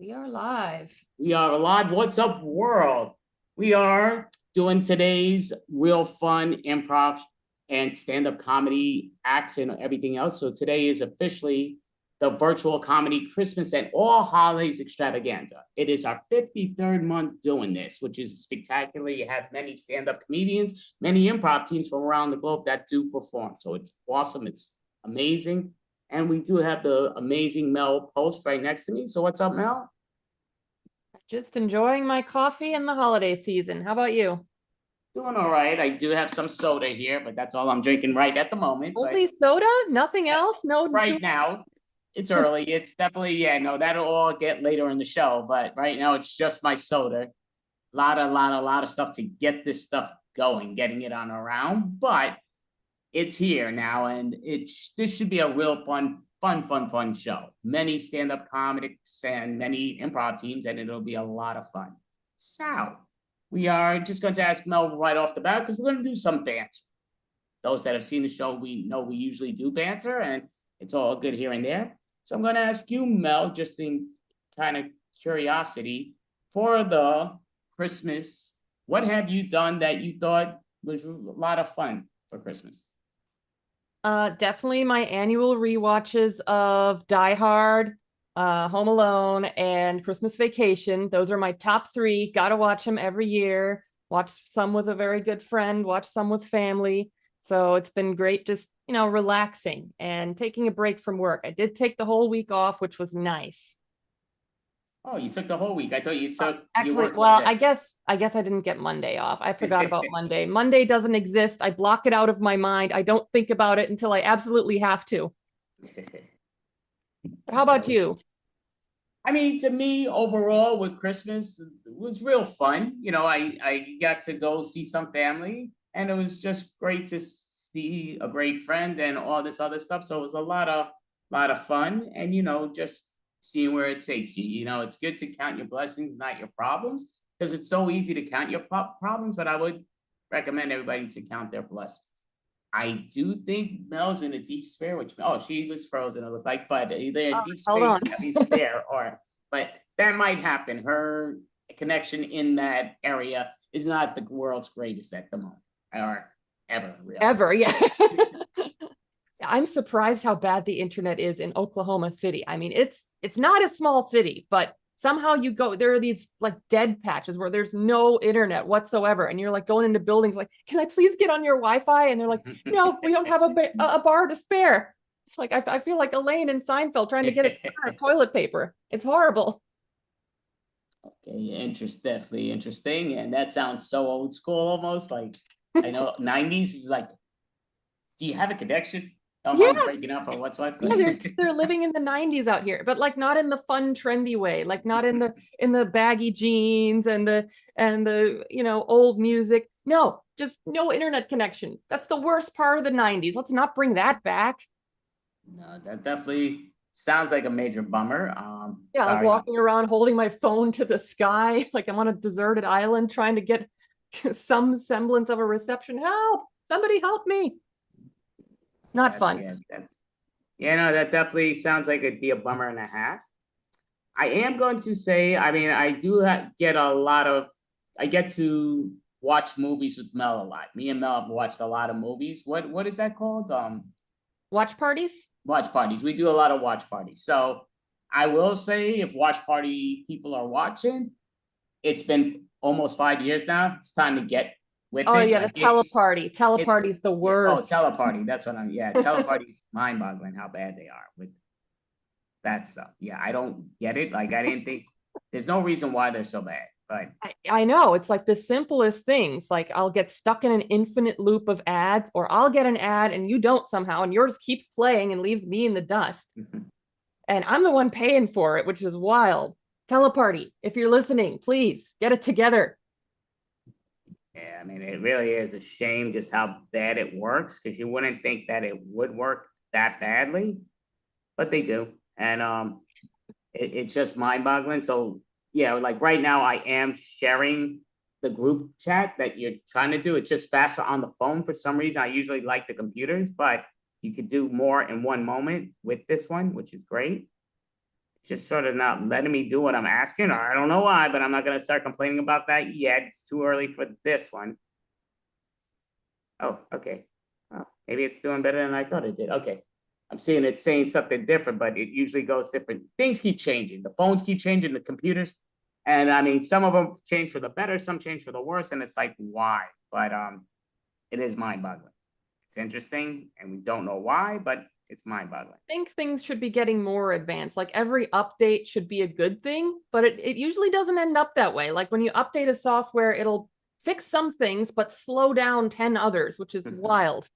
We are live. We are live. What's up, world? We are doing today's real fun improv and stand-up comedy acts and everything else. So today is officially the virtual comedy Christmas and all holidays extravaganza. It is our 53rd month doing this, which is spectacular. You have many stand-up comedians, many improv teams from around the globe that do perform. So it's awesome. It's amazing. And we do have the amazing Mel Post right next to me. So what's up, Mel? Just enjoying my coffee in the holiday season. How about you? Doing all right. I do have some soda here, but that's all I'm drinking right at the moment. Only But soda? Nothing else? No right juice? now, it's early. It's definitely, yeah, no, that'll all get later in the show. But right now, it's just my soda. A lot of stuff to get this stuff going, getting it on around. But it's here now, and this should be a real fun show. Many stand-up comics and many improv teams, and it'll be a lot of fun. So we are just going to ask Mel right off the bat because we're going to do some banter. Those that have seen the show, we know we usually do banter, and it's all good here and there. So I'm going to ask you, Mel, just in kind of curiosity, for the Christmas, what have you done that you thought was a lot of fun for Christmas? Definitely my annual rewatches of Die Hard, Home Alone, and Christmas Vacation. Those are my top three. Gotta watch them every year. Watch some with a very good friend, watch some with family. So it's been great just, relaxing and taking a break from work. I did take the whole week off, which was nice. Oh, you took the whole week. I thought you Actually, worked one well, day. I guess I didn't get Monday off. I forgot about Monday. Monday doesn't exist. I block it out of my mind. I don't think about it until I absolutely have to. But how about So, you? I mean, to me, overall, with Christmas, it was real fun. I got to go see some family, and it was just great to see a great friend and all this other stuff. So it was a lot of fun, and just seeing where it takes you. It's good to count your blessings, not your problems, because it's so easy to count your problems. But I would recommend everybody to count their blessings. I do think Mel's in a deep space, which she was frozen, it looked like, but either in deep Hold on. space, at least there, but that might happen. Her connection in that area is not the world's greatest at the moment, or ever, really. Ever, yeah. I'm surprised how bad the internet is in Oklahoma City. I mean, it's not a small city, but somehow there are these like dead patches where there's no internet whatsoever, and you're like going into buildings like, can I please get on your Wi-Fi? And they're like, no, we don't have a bar to spare. It's like I feel like Elaine in Seinfeld trying to get a toilet paper. It's horrible. Okay, definitely interesting, and that sounds so old school, almost like I know '90s. Like, do you have a connection? Oh, Yeah, mine's breaking up, or what's what? yeah, they're living in the 90s out here, but like not in the fun, trendy way, like not in the baggy jeans and the old music. No, just no internet connection. That's the worst part of the 90s. Let's not bring that back. No, that definitely sounds like a major bummer. Yeah, like Sorry. walking around holding my phone to the sky, like I'm on a deserted island trying to get some semblance of a reception. Help! Somebody help me. Not That's fun. yeah, that's yeah, no, that definitely sounds like it'd be a bummer and a half. I am going to say, I mean, get a lot of, I get to watch movies with Mel a lot. Me and Mel have watched a lot of movies. What is that called? Watch parties? Watch parties. We do a lot of watch parties. So I will say, if watch party people are watching, it's been almost 5 years now. It's time to get with Oh it. yeah, the Like teleparty. it's Teleparty's the yeah. Oh, worst. teleparty. That's what I'm. Yeah, teleparty is mind-boggling how bad they are with that stuff. Yeah, I don't get it. Like, I didn't think there's no reason why they're so bad, but I know it's like the simplest things. Like I'll get stuck in an infinite loop of ads, or I'll get an ad and you don't somehow, and yours keeps playing and leaves me in the dust. And I'm the one paying for it, which is wild. Teleparty, if you're listening, please get it together. yeah, I mean, it really is a shame just how bad it works because you wouldn't think that it would work that badly, but they do, and it's just mind-boggling. So yeah, like right now, I am sharing the group chat that you're trying to do. It's just faster on the phone for some reason. I usually like the computers, but you could do more in one moment with this one, which is great. just sort of not letting me do what I'm asking, or I don't know why, but I'm not gonna start complaining about that yet. It's too early for this one. Oh, okay. Oh, maybe it's doing better than I thought it did. Okay. I'm seeing it saying something different, but it usually goes different. Things keep changing. The phones keep changing, the computers. And I mean, some of them change for the better, some change for the worse. And it's like, why? But it is mind-boggling. It's interesting, and we don't know why, but it's mind-boggling. I think things should be getting more advanced. Like every update should be a good thing, but it usually doesn't end up that way. Like when you update a software, it'll fix some things, but slow down 10 others, which is wild.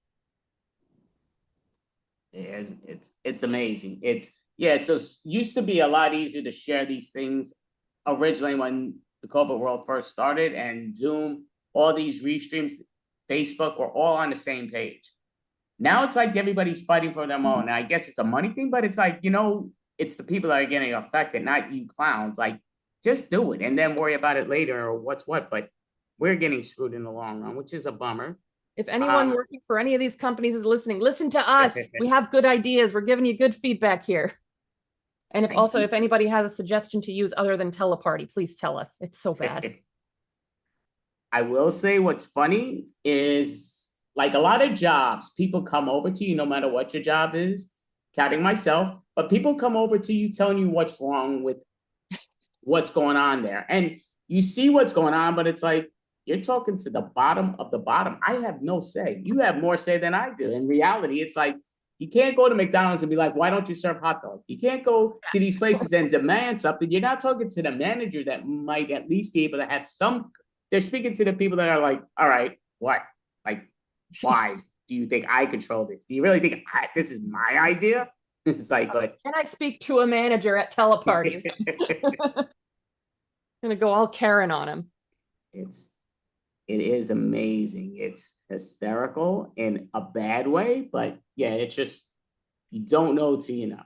It's amazing. It's yeah, so used to be a lot easier to share these things originally when the COVID world first started, and Zoom, all these restreams, Facebook were all on the same page. Now it's like everybody's fighting for their own. And I guess it's a money thing, but it's like, it's the people that are getting affected, not you clowns. Like, just do it and then worry about it later or what's what. But we're getting screwed in the long run, which is a bummer. If anyone working for any of these companies is listening, listen to us. We have good ideas. We're giving you good feedback here. And if anybody has a suggestion to use other than Teleparty, please tell us. It's so bad. I will say what's funny is like a lot of jobs, people come over to you no matter what your job is, counting myself, but people come over to you telling you what's wrong with what's going on there. And you see what's going on, but it's like, you're talking to the bottom of the bottom. I have no say. You have more say than I do. In reality, it's like, you can't go to McDonald's and be like, why don't you serve hot dogs? You can't go to these places and demand something. You're not talking to the manager that might at least be able to have some. They're speaking to the people that are like, all right, what? Like, why do you think I control this? Do you really think this is my idea? It's like, but can I speak to a manager at Teleparty? Gonna go all Karen on him. It is amazing. It's hysterical in a bad way, but yeah, it's just, you don't know till you know.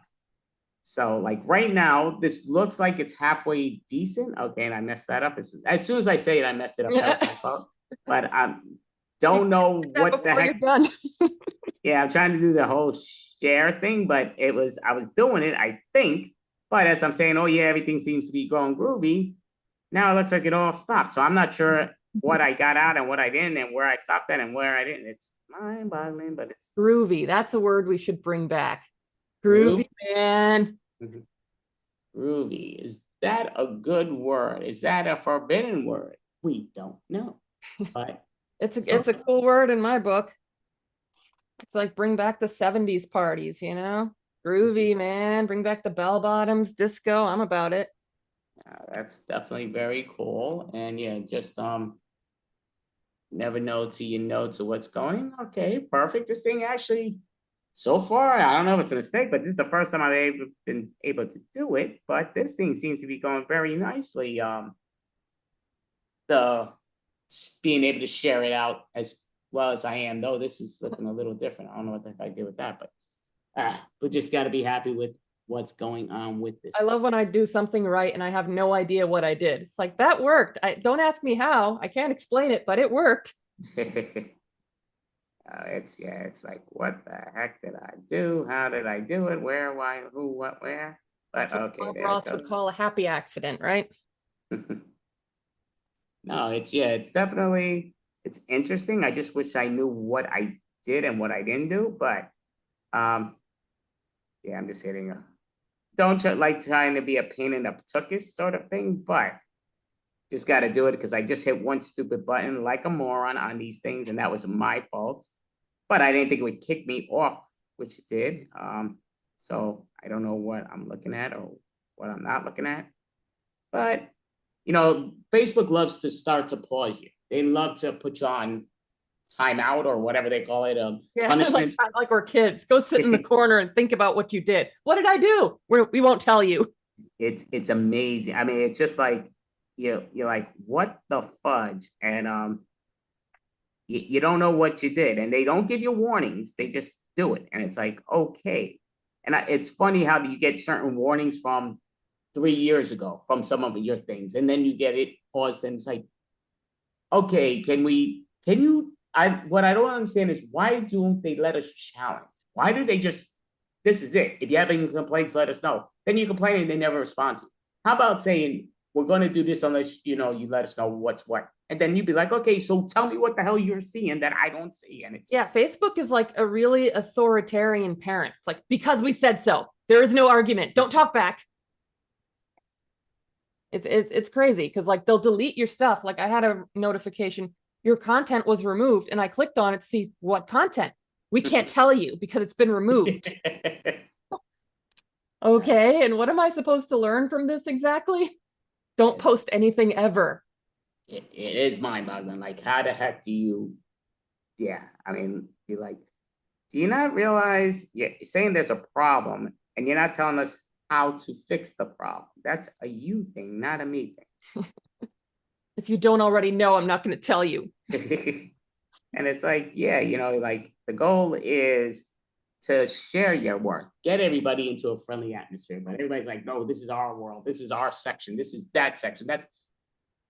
So like right now, this looks like it's halfway decent. Okay, and I messed that up. As soon as I say it, I messed it up. That was my fault. But I don't know what the heck. You're done. Yeah, I'm trying to do the whole share thing, but I was doing it, I think. But as I'm saying, oh yeah, everything seems to be going groovy. Now it looks like it all stopped. So I'm not sure what I got out and what I didn't, and where I stopped at and where I didn't. It's mind-boggling, but it's groovy. That's a word we should bring back. Groovy, man. Groovy. Is that a good word? Is that a forbidden word? We don't know. But it's a cool word in my book. It's like bring back the 70s parties, Groovy, man. Bring back the bell bottoms, disco. I'm about it. That's definitely very cool. And yeah, just never know till you know to what's going. Okay, perfect. This thing actually, so far, I don't know if it's a mistake, but this is the first time I've been able to do it. But this thing seems to be going very nicely. The being able to share it out as well as I am, though this is looking a little different. I don't know what the heck I did with that, but just got to be happy with what's going on with this. I love when I do something right and I have no idea what I did. It's like, that worked. Don't ask me how. I can't explain it, but it worked. It's like, what the heck did I do? How did I do it? Where, why, who, what, where? But okay. Bob Ross would call a happy accident, right? No, it's definitely, it's interesting. I just wish I knew what I did and what I didn't do, but yeah, I'm just hitting don't like trying to be a pain in the tuchus sort of thing, but just got to do it because I just hit one stupid button like a moron on these things, and that was my fault. But I didn't think it would kick me off, which it did. So I don't know what I'm looking at or what I'm not looking at. But, Facebook loves to start to pause you. They love to put you on timeout or whatever they call it. Punishment. like we're kids. Go sit in the corner and think about what you did. What did I do? We won't tell you. It's amazing. I mean, it's just like, you're like, what the fudge? And you don't know what you did, and they don't give you warnings. They just do it, and it's like, okay. And it's funny how you get certain warnings from 3 years ago from some of your things, and then you get it paused, and it's like, okay, what I don't understand is, why don't they let us challenge? Why do they just, this is it. If you have any complaints, let us know. then you complain and they never respond to you. How about saying, we're going to do this unless, you let us know what's what. And then you'd be like, okay, so tell me what the hell you're seeing that I don't see. And it's, Yeah, Facebook is like a really authoritarian parent. It's like, because we said so. There is no argument. Don't talk back. It's crazy because like they'll delete your stuff. Like I had a notification, your content was removed, and I clicked on it to see what content. We can't tell you because it's been removed. Okay, and what am I supposed to learn from this exactly? Don't post anything ever. It is mind-boggling. Like, how the heck do you, yeah, I mean, be like, do you not realize you're saying there's a problem and you're not telling us how to fix the problem? That's a you thing, not a me thing. If you don't already know, I'm not going to tell you. And it's like, yeah, like the goal is to share your work, get everybody into a friendly atmosphere. But everybody's like, no, this is our world. This is our section. This is that section.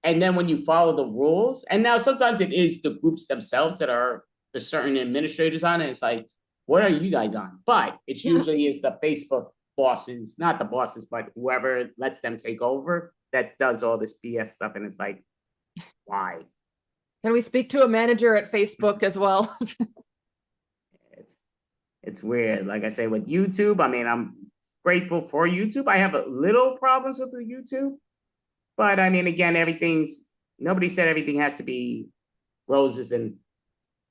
And then when you follow the rules, and now sometimes it is the groups themselves that are the certain administrators on it. It's like, what are you guys on? But it usually is the Facebook bosses, not the bosses, but whoever lets them take over that does all this BS stuff. And it's like, why? Can we speak to a manager at Facebook as well? It's weird. Like I say, with YouTube, I mean, I'm grateful for YouTube. I have a little problems with the YouTube, but I mean, again, nobody said everything has to be roses, and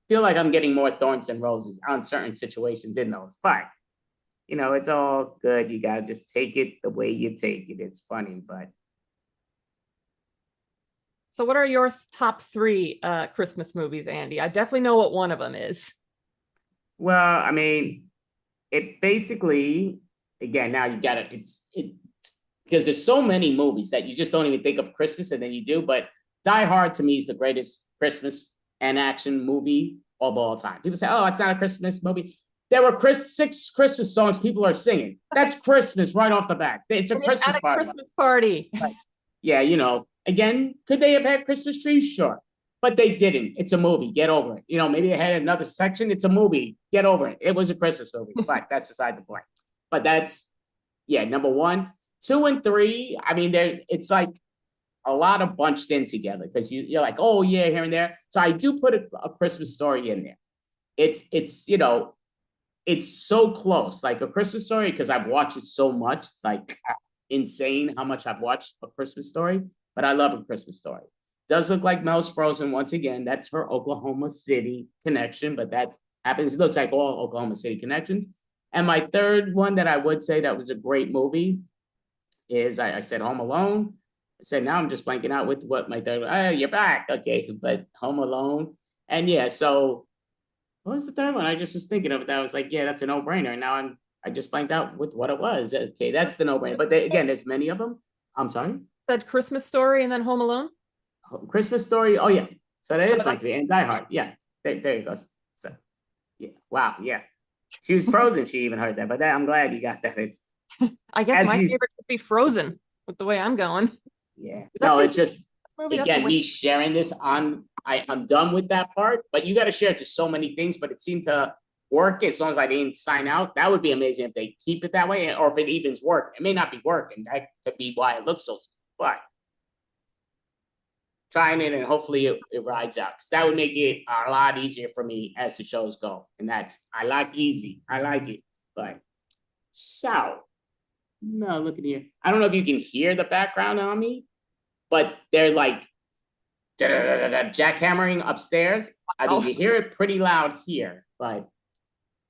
feel like I'm getting more thorns than roses on certain situations in those. But, it's all good. You got to just take it the way you take it. It's funny, but. So what are your top 3 Christmas movies, Andy? I definitely know what one of them is. Well, I mean, it basically, again, now you gotta, because there's so many movies that you just don't even think of Christmas, and then you do. But Die Hard to me is the greatest Christmas and action movie of all time. People say, oh, it's not a Christmas movie. There were 6 Christmas songs people are singing. That's Christmas right off the bat. It's a Christmas party. Christmas party. Right. Yeah, again, could they have had Christmas trees? Sure. But they didn't. It's a movie. Get over it. Maybe they had another section. It's a movie. Get over it. It was a Christmas movie. But that's beside the point. But that's, number 1. 2 and 3, I mean, it's like a lot of bunched in together because you're like, oh, yeah, here and there. So I do put a Christmas Story in there. It's so close. Like A Christmas Story, because I've watched it so much. It's like insane how much I've watched A Christmas Story. But I love A Christmas Story. Does look like Mel's frozen once again. That's her Oklahoma City connection, but that happens. It looks like all Oklahoma City connections. And my third one that I would say that was a great movie is I said Home Alone. I said now I'm just blanking out with what my third one. Oh, you're back. Okay, but Home Alone. And yeah, so what was the third one? I just was thinking of it. I was like, yeah, that's a no-brainer. And now I just blanked out with what it was. Okay, that's the no-brainer. But again, there's many of them. I'm sorry. Said Christmas Story and then Home Alone. Christmas Story. Oh yeah. So that is my 3. And Die Hard. Yeah. There you go. So yeah. Wow. Yeah. She was frozen. She even heard that. But I'm glad you got that. It's. I guess my favorite would be Frozen with the way I'm going. Yeah. No, it's just again me sharing this on. I'm done with that part. But you got to share it to so many things. But it seemed to work as long as I didn't sign out. That would be amazing if they keep it that way, or if it even's work. It may not be working. That could be why it looks so. But trying it and hopefully it rides out, because that would make it a lot easier for me as the shows go. And I like easy. I like it. But so no, look at here. I don't know if you can hear the background on me, but they're like jackhammering upstairs. I mean, you hear it pretty loud here, but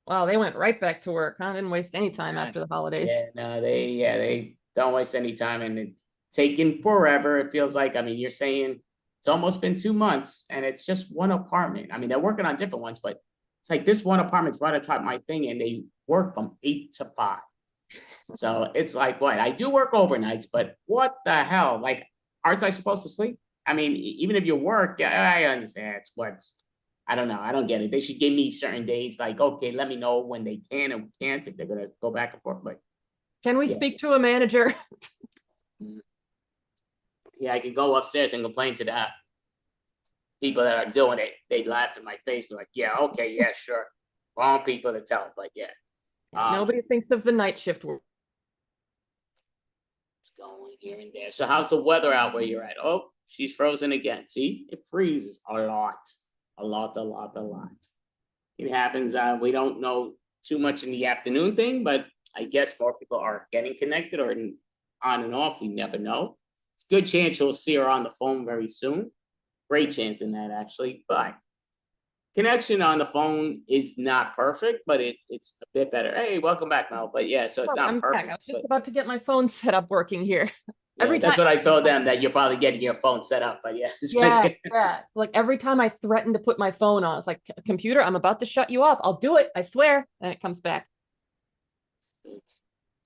wow, they went right back to work. I didn't waste any time after the holidays. Yeah, no, they don't waste any time, and it's taking forever. It feels like, I mean, you're saying it's almost been 2 months and it's just one apartment. I mean, they're working on different ones, but it's like this one apartment's right atop my thing and they work from 8 to 5. So it's like, what? I do work overnights, but what the hell? Like, aren't I supposed to sleep? I mean, even if you work, I understand. I don't know. I don't get it. They should give me certain days, like, okay, let me know when they can and can't, if they're going to go back and forth. But can we speak to a manager? Yeah, I could go upstairs and complain to the people that are doing it. They'd laugh in my face, be like, yeah, okay, yeah, sure. Wrong people to tell, but yeah. Nobody thinks of the night shift It's going here and there. So how's the weather out where you're at? Oh, she's frozen again. See, it freezes a lot, a lot, a lot, a lot. It happens. We don't know too much in the afternoon thing, but I guess more people are getting connected or on and off. We never know. It's a good chance you'll see her on the phone very soon. Great chance in that actually, but connection on the phone is not perfect, but it's a bit better. Hey, welcome back, Mel. But yeah, so it's Oh, not I'm back. perfect. I was just But about to get my phone set up working here. yeah, Every that's time, what I told them, that you're probably getting your phone set up. But yeah, yeah, yeah. Like every time I threaten to put my phone on, it's like, computer, I'm about to shut you off. I'll do it, I swear. And it comes back.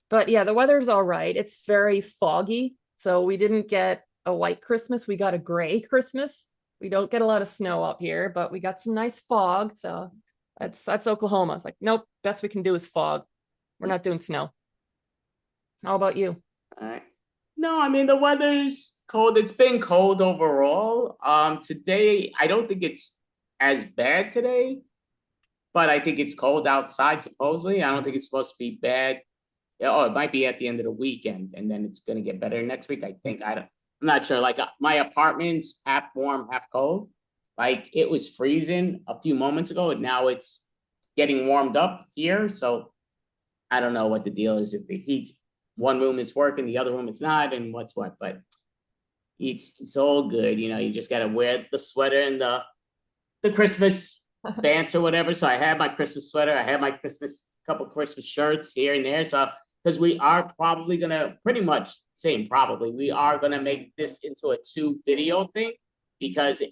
But yeah, the weather's all right. It's very foggy. So we didn't get a white Christmas. We got a gray Christmas. We don't get a lot of snow up here, but we got some nice fog. So that's Oklahoma. It's like, nope, best we can do is fog. We're not doing snow. How about you? all right. No, I mean the weather's cold. It's been cold overall. Today I don't think it's as bad today, but I think it's cold outside supposedly. I don't think it's supposed to be bad. Yeah, oh, it might be at the end of the weekend, and then it's gonna get better next week. I think I'm not sure. Like my apartment's half warm, half cold. Like it was freezing a few moments ago, and now it's getting warmed up here. So I don't know what the deal is. If the heat's one room is working, the other room it's not, and what's what. But it's all good. You know, you just gotta wear the sweater and the Christmas pants or whatever. So I had my Christmas sweater. I had my Christmas couple Christmas shirts here and there. So because we are probably gonna pretty much saying probably we are gonna make this into a 2 video thing because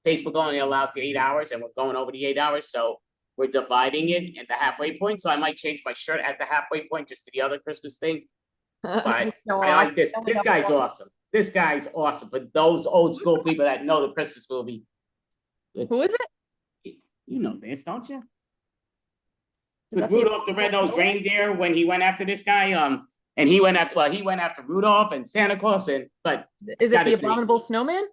Facebook only allows the 8 hours and we're going over the 8 hours. So we're dividing it at the halfway point. So I might change my shirt at the halfway point just to the other Christmas thing. But Show I off. like this. Only This have guy's one. awesome. This guy's awesome for those old school people that know the Christmas movie. Who is it? You know this, don't you? Is With that the Rudolph the Red-Nosed Reindeer when he went after this guy. And he went after, well, he went after Rudolph and Santa Claus, and but Is it got the his name. Abominable Snowman?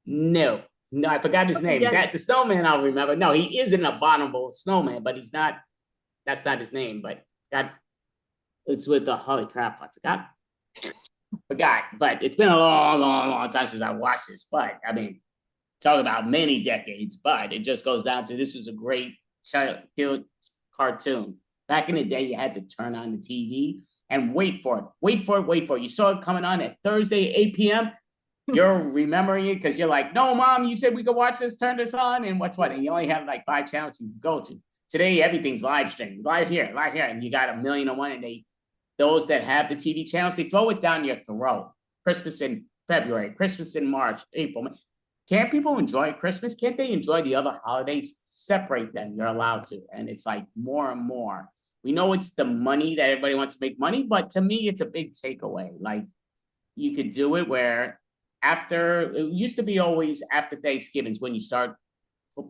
No, no, I forgot his name. Yeah. That the snowman I'll remember. No, he is an abominable snowman, but he's not. That's not his name. But that it's with the holy crap. I forgot. But it's been a long, long, long time since I watched this. But I mean, talk about many decades. But it just goes down to this is a great child cartoon. Back in the day, you had to turn on the TV and wait for it. Wait for it. Wait for it. You saw it coming on at Thursday, 8 p.m. You're remembering it because you're like, no, mom, you said we could watch this, turn this on, and what's what? And you only have like 5 channels you can go to. Today, everything's live streaming, live here, and you got 1,000,001. And those that have the TV channels, they throw it down your throat. Christmas in February, Christmas in March, April. Can't people enjoy Christmas? Can't they enjoy the other holidays? Separate them. You're allowed to. And it's like more and more. We know it's the money that everybody wants to make money, but to me, it's a big takeaway. Like you could do it where after, it used to be always after Thanksgiving's when you start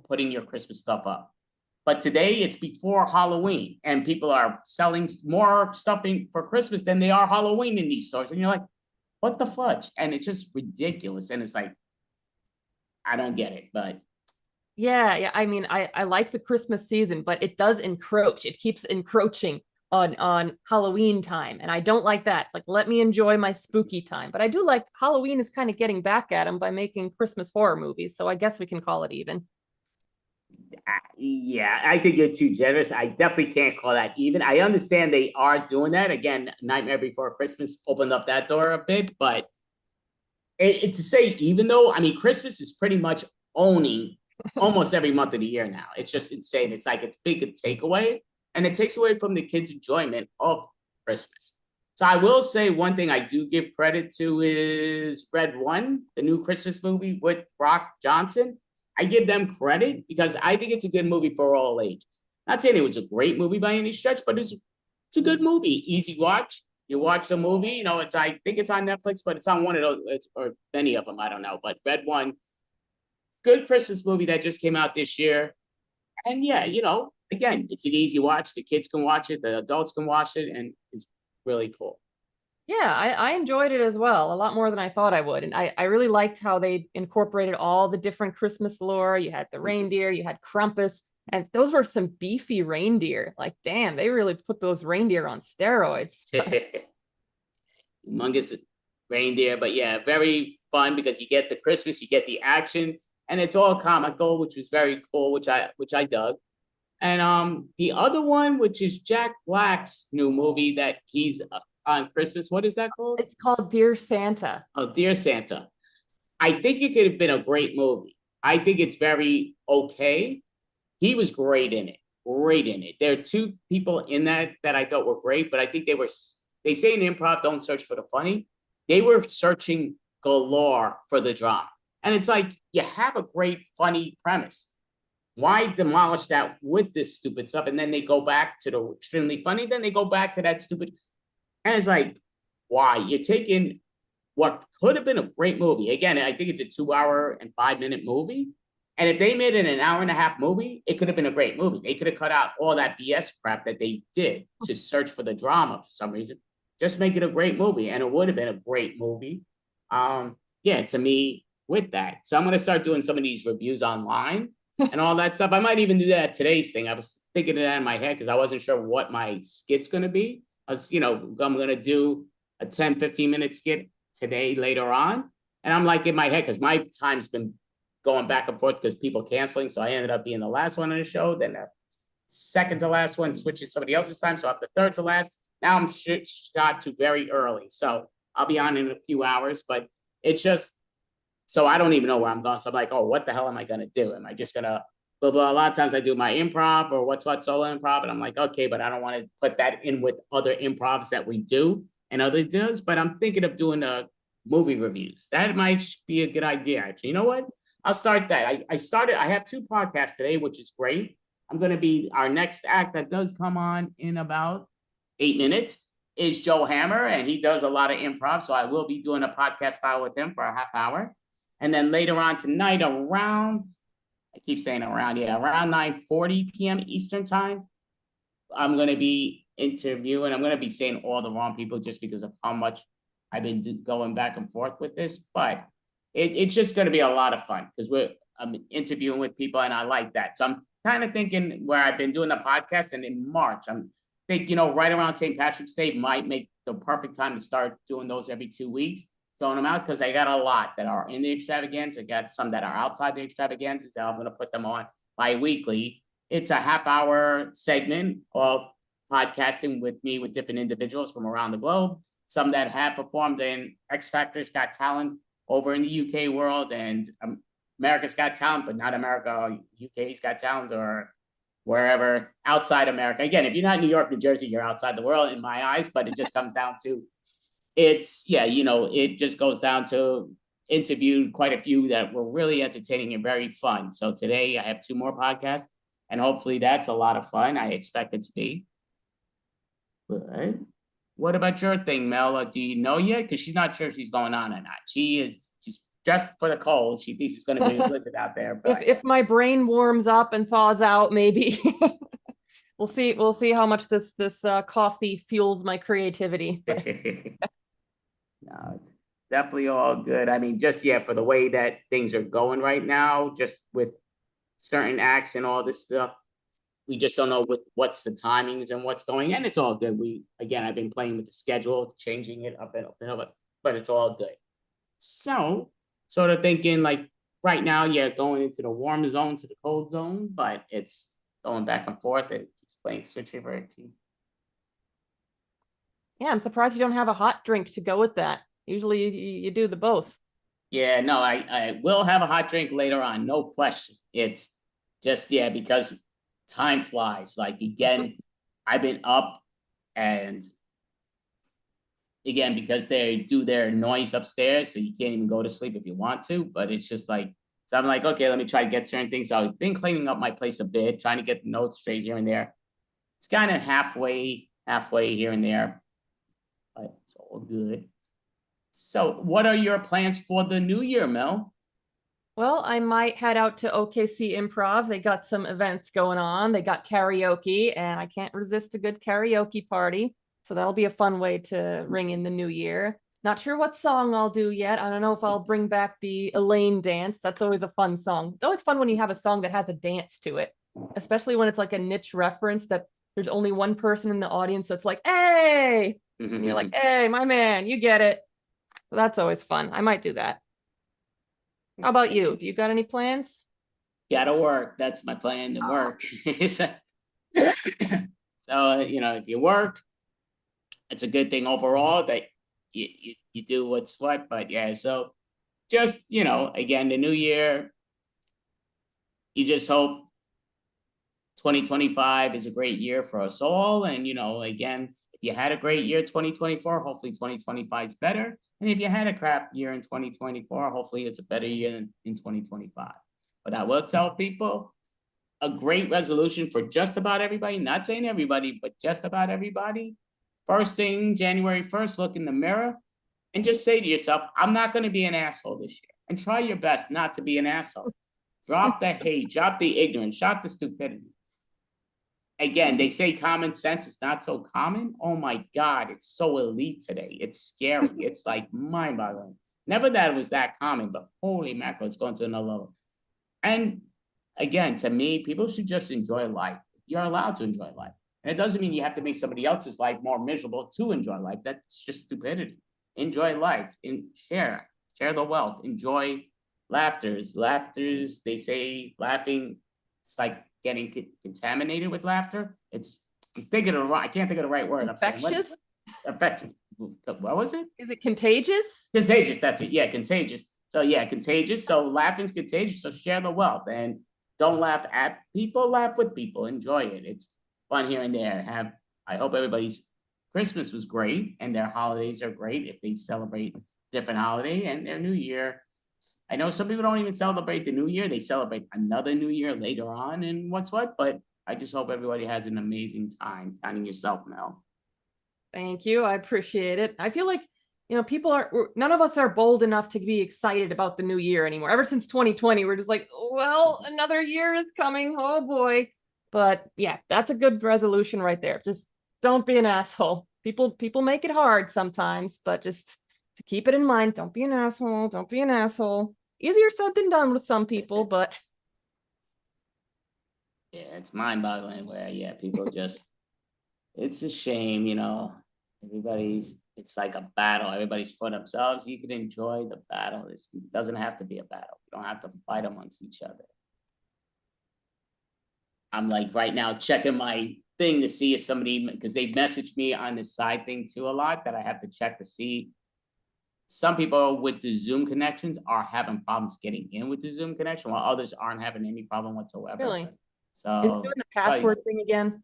putting your Christmas stuff up. But today it's before Halloween and people are selling more stuffing for Christmas than they are Halloween in these stores. And you're like, what the fudge? And it's just ridiculous. And it's like, I don't get it, but Yeah. I mean, I like the Christmas season, but it does encroach. It keeps encroaching on Halloween time, and I don't like that. Like, let me enjoy my spooky time. But I do like Halloween is kind of getting back at them by making Christmas horror movies, so I guess we can call it even. yeah, I think you're too generous. I definitely can't call that even. I understand they are doing that. Again, Nightmare Before Christmas opened up that door a bit, but to say even though, I mean, Christmas is pretty much owning almost every month of the year now. It's just insane. It's like it's big a takeaway, and it takes away from the kids' enjoyment of Christmas. So I will say one thing I do give credit to is Red One, the new Christmas movie with Brock Johnson. I give them credit because I think it's a good movie for all ages. Not saying it was a great movie by any stretch, but it's a good movie. Easy watch. You watch the movie, you know, I think it's on Netflix, but it's on one of those, or many of them, I don't know. But Red One, good Christmas movie that just came out this year. And yeah, you know, again, it's an easy watch. The kids can watch it, the adults can watch it, and it's really cool. Yeah, I enjoyed it as well, a lot more than I thought I would. And I really liked how they incorporated all the different Christmas lore. You had the reindeer, you had Krampus, and those were some beefy reindeer. Like, damn, they really put those reindeer on steroids. Humongous reindeer. But yeah, very fun because you get the Christmas, you get the action, and it's all comical, which was very cool, which I dug. And the other one, which is Jack Black's new movie that he's on Christmas. What is that called? It's called Dear Santa. Oh, Dear Santa. I think it could have been a great movie. I think it's very okay. He was great in it. Great in it. There are two people in that I thought were great, but I think they say in improv, don't search for the funny. They were searching galore for the drama. And it's like, you have a great, funny premise. Why demolish that with this stupid stuff? And then they go back to the extremely funny, then they go back to that stupid. And it's like, why? You're taking what could have been a great movie. Again, I think it's a 2-hour and 5-minute movie. And if they made it an hour and a half movie, it could have been a great movie. They could have cut out all that BS crap that they did to search for the drama for some reason. Just make it a great movie. And it would have been a great movie. Yeah, to me, with that. So I'm going to start doing some of these reviews online and all that stuff. I might even do that at today's thing. I was thinking of that in my head because I wasn't sure what my skit's going to be. I'm going to do a 10, 15-minute skit today later on. And I'm like in my head because my time's been going back and forth because people canceling. So I ended up being the last one on the show. Then the second to last one, switching somebody else's time. So I'm the third to last. Now I'm shot to very early. So I'll be on in a few hours, but it's just, so I don't even know where I'm going. So I'm like, oh, what the hell am I going to do? Am I just going to blah, blah. A lot of times I do my improv or what's what solo improv. And I'm like, okay, but I don't want to put that in with other improvs that we do and other does. But I'm thinking of doing movie reviews. That might be a good idea. Actually, you know what? I'll start that. I have 2 podcasts today, which is great. I'm going to be, our next act that does come on in about 8 minutes is Joe Hammer, and he does a lot of improv. So I will be doing a podcast style with him for a half hour. And then later on tonight around, I keep saying around 9:40 p.m. Eastern time, I'm going to be interviewing. I'm going to be saying all the wrong people just because of how much I've been going back and forth with this. But it's just going to be a lot of fun because I'm interviewing with people and I like that. So I'm kind of thinking where I've been doing the podcast, and in March, I'm thinking, right around St. Patrick's Day might make the perfect time to start doing those every 2 weeks, throwing them out, because I got a lot that are in the extravaganza. I got some that are outside the extravaganzas that I'm going to put them on bi-weekly. It's a half-hour segment of podcasting with me with different individuals from around the globe. Some that have performed in X Factor's Got Talent over in the UK world and America's Got Talent, but not America, UK's Got Talent, or wherever outside America. Again, if you're not in New York, New Jersey, you're outside the world in my eyes, but it just comes down to, it just goes down to interviewed quite a few that were really entertaining and very fun. So today I have 2 more podcasts, and hopefully that's a lot of fun. I expect it to be. But what about your thing, Mel? Do you know yet? Because she's not sure if she's going on or not. She's just for the cold. She thinks it's going to be a blizzard out there. But if my brain warms up and thaws out, maybe. We'll see how much this coffee fuels my creativity. No, it's definitely all good. I mean, just for the way that things are going right now, just with certain acts and all this stuff, we just don't know what's the timings and what's going, and it's all good. I've been playing with the schedule, changing it up and up and up, but it's all good. So sort of thinking like right now, going into the warm zone to the cold zone, but it's going back and forth. It's playing switch over. Yeah, I'm surprised you don't have a hot drink to go with that. Usually you do the both. Yeah, no, I will have a hot drink later on, no question. It's just, because time flies. Like, again, I've been up, and again, because they do their noise upstairs, so you can't even go to sleep if you want to, but it's just like, so I'm like, okay, let me try to get certain things. So I've been cleaning up my place a bit, trying to get the notes straight here and there. It's kind of halfway here and there, but it's all good. So what are your plans for the new year, Mel? Well, I might head out to OKC Improv. They got some events going on. They got karaoke, and I can't resist a good karaoke party. So that'll be a fun way to ring in the new year. Not sure what song I'll do yet. I don't know if I'll bring back the Elaine dance. That's always a fun song. It's always fun when you have a song that has a dance to it, especially when it's like a niche reference that there's only one person in the audience that's like, hey, and you're like, hey, my man, you get it. So that's always fun. I might do that. How about you? You got any plans? Gotta work. That's my plan to work. So, if you work, it's a good thing overall that you do what's what. But yeah, so just, again, the new year, you just hope 2025 is a great year for us all. And, again, if you had a great year 2024, hopefully 2025 is better. And if you had a crap year in 2024, hopefully it's a better year in 2025. But I will tell people a great resolution for just about everybody, not saying everybody, but just about everybody. First thing, January 1st, look in the mirror and just say to yourself, I'm not going to be an asshole this year. And try your best not to be an asshole. Drop the hate, drop the ignorance, drop the stupidity. Again, they say common sense is not so common. Oh my God, it's so elite today. It's scary. It's like mind-boggling. Never that it was that common, but holy mackerel, it's going to another level. And again, to me, people should just enjoy life. You're allowed to enjoy life. And it doesn't mean you have to make somebody else's life more miserable to enjoy life. That's just stupidity. Enjoy life and share the wealth, enjoy laughters. They say laughing, it's like getting contaminated with laughter. I can't think of the right word. Infectious? Infectious. What was it? Is it contagious? Contagious, that's it. Yeah, contagious. So yeah, contagious. So laughing's contagious. So share the wealth and don't laugh at people, laugh with people. Enjoy it. It's fun here and there. I hope everybody's Christmas was great and their holidays are great if they celebrate different holiday and their new year. I know some people don't even celebrate the new year. They celebrate another new year later on and what's what, but I just hope everybody has an amazing time. Counting yourself, Mel. Thank you. I appreciate it. I feel like, none of us are bold enough to be excited about the new year anymore. Ever since 2020, we're just like, well, another year is coming. Oh boy. But yeah, that's a good resolution right there. Just don't be an asshole. People make it hard sometimes, but just to keep it in mind, don't be an asshole. Don't be an asshole. Easier said than done with some people, but yeah, it's mind-boggling where people just it's a shame, it's like a battle. Everybody's for themselves. You can enjoy the battle. It doesn't have to be a battle. You don't have to fight amongst each other. I'm like right now checking my thing to see if somebody, because they messaged me on this side thing too a lot that I have to check to see. Some people with the Zoom connections are having problems getting in with the Zoom connection, while others aren't having any problem whatsoever. really, So is it doing the password thing again?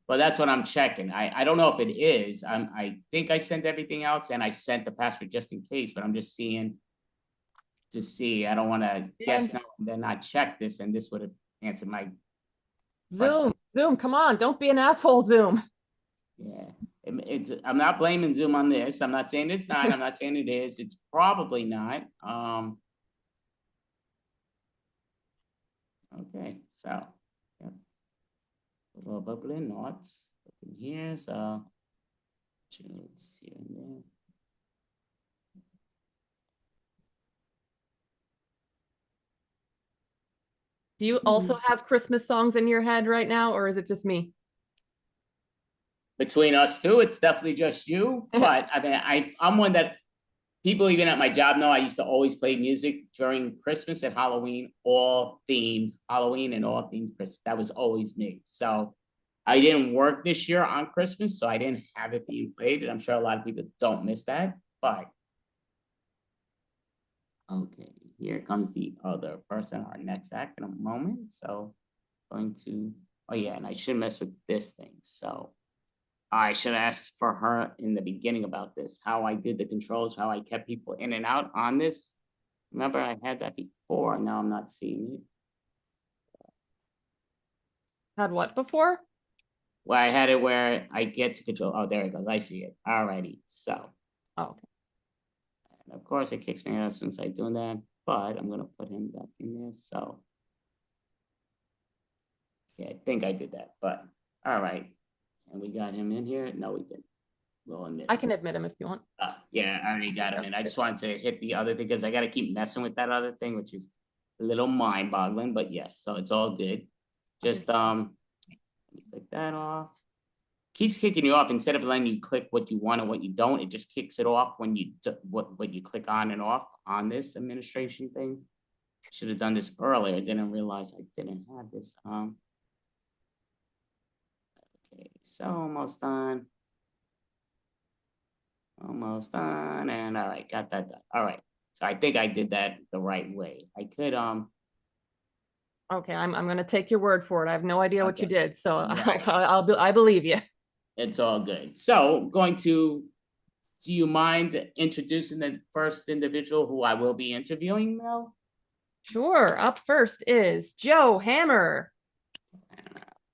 Well, that's what I'm checking. I don't know if it is. I think I sent everything else and I sent the password just in case, but I'm just seeing to see. I don't want to guess now and then not check this, and this would have answered my Zoom, come on, don't be an asshole, Zoom. Yeah, I'm not blaming Zoom on this. I'm not saying it's not. I'm not saying it is. It's probably not. Okay, so yeah. Probably not. Looking here, so let's see in there. Do you also have Christmas songs in your head right now, or is it just me? Between us two, it's definitely just you. But I mean, I'm one that people even at my job know I used to always play music during Christmas and Halloween, all themed Halloween and all themed Christmas. That was always me. So I didn't work this year on Christmas, so I didn't have it being played. And I'm sure a lot of people don't miss that. But okay, here comes the other person, our next act in a moment. So going to, oh yeah, and I should mess with this thing. So I should ask for her in the beginning about this, how I did the controls, how I kept people in and out on this. Remember, I had that before, and now I'm not seeing it. Had what before? Well, I had it where I get to control. Oh, there it goes. I see it. Alrighty. So. Oh, okay. And of course, it kicks me out since I'm doing that, but I'm going to put him back in there. So. Yeah, I think I did that, but all right. And we got him in here. No, we didn't. We'll admit I can admit him if you want. Yeah, I already got him in. I just wanted to hit the other thing because I got to keep messing with that other thing, which is a little mind-boggling, but yes, so it's all good. Just let me click that off. keeps kicking you off instead of letting you click what you want or what you don't. It just kicks it off when you what you click on and off on this administration thing. Should have done this earlier. Didn't realize I didn't have this. Okay, so almost done. Almost done. And all right, got that done. All right. So I think I did that the right way. I could Okay, I'm gonna take your word for it. I have no idea what you Okay. did, so Right. I believe you. It's all good. So going to, do you mind introducing the first individual who I will be interviewing, Mel? Sure. Up first is Joe Hammer.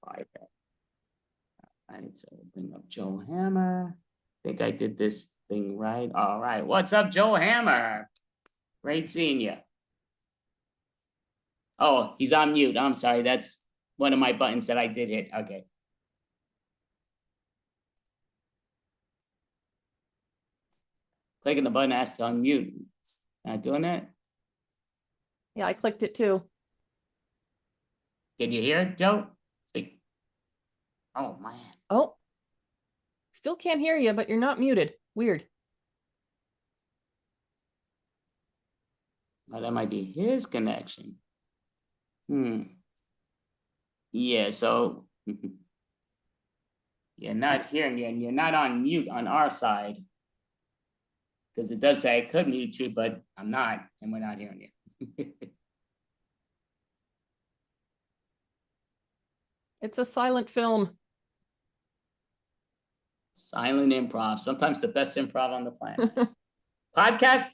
I need to bring up Joe Hammer. I think I did this thing right. All right. What's up, Joe Hammer? Great seeing you. Oh, he's on mute. I'm sorry. That's one of my buttons that I did hit. Okay. Clicking the button asks to unmute. Not doing it. Yeah, I clicked it too. Can you hear it, Joe? Speak. Oh, man. Oh, still can't hear you, but you're not muted. Weird. Oh, that might be his connection. Yeah, so you're not hearing you, and you're not on mute on our side. Because it does say I could mute you, but I'm not, and we're not hearing you. It's a silent film. Silent improv, sometimes the best improv on the planet. Podcast,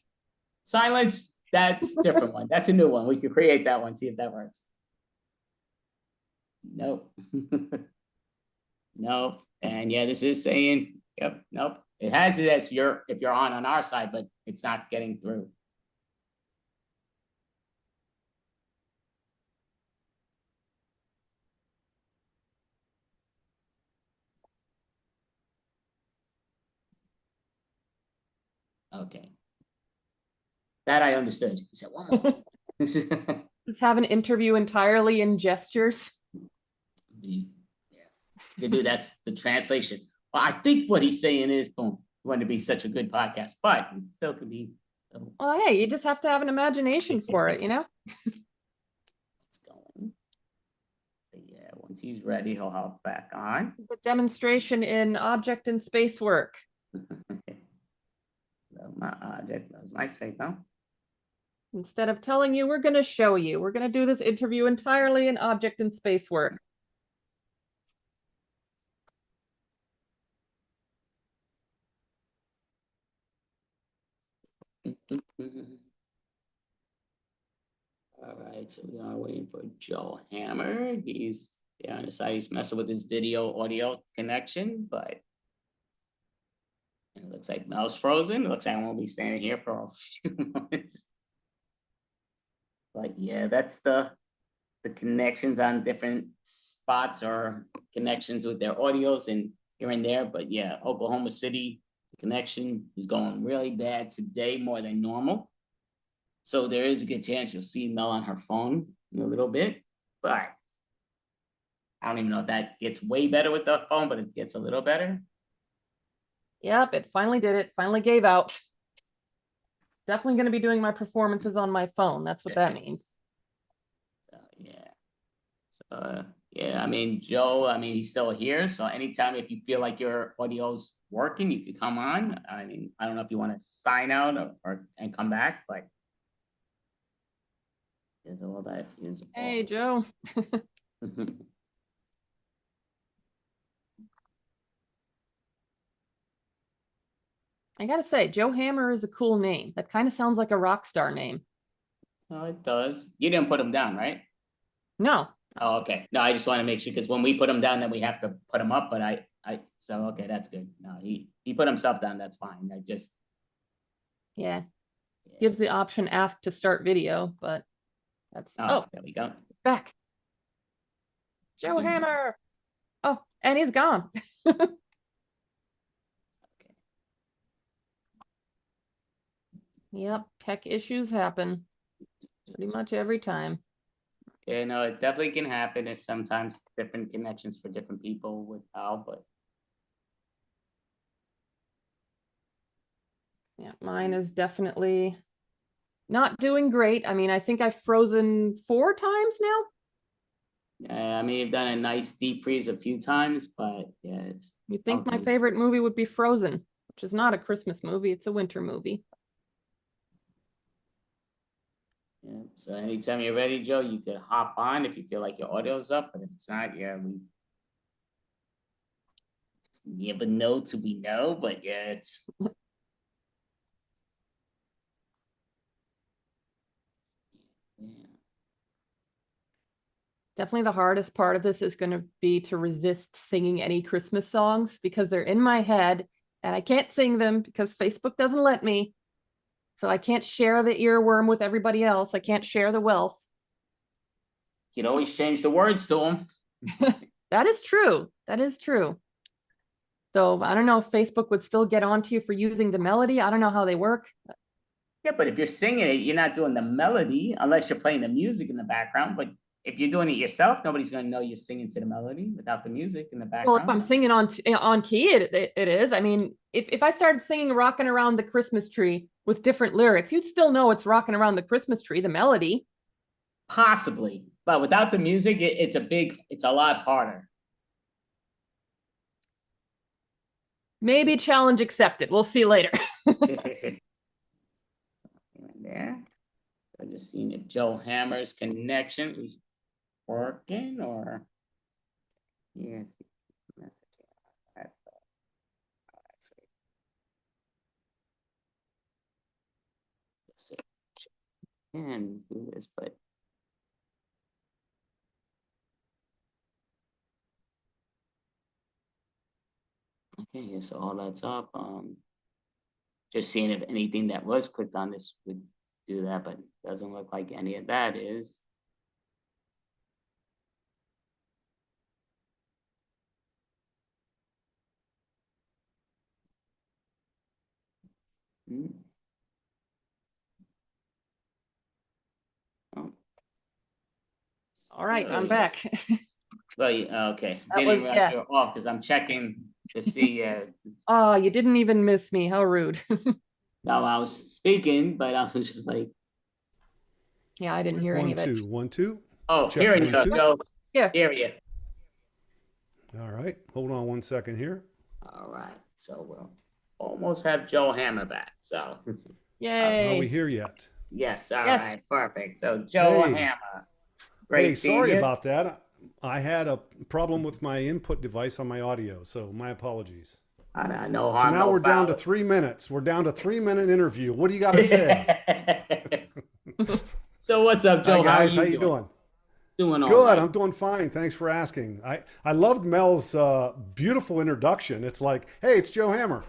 silence, that's a different one. That's a new one. We could create that one, see if that works. Nope. Nope. And yeah, this is saying, yep, nope. It has it as if you're on our side, but it's not getting through. Okay. That I understood. He said, one more. Just have an interview entirely in gestures. Yeah. To do that's the translation. Well, I think what he's saying is, boom, going to be such a good podcast, but it still could be. Well, hey, you just have to have an imagination for it, you know? It's going. Yeah, once he's ready, he'll hop back on. The demonstration in object and space work. My object, that was my space, no? Instead of telling you, we're going to show you. We're going to do this interview entirely in object and space work. All right, so we are waiting for Joe Hammer. He's there on the side. He's messing with his video audio connection, but it looks like Mel's frozen. It looks like I won't be standing here for a few moments. But yeah, that's the connections on different spots or connections with their audios and here and there. But yeah, Oklahoma City, the connection is going really bad today, more than normal. So there is a good chance you'll see Mel on her phone in a little bit, but I don't even know if that gets way better with the phone, but it gets a little better. Yep, it finally did it. Finally gave out. Definitely going to be doing my performances on my phone. That's what that means. Yeah. So yeah, I mean, Joe, I mean, he's still here. So anytime if you feel like your audio's working, you could come on. I mean, I don't know if you want to sign out and come back, but is all that is. Hey, Joe. I gotta say, Joe Hammer is a cool name. That kind of sounds like a rock star name. Oh, it does. You didn't put him down, right? No. Oh, okay. No, I just want to make sure because when we put him down, then we have to put him up. But so okay, that's good. No, he put himself down. That's fine. I just yeah gives the option ask to start video, but that's there we go. Back. Joe Hammer. Oh, and he's gone. Yep, tech issues happen pretty much every time. Yeah, no, it definitely can happen. There's sometimes different connections for different people with Al, but Yeah, mine is definitely not doing great. I mean, I think I've frozen 4 times now. Yeah, I mean, you've done a nice deep freeze a few times, but yeah, it's You'd think my favorite always. movie would be Frozen, which is not a Christmas movie, it's a winter movie. Yeah. So anytime you're ready, Joe, you could hop on if you feel like your audio's up, but if it's not, yeah, we never know till we know, but yeah, it's. Yeah. Definitely the hardest part of this is going to be to resist singing any Christmas songs because they're in my head and I can't sing them because Facebook doesn't let me. So I can't share the earworm with everybody else. I can't share the wealth. You can always change the words to them. That is true. That is true. So I don't know if Facebook would still get onto you for using the melody. I don't know how they work. Yeah, but if you're singing it, you're not doing the melody unless you're playing the music in the background. But if you're doing it yourself, nobody's going to know you're singing to the melody without the music in the Well, if background. I'm singing on key, it is. I mean, if I started singing "Rocking Around the Christmas Tree" with different lyrics, you'd still know it's "Rocking Around the Christmas Tree," the melody. Possibly, but without the music, it's a lot harder. Maybe challenge accepted. We'll see later. There. I'm just seeing if Joe Hammer's connection is working or. Yes. Can do this, but. Okay, so all that's up. Just seeing if anything that was clicked on this would do that, but doesn't look like any of that is. Hmm. Oh. All right, I'm So, back. well, okay. That Didn't was, realize yeah. you're off because I'm checking to see. Oh, you didn't even miss me. How rude. Now I was speaking, but I was just like, Yeah, I didn't hear any One, of it. two, 1, 2. oh, Check hearing one, you, two. Joe. Yeah. Hear you. All right. Hold on 1 second here. All right. So we'll almost have Joe Hammer back. So, Are we Yay. here yet? yes. All Yes. right. Perfect. So, Joe Hey, Hammer. hey, Great seeing sorry you. about that. I had a problem with my input device on my audio, so my apologies. No So harm, now no we're down to foul. 3 minutes. We're down to 3 minute interview. What do you got to say? So, what's up, Hi Joe? How are guys, how you you doing? doing? Doing all Good. right. I'm doing fine. Thanks for asking. I loved Mel's beautiful introduction. It's like, hey, it's Joe Hammer.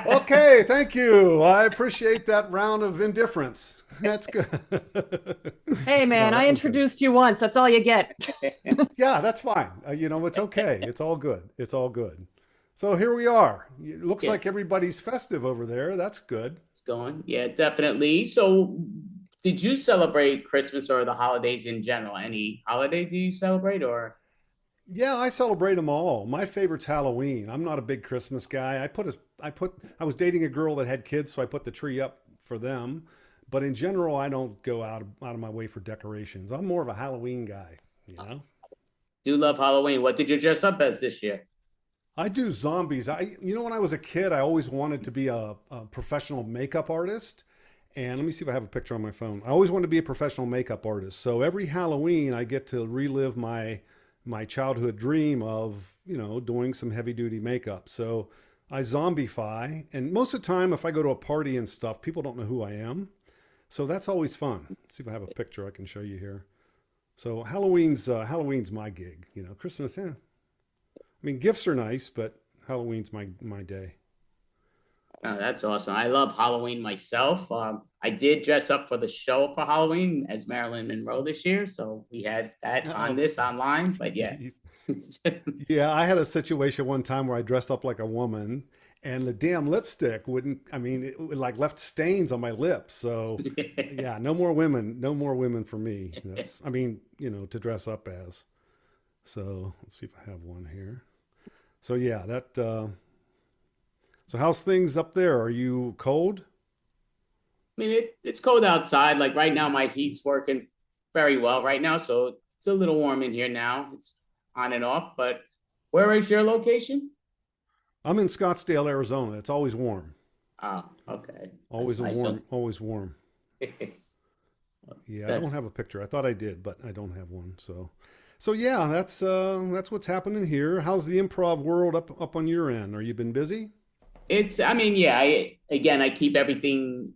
Okay, thank you. I appreciate that round of indifference. That's good. Hey, No, man, I that was good. introduced you once. That's all you get. Yeah, that's fine. It's okay. It's all good. It's all good. So here we are. It looks like Yes, everybody's festive over there. That's good. it's going. Yeah, definitely. So, did you celebrate Christmas or the holidays in general? Any holiday do you celebrate or? Yeah, I celebrate them all. My favorite's Halloween. I'm not a big Christmas guy. I was dating a girl that had kids, so I put the tree up for them. But in general, I don't go out of my way for decorations. I'm more of a Halloween guy, you know? Do love Halloween. What did you dress up as this year? I do zombies. When I was a kid, I always wanted to be a professional makeup artist. And let me see if I have a picture on my phone. I always wanted to be a professional makeup artist. So every Halloween, I get to relive my childhood dream of, doing some heavy duty makeup. So I zombify. And most of the time, if I go to a party and stuff, people don't know who I am. So that's always fun. Let's see if I have a picture I can show you here. So Halloween's my gig. Christmas, yeah. I mean, gifts are nice, but Halloween's my day. Oh, that's awesome. I love Halloween myself. I did dress up for the show for Halloween as Marilyn Monroe this year, so we had that on Oh, this online. But yeah, yeah, I had a situation one time where I dressed up like a woman, and the damn lipstick wouldn't. I mean, like left stains on my lips. So, yeah, no more women for me. To dress up as. So let's see if I have one here. So yeah, that. So how's things up there? Are you cold? I mean, it's cold outside. Like right now, my heat's working very well right now, so it's a little warm in here now. It's on and off. But where is your location? I'm in Scottsdale, Arizona. It's always warm. Oh, okay, that's Always a nice. So, warm, always warm. Yeah, I don't that's have a picture. I thought I did, but I don't have one. So yeah, that's what's happening here. How's the improv world up on your end? Are you been busy? it's. I mean, yeah. I keep everything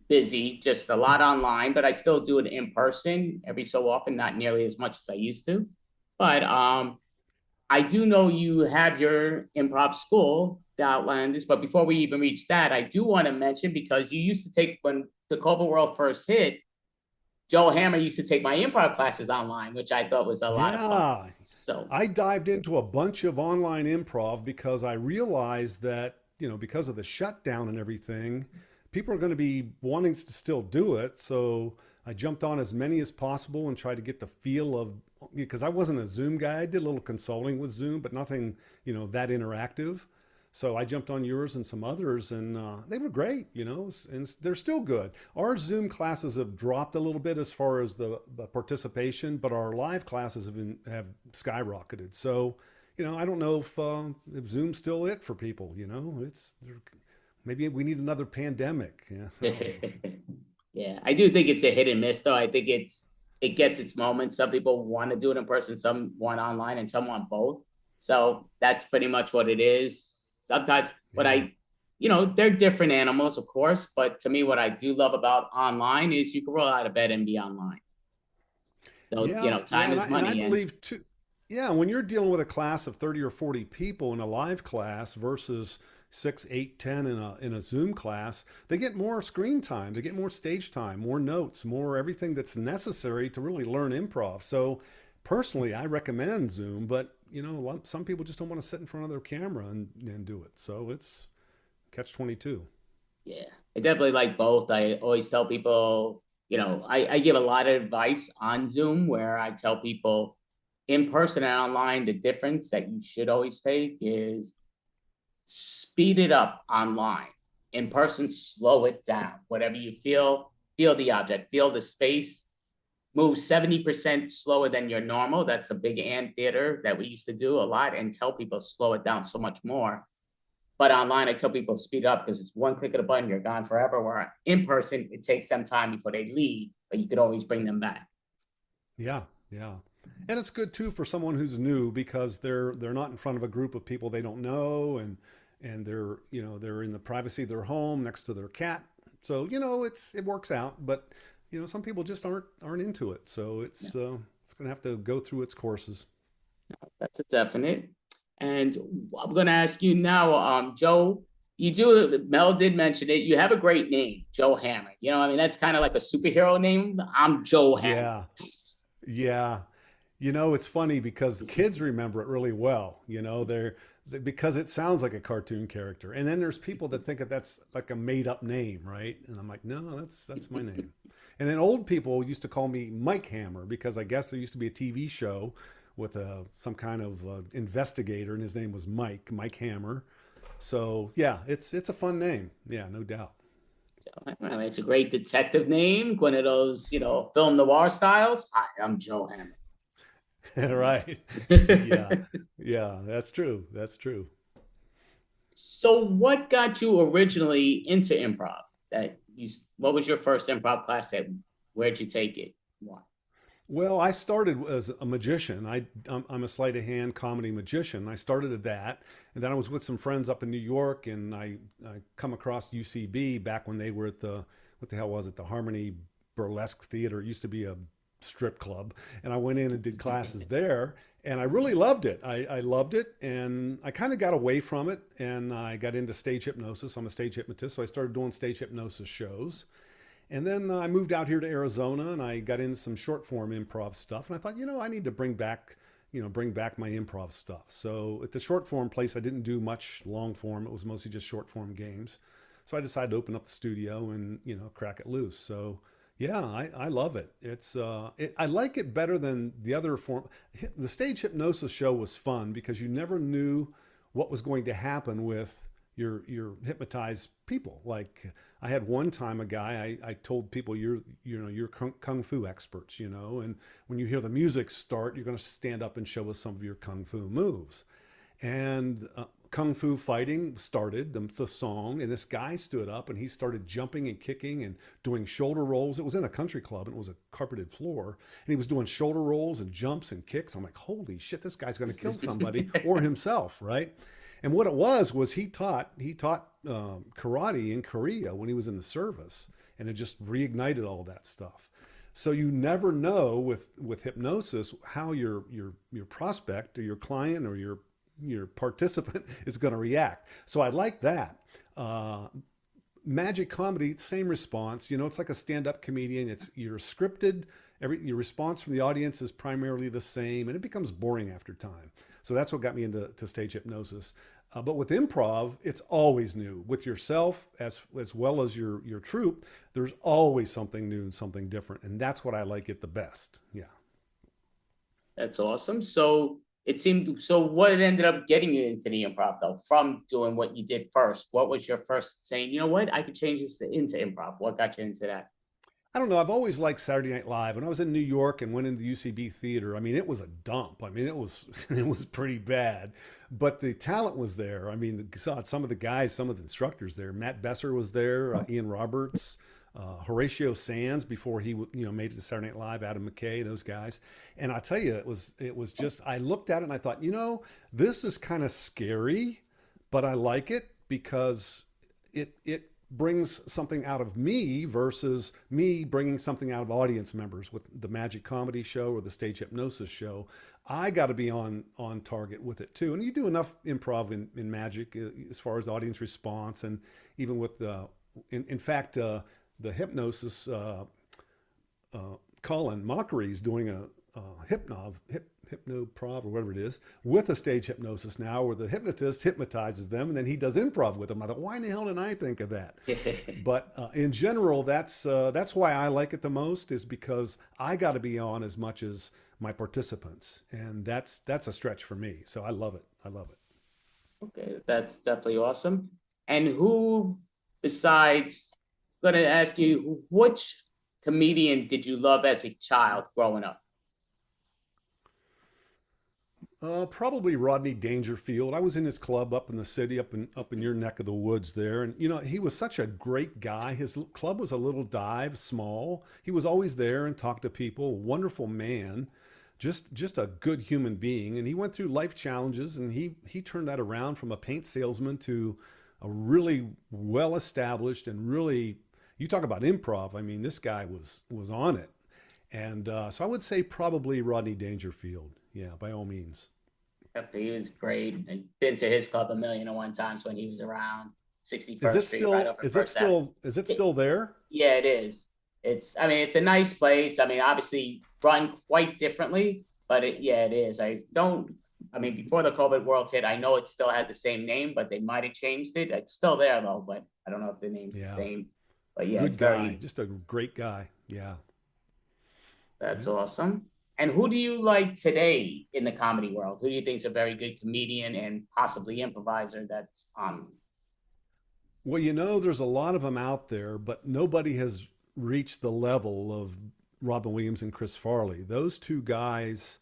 busy, just a lot online, but I still do it in person every so often, not nearly as much as I used to. But I do know you have your improv school, the Outlanders. But before we even reach that, I do want to mention because you used to take when the COVID world first hit, Joe Hammer used to take my improv classes online, which I thought was a lot of fun. Yeah, So I dived into a bunch of online improv because I realized that, because of the shutdown and everything, people are going to be wanting to still do it. So I jumped on as many as possible and tried to get the feel of, because I wasn't a Zoom guy. I did a little consulting with Zoom, but nothing, that interactive. So I jumped on yours and some others, and they were great, and they're still good. Our Zoom classes have dropped a little bit as far as the participation, but our live classes have skyrocketed. So, I don't know if Zoom's still it for people. Maybe we need another pandemic. Yeah. yeah, I do think it's a hit and miss though. I think it gets its moments. Some people want to do it in person, some want online, and some want both. So that's pretty much what it is. Sometimes what Yeah. they're different animals, of course, but to me, what I do love about online is you can roll out of bed and be online. So, Yeah, yeah, time is and I money. And believe too. Yeah, when you're dealing with a class of 30 or 40 people in a live class versus 6, 8, 10 in a Zoom class, they get more screen time, they get more stage time, more notes, more everything that's necessary to really learn improv. So personally, I recommend Zoom, but some people just don't want to sit in front of their camera and do it. So it's catch 22. yeah, I definitely like both. I always tell people, I give a lot of advice on Zoom where I tell people in person and online, the difference that you should always take is speed it up online. In person, slow it down. Whatever you feel the object, feel the space, move 70% slower than your normal. That's a big and theater that we used to do a lot and tell people slow it down so much more. But online, I tell people speed up because it's one click of the button, you're gone forever. Where in person, it takes them time before they leave, but you could always bring them back. Yeah, yeah. And it's good too for someone who's new because they're not in front of a group of people they don't know, and they're in the privacy of their home next to their cat. So, it works out, but some people just aren't into it. So it's going to have to go through its courses. That's a definite. And I'm going to ask you now, Joe, Mel did mention it. You have a great name, Joe Hammer. I mean, that's kind of like a superhero name. I'm Joe Hammer. Yeah. Yeah. It's funny because kids remember it really well. Because it sounds like a cartoon character. And then there's people that think that that's like a made up name, right? And I'm like, no, that's my name. And then old people used to call me Mike Hammer because I guess there used to be a TV show with some kind of investigator, and his name was Mike Hammer. So yeah, it's a fun name. Yeah, no doubt. I mean, it's a great detective name, one of those, film noir styles. Hi, I'm Joe Hammer. Right. Yeah. Yeah, that's true. That's true. So what got you originally into improv? What was your first improv class where'd you take it? Why? Well, I started as a magician. I'm a sleight of hand comedy magician. I started at that, and then I was with some friends up in New York, and I come across UCB back when they were at what the hell was it? The Harmony Burlesque Theater. It used to be a strip club, and I went in and did classes there, and I really loved it. I loved it, and I kind of got away from it, and I got into stage hypnosis. I'm a stage hypnotist, so I started doing stage hypnosis shows. And then I moved out here to Arizona, and I got into some short form improv stuff. And I thought, I need to bring back my improv stuff. So at the short form place, I didn't do much long form. It was mostly just short form games. So I decided to open up the studio and, crack it loose. So yeah, I love it. I like it better than the other form. The stage hypnosis show was fun because you never knew what was going to happen with you're hypnotize people. Like I had one time a guy, I told people you're kung fu experts, and when you hear the music start, you're going to stand up and show us some of your kung fu moves. And kung fu fighting started, the song, and this guy stood up and he started jumping and kicking and doing shoulder rolls. It was in a country club and it was a carpeted floor, and he was doing shoulder rolls and jumps and kicks. I'm like, holy shit, this guy's going to kill somebody or himself, right? And what it was he taught karate in Korea when he was in the service, and it just reignited all that stuff. So you never know with hypnosis how your prospect or your client or your participant is going to react. So I like that. Magic comedy, same response. It's like a stand-up comedian. You're scripted. Your response from the audience is primarily the same, and it becomes boring after time. So that's what got me into stage hypnosis. But with improv, it's always new. With yourself as well as your troupe, there's always something new and something different, and that's what I like it the best. Yeah. That's awesome. So what ended up getting you into the improv though, from doing what you did first? What was your first saying, you know what, I could change this into improv? What got you into that? I don't know. I've always liked Saturday Night Live. When I was in New York and went into the UCB theater, I mean, it was a dump. I mean, it was pretty bad, but the talent was there. I mean, saw some of the guys, some of the instructors there. Matt Besser was there, Ian Roberts, Horatio Sands before he made it to Saturday Night Live, Adam McKay, those guys. And I tell you, it was just, I looked at it and I thought, this is kind of scary, but I like it because it brings something out of me versus me bringing something out of audience members. With the Magic Comedy Show or the Stage Hypnosis Show, I got to be on target with it too. And you do enough improv in Magic as far as audience response, and even with in fact, the hypnosis, Colin Mockery's doing a hypnoprov or whatever it is with a stage hypnosis now, where the hypnotist hypnotizes them and then he does improv with them. I thought, why in the hell didn't I think of that? But in general, that's why I like it the most, is because I got to be on as much as my participants, and that's a stretch for me. So I love it. Okay, that's definitely awesome. And who, besides, I'm going to ask you, which comedian did you love as a child growing up? Probably Rodney Dangerfield. I was in his club up in the city, up in your neck of the woods there, and he was such a great guy. His club was a little dive, small. He was always there and talked to people. Wonderful man, just a good human being. And he went through life challenges, and he turned that around from a paint salesman to a really well established and really, you talk about improv. I mean, this guy was on it, and so I would say probably Rodney Dangerfield. Yeah, by all means. He was great. I've been to his club 1,000,001 times when he was around 61st Is it Street. still? Right off Is it still? Is it still there? Yeah, it is. It's a nice place. I mean, obviously run quite differently, but it is. Before the COVID world hit, I know it still had the same name, but they might have changed it. It's still there though, but I don't know if the name's the same. But yeah, good guy. Just a great guy. Yeah. That's awesome. And who do you like today in the comedy world? Who do you think is a very good comedian and possibly improviser that's on? Well, there's a lot of them out there, but nobody has reached the level of Robin Williams and Chris Farley. Those two guys,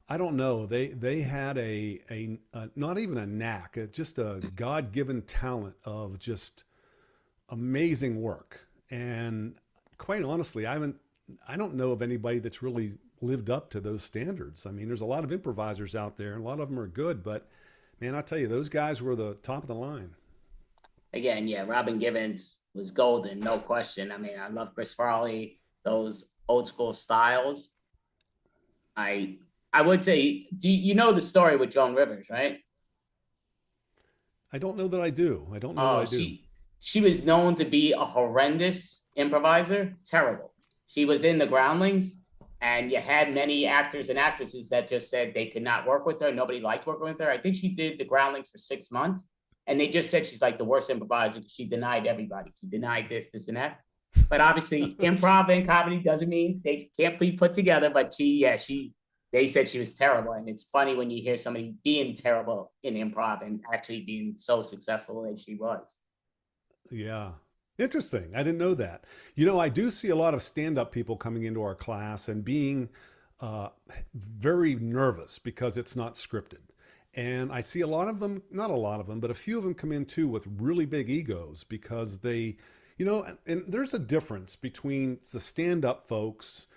I don't know. They had a not even a knack, just a God-given talent of just amazing work. And quite honestly, I don't know of anybody that's really lived up to those standards. I mean, there's a lot of improvisers out there and a lot of them are good, but man, I tell you, those guys were the top of the line. Again, yeah, Robin Givens was golden, no question. I mean, I love Chris Farley, those old school styles. I would say, do you know the story with Joan Rivers, right? I don't know that I do. I don't know that I do. She was known to be a horrendous improviser, terrible. She was in the Groundlings, and you had many actors and actresses that just said they could not work with her. Nobody liked working with her. I think she did the Groundlings for 6 months, and they just said she's like the worst improviser because she denied everybody. She denied this, and that. But obviously, improv and comedy doesn't mean they can't be put together. But they they said she was terrible. And it's funny when you hear somebody being terrible in improv and actually being so successful as she was. Yeah. Interesting. I didn't know that. You know, I do see a lot of stand-up people coming into our class and being uh, very nervous because it's not scripted. And I see a lot of them, not a lot of them, but a few of them come in too with really big egos because they, and there's a difference between the stand-up folks,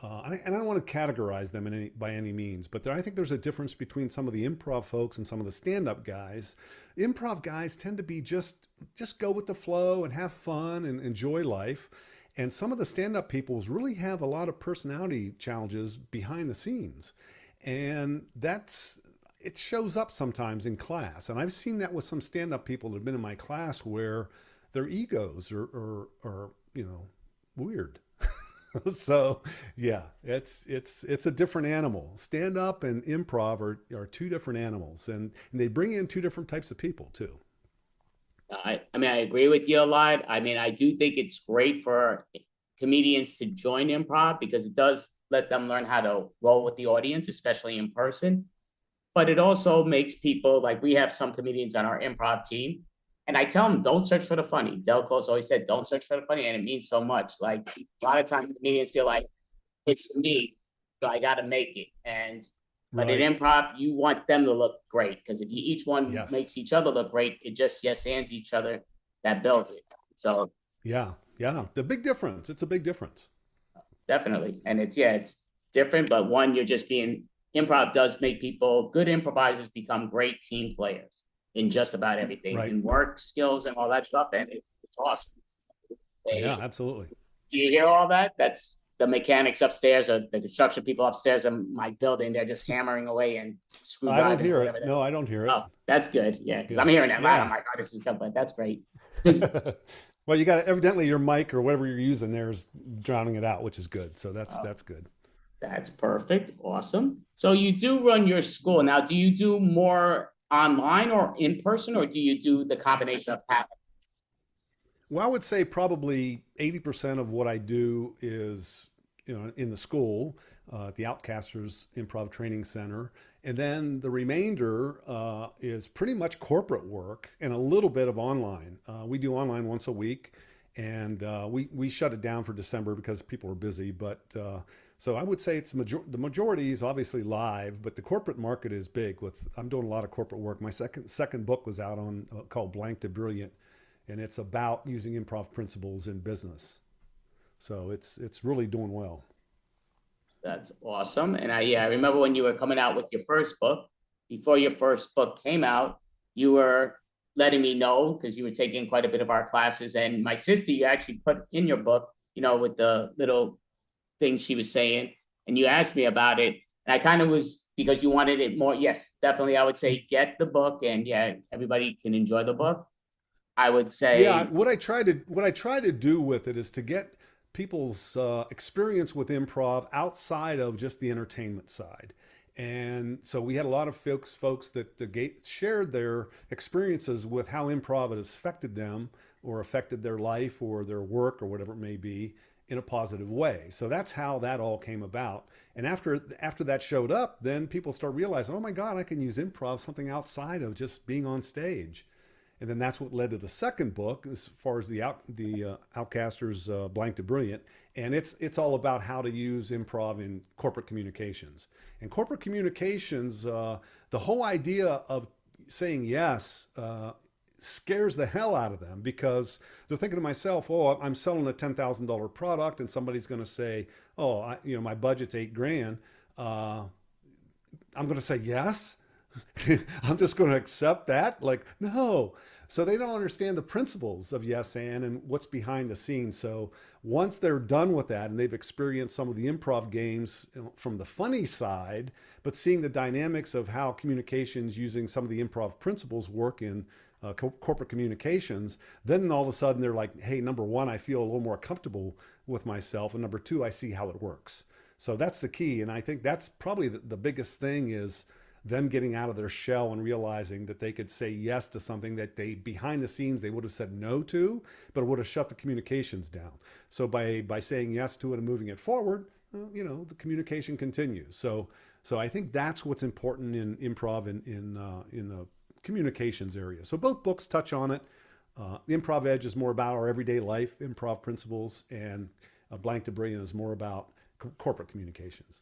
and I don't want to categorize them by any means, but I think there's a difference between some of the improv folks and some of the stand-up guys. Improv guys tend to be just go with the flow and have fun and enjoy life. And some of the stand-up peoples really have a lot of personality challenges behind the scenes. And it shows up sometimes in class. And I've seen that with some stand-up people that have been in my class where their egos are weird. So yeah, it's a different animal. Stand up and improv are two different animals, and they bring in two different types of people too. I mean, I agree with you a lot. I mean, I do think it's great for comedians to join improv because it does let them learn how to roll with the audience, especially in person. But it also makes people, like, we have some comedians on our improv team, and I tell them, don't search for the funny. Del Close always said, don't search for the funny, and it means so much. Like, a lot of times comedians feel like it's me, so I got to make it. But in improv, you want them to look great, because if each one makes each other look great, it just hands each other that builds it. So yeah, the big difference. It's a big difference. Definitely, and it's different, but one, improv does make good improvisers become great team players in just about everything, in work skills and all that stuff, and it's awesome. Yeah, absolutely. Do you hear all that? That's the mechanics upstairs or the construction people upstairs in my building. They're just hammering away and I don't hear it. No, I don't hear it. Oh, that's good. Yeah, because I'm hearing that loud. I'm like, oh, this is good, but that's great. Well, you got evidently your mic or whatever you're using there is drowning it out, which is good. So that's good. That's perfect. Awesome. So you do run your school. Now, do you do more online or in person, or do you do the combination of half? Well, I would say probably 80% of what I do is, in the school, at the Outcasters Improv Training Center. And then the remainder is pretty much corporate work and a little bit of online. We do online once a week, and we shut it down for December because people are busy. But so I would say the majority is obviously live, but the corporate market is big. I'm doing a lot of corporate work. My second book was out called Blank to Brilliant, and it's about using improv principles in business. So it's really doing well. That's awesome. And I remember when you were coming out with your first book, before your first book came out, you were letting me know, because you were taking quite a bit of our classes, and my sister, you actually put in your book, with the little thing she was saying, and you asked me about it. And I kind of was, because you wanted it more. Yes, definitely. I would say get the book, and everybody can enjoy the book. I would say, what I try to do with it is to get people's experience with improv outside of just the entertainment side. And so we had a lot of folks that shared their experiences with how improv has affected them or affected their life or their work or whatever it may be in a positive way. So that's how that all came about. And after that showed up, then people start realizing, oh my God, I can use improv something outside of just being on stage. And then that's what led to the second book, as far as the Outcasters Blank to Brilliant. And it's all about how to use improv in corporate communications. And corporate communications, the whole idea of saying yes scares the hell out of them, because they're thinking to myself, oh, I'm selling a $10,000 product, and somebody's going to say, oh, my budget's $8,000. I'm going to say yes. I'm just going to accept that? Like, no. So they don't understand the principles of yes and what's behind the scenes. So once they're done with that and they've experienced some of the improv games from the funny side, but seeing the dynamics of how communications using some of the improv principles work in corporate communications, then all of a sudden they're like, hey, number one, I feel a little more comfortable with myself. And number two, I see how it works. So that's the key. And I think that's probably the biggest thing, is them getting out of their shell and realizing that they could say yes to something that behind the scenes they would have said no to, but it would have shut the communications down. So by saying yes to it and moving it forward, the communication continues. So So I think that's what's important in improv in the communications area. So both books touch on it. The Improv Edge is more about our everyday life, improv principles, and Blank to Brilliant is more about corporate communications.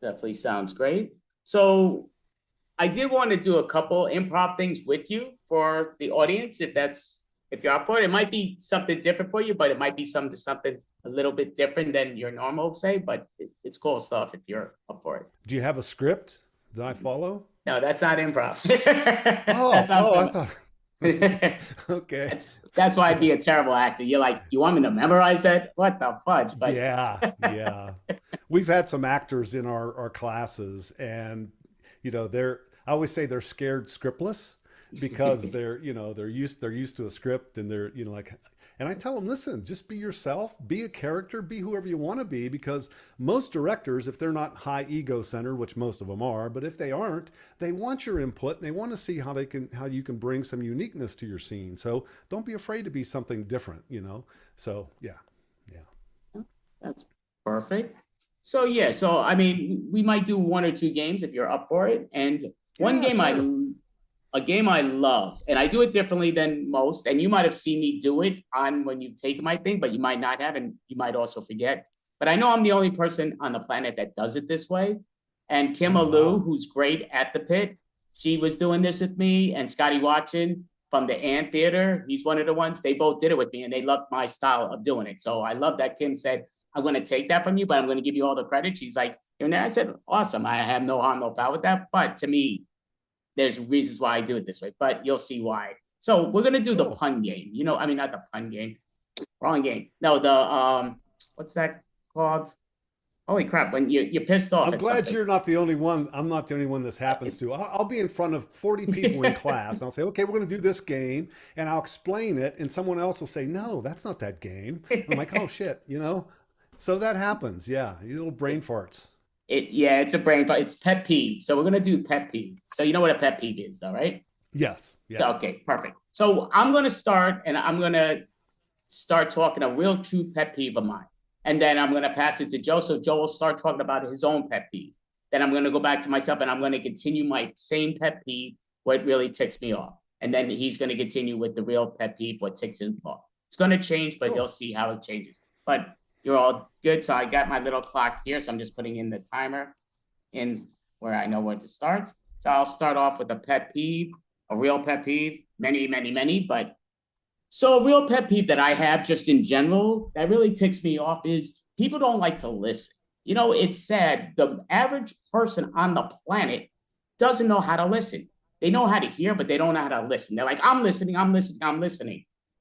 Definitely sounds great. So I did want to do a couple improv things with you for the audience, if you're up for it. It might be something different for you, but it might be something a little bit different than your normal say, but it's cool stuff if you're up for it. Do you have a script that I follow? No, that's not improv. I thought. Okay. That's why I'd be a terrible actor. You're like, you want me to memorize that? What the fudge? But yeah. We've had some actors in our classes, and I always say they're scared scriptless because they're used to a script, and they're and I tell them, listen, just be yourself, be a character, be whoever you want to be, because most directors, if they're not high ego centered, which most of them are, but if they aren't, they want your input and they want to see how you can bring some uniqueness to your scene. So don't be afraid to be something different, So yeah. That's perfect. So I mean, we might do 1 or 2 games if you're up for it. And a game I love, and I do it differently than most, and you might have seen me do it when you take my thing, but you might not have, and you might also forget. But I know I'm the only person on the planet that does it this way. And Kim Alou, who's great at the Pit, she was doing this with me, and Scotty Watchin from the Ant Theater, he's one of the ones, they both did it with me, and they loved my style of doing it. So I love that Kim said, I'm going to take that from you, but I'm going to give you all the credit. She's like, and I said, awesome. I have no harm, no foul with that. But to me, there's reasons why I do it this way, but you'll see why. So we're going to do the pun game. Not the pun game, wrong game. No, the, what's that called? Holy crap. When you're pissed off. I'm glad you're not the only one. I'm not the only one this happens to. I'll be in front of 40 people in class, and I'll say, okay, we're going to do this game, and I'll explain it. And someone else will say, no, that's not that game. I'm like, oh shit, So that happens. Yeah. Little brain farts. It's a brain fart. It's pet peeve. So we're going to do pet peeve. So you know what a pet peeve is though, right? Yes. Yeah. Okay, perfect. So I'm going to start, and I'm going to start talking a real true pet peeve of mine. And then I'm going to pass it to Joe. So Joe will start talking about his own pet peeve. Then I'm going to go back to myself, and I'm going to continue my same pet peeve, what really ticks me off. And then he's going to continue with the real pet peeve, what ticks him off. It's going to change, but You'll see how it changes. But you're all good. So I got my little clock here. So I'm just putting in the timer in where I know where to start. So I'll start off with a pet peeve, a real pet peeve, many, but so a real pet peeve that I have just in general that really ticks me off is people don't like to listen. It's sad. The average person on the planet doesn't know how to listen. They know how to hear, but they don't know how to listen. They're like, I'm listening.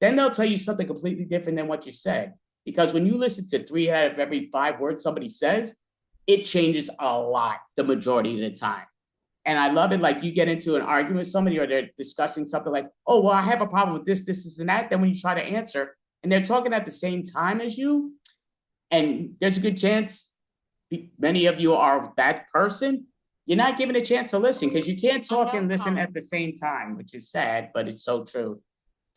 Then they'll tell you something completely different than what you said. Because when you listen to 3 out of every 5 words somebody says, it changes a lot the majority of the time. And I love it. Like you get into an argument with somebody, or they're discussing something like, oh, well, I have a problem with this, and that. Then when you try to answer, and they're talking at the same time as you, and there's a good chance many of you are that person, you're not given a chance to listen, because you can't talk and listen at the same time, which is sad, but it's so true.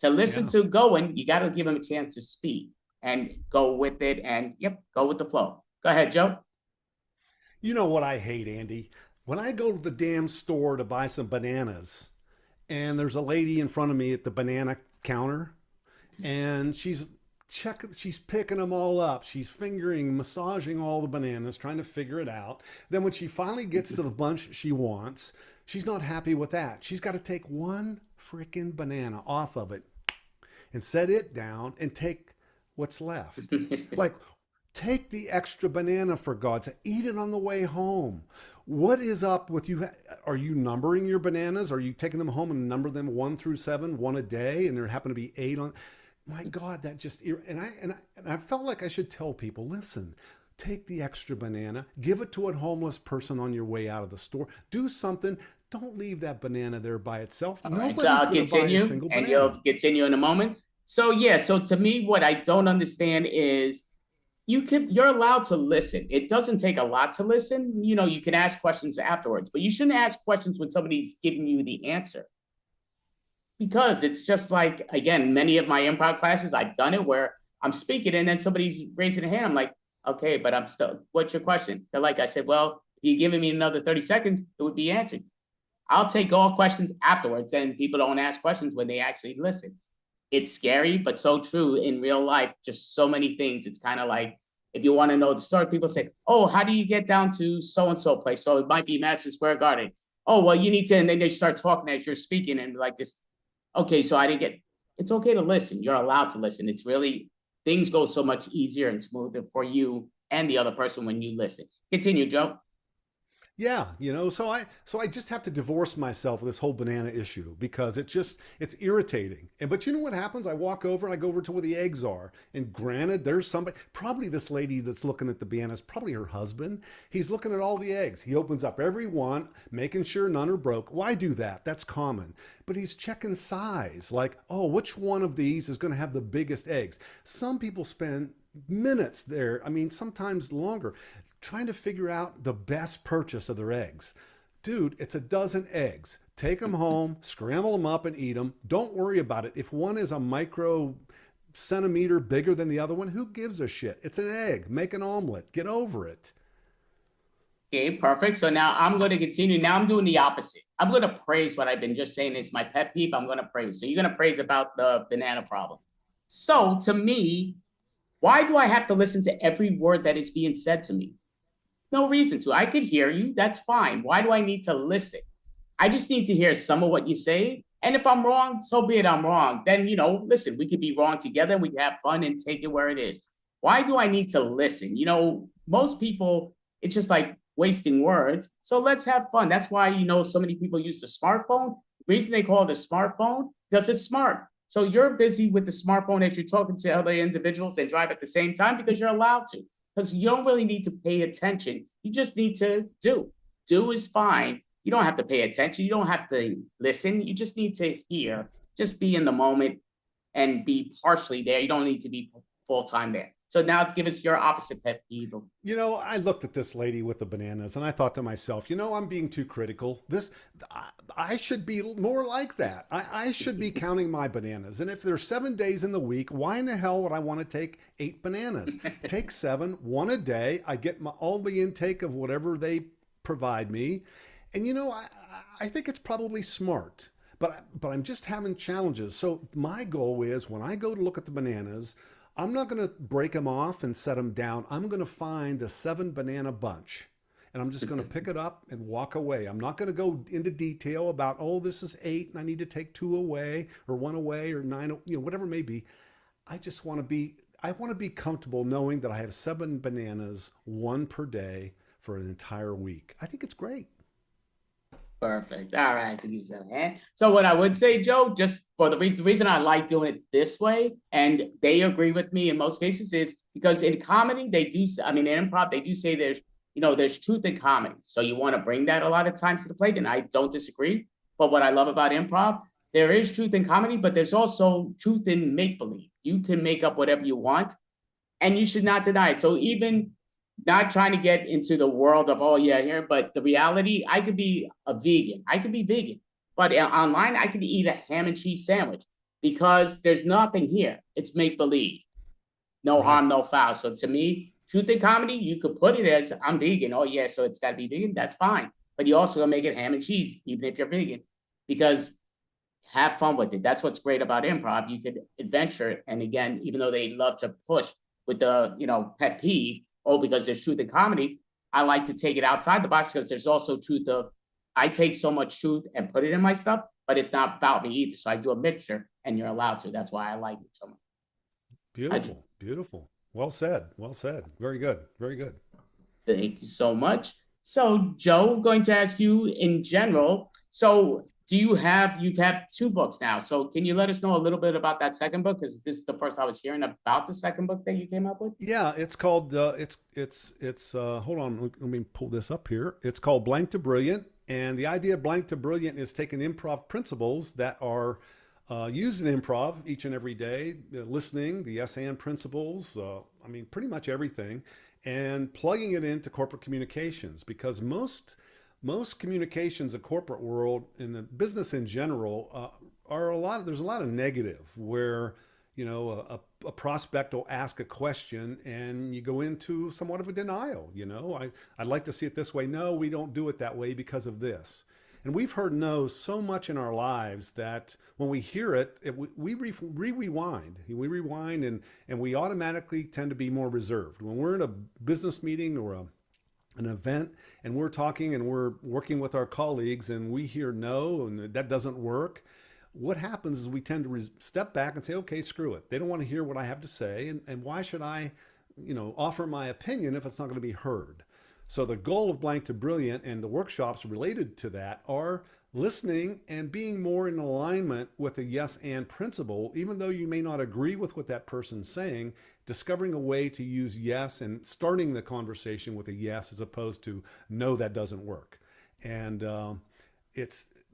To listen to going, you got to give them a chance to speak. And go with it, and go with the flow. Go ahead, Joe. You know what I hate, Andy? When I go to the damn store to buy some bananas, and there's a lady in front of me at the banana counter, and she's picking them all up. She's fingering, massaging all the bananas, trying to figure it out. Then when she finally gets to the bunch she wants, she's not happy with that. She's got to take one freaking banana off of it and set it down and take what's left. Like, take the extra banana, for God's sake. Eat it on the way home. What is up with you? Are you numbering your bananas? Are you taking them home and number them 1 through 7, 1 a day, and there happen to be 8 on? My God, that just, and I felt like I should tell people, listen, take the extra banana, give it to a homeless person on your way out of the store. Do something. Don't leave that banana there by itself. Nobody's going to buy a single banana. And you'll continue in a moment. So so to me, what I don't understand is you're allowed to listen. It doesn't take a lot to listen. You can ask questions afterwards, but you shouldn't ask questions when somebody's giving you the answer. Because it's just like, again, many of my improv classes, I've done it where I'm speaking and then somebody's raising a hand. I'm like, okay, but I'm still, what's your question? They're like, I said, well, If you're giving me another 30 seconds, it would be answered. I'll take all questions afterwards, and people don't ask questions when they actually listen. It's scary, but so true in real life. Just so many things. It's kind of like, if you want to know the story, people say, oh, how do you get down to so-and-so place? So it might be Madison Square Garden. Oh, well, you need to, and then they start talking as you're speaking and like this. Okay, so I didn't get, it's okay to listen. You're allowed to listen. It's really, things go so much easier and smoother for you and the other person when you listen. Continue, Joe. Yeah, you know, so I just have to divorce myself of this whole banana issue because it's irritating. And but you know what happens? I walk over and I go over to where the eggs are. And granted, there's somebody, probably this lady that's looking at the bananas, probably her husband. He's looking at all the eggs. He opens up every one, making sure none are broke. Why do that? That's common. But he's checking size, like, oh, which one of these is going to have the biggest eggs? Some people spend minutes there. I mean, sometimes longer, trying to figure out the best purchase of their eggs. Dude, it's a dozen eggs. Take them home, scramble them up and eat them. Don't worry about it. If one is a micro centimeter bigger than the other one, who gives a shit? It's an egg. Make an omelet. Get over it. Okay, perfect. So now I'm going to continue. Now I'm doing the opposite. I'm going to praise what I've been just saying is my pet peeve. I'm going to praise. So you're going to praise about the banana problem. So to me, why do I have to listen to every word that is being said to me? No reason to. I could hear you. That's fine. Why do I need to listen? I just need to hear some of what you say. And if I'm wrong, so be it, I'm wrong. Then, you know, listen, we could be wrong together. We can have fun and take it where it is. Why do I need to listen? You know, most people, it's just like wasting words. So let's have fun. That's why, you know, so many people use the smartphone. The reason they call it a smartphone, because it's smart. So you're busy with the smartphone as you're talking to other individuals and drive at the same time because you're allowed to. Because you don't really need to pay attention. You just need to do. Do is fine. You don't have to pay attention. You don't have to listen. You just need to hear. Just be in the moment and be partially there. You don't need to be full-time there. So now give us your opposite pet peeve. You know, I looked at this lady with the bananas and I thought to myself, you know, I'm being too critical. I should be more like that. I should be counting my bananas. And if there's 7 days in the week, why in the hell would I want to take 8 bananas? Take 7, one a day. I get all the intake of whatever they provide me. And, you know, I think it's probably smart. But I'm just having challenges. So my goal is when I go to look at the bananas, I'm not going to break them off and set them down. I'm going to find the 7 banana bunch and I'm just going to pick it up and walk away. I'm not going to go into detail about, oh, this is 8 and I need to take 2 away or 1 away or 9, you know, whatever it may be. I want to be comfortable knowing that I have 7 bananas, 1 per day for an entire week. I think it's great. Perfect. All right. So give yourself a hand. So what I would say, Joe, just for the reason I like doing it this way, and they agree with me in most cases, is because in comedy, they do, I mean, in improv, they do say there's truth in comedy. So you want to bring that a lot of times to the plate, and I don't disagree. But what I love about improv, there is truth in comedy, but there's also truth in make-believe. You can make up whatever you want, and you should not deny it. So even not trying to get into the world of, oh yeah, here, but the reality, I could be a vegan. I could be vegan, but online, I could eat a ham and cheese sandwich because there's nothing here. It's make believe. No harm, no foul. So to me, truth in comedy, you could put it as I'm vegan. Oh yeah, so it's got to be vegan. That's fine. But you also gonna make it ham and cheese, even if you're vegan, because have fun with it. That's what's great about improv. You could adventure. And again, even though they love to push with the, you know, pet peeve, oh, because there's truth in comedy, I like to take it outside the box because there's also truth of, I take so much truth and put it in my stuff, but it's not about me either. So I do a mixture and you're allowed to. That's why I like it so much. Beautiful, beautiful. Well said, well said. Very good, very good. Thank you so much. So Joe, going to ask you in general, so you've had 2 books now. So can you let us know a little bit about that second book? Because this is the first I was hearing about the second book that you came up with. Yeah, it's called, hold on, let me pull this up here. It's called Blank to Brilliant. And the idea of Blank to Brilliant is taking improv principles that are used in improv each and every day, listening, the yes and principles, I mean, pretty much everything, and plugging it into corporate communications because most communications in corporate world in the business in general there's a lot of negative where, a prospect will ask a question and you go into somewhat of a denial. I'd like to see it this way. No, we don't do it that way because of this. And we've heard no's so much in our lives that when we hear it, we rewind. We rewind and we automatically tend to be more reserved. When we're in a business meeting or an event and we're talking and we're working with our colleagues and we hear no and that doesn't work, what happens is we tend to step back and say, okay, screw it. They don't want to hear what I have to say. And why should I, offer my opinion if it's not going to be heard? So the goal of Blank to Brilliant and the workshops related to that are listening and being more in alignment with the yes and principle, even though you may not agree with what that person's saying, discovering a way to use yes and starting the conversation with a yes as opposed to no, that doesn't work. And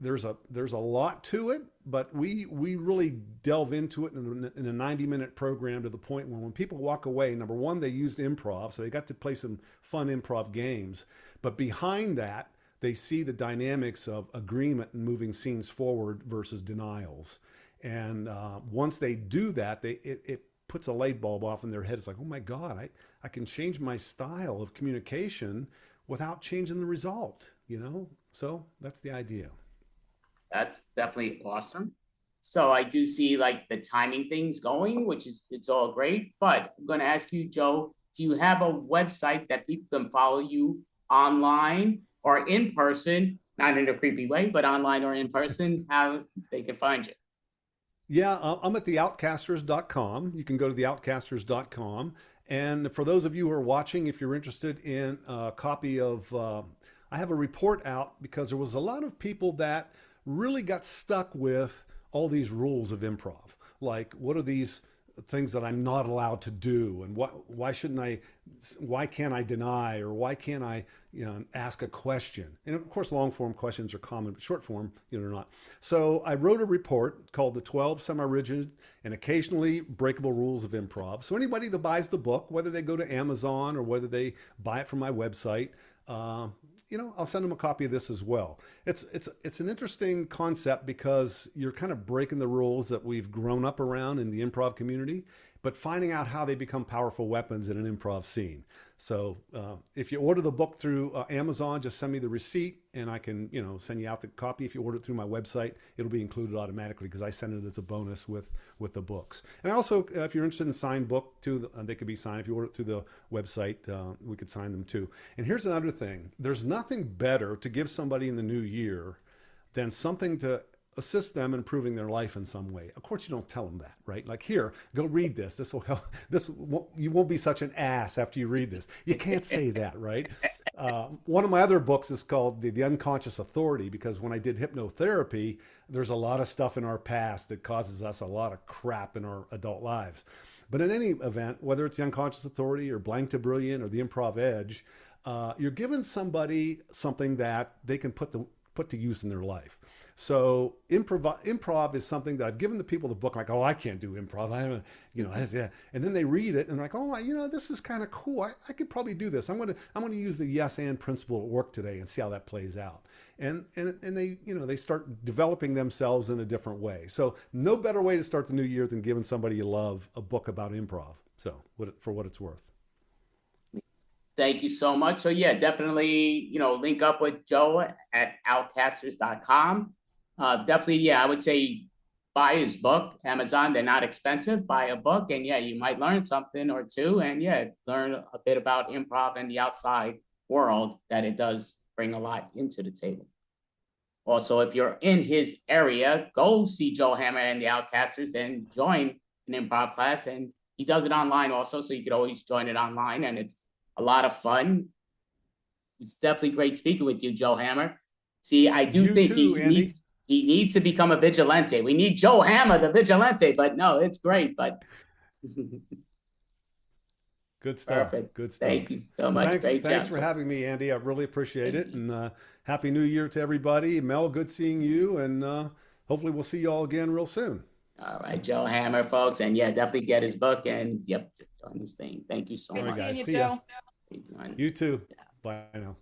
there's a lot to it, but we really delve into it in a 90-minute program to the point where when people walk away, number one, they used improv, so they got to play some fun improv games. But behind that, they see the dynamics of agreement and moving scenes forward versus denials. And once they do that, it puts a light bulb off in their head. It's like, oh my God, I can change my style of communication without changing the result, So that's the idea. That's definitely awesome. So I do see like the timing things going, which is, it's all great. But I'm going to ask you, Joe, do you have a website that people can follow you online or in person? Not in a creepy way, but online or in person, how they can find you? Yeah, I'm at theoutcasters.com. You can go to theoutcasters.com. And for those of you who are watching, if you're interested in a copy of, I have a report out because there was a lot of people that really got stuck with all these rules of improv. Like, what are these things that I'm not allowed to do? And why can't I deny? Or why can't I, ask a question? And of course, long form questions are common, but short form, they're not. So I wrote a report called The 12 Semi-Rigid and Occasionally Breakable Rules of Improv. So anybody that buys the book, whether they go to Amazon or whether they buy it from my website, I'll send them a copy of this as well. It's an interesting concept because you're kind of breaking the rules that we've grown up around in the improv community, but finding out how they become powerful weapons in an improv scene. So if you order the book through Amazon, just send me the receipt and I can, send you out the copy. If you order it through my website, it'll be included automatically because I send it as a bonus with the books. And also, if you're interested in signed book too, they could be signed. If you order it through the website, we could sign them too. And here's another thing. There's nothing better to give somebody in the new year than something to assist them in improving their life in some way. Of course, you don't tell them that, right? Like, here, go read this. This will help. You won't be such an ass after you read this. You can't say that, right? One of my other books is called The Unconscious Authority, because when I did hypnotherapy, there's a lot of stuff in our past that causes us a lot of crap in our adult lives. But in any event, whether it's The Unconscious Authority or Blank to Brilliant or The Improv Edge, you're giving somebody something that they can put to use in their life. So improv is something that I've given the people the book, like, oh, I can't do improv. I haven't, yeah. And then they read it and they're like, oh, this is kind of cool. I could probably do this. I'm going to use the yes and principle at work today and see how that plays out. And they, they start developing themselves in a different way. So no better way to start the new year than giving somebody you love a book about improv. So for what it's worth. Thank you so much. So yeah, definitely, link up with Joe at outcasters.com. Definitely, yeah, I would say buy his book, Amazon. They're not expensive. Buy a book, and yeah, you might learn something or two, and yeah, learn a bit about improv and the outside world, that it does bring a lot into the table. Also, if you're in his area, go see Joe Hammer and the Outcasters and join an improv class. And he does it online also, so you could always join it online, and it's a lot of fun. It's definitely great speaking with you, Joe Hammer. See, I do think he needs to become a vigilante. We need Joe Hammer, the vigilante, but no, it's great. But good stuff. Perfect. Good stuff. Thank you so much. Thanks for having me, Andy. I really appreciate it. And Happy New Year to everybody. Mel, good seeing you. And hopefully we'll see you all again real soon. All right, Joe Hammer, folks. And yeah, definitely get his book. And yep, just join this thing. Thank you so much. All right, guys. See ya. You too. Yeah. Bye now.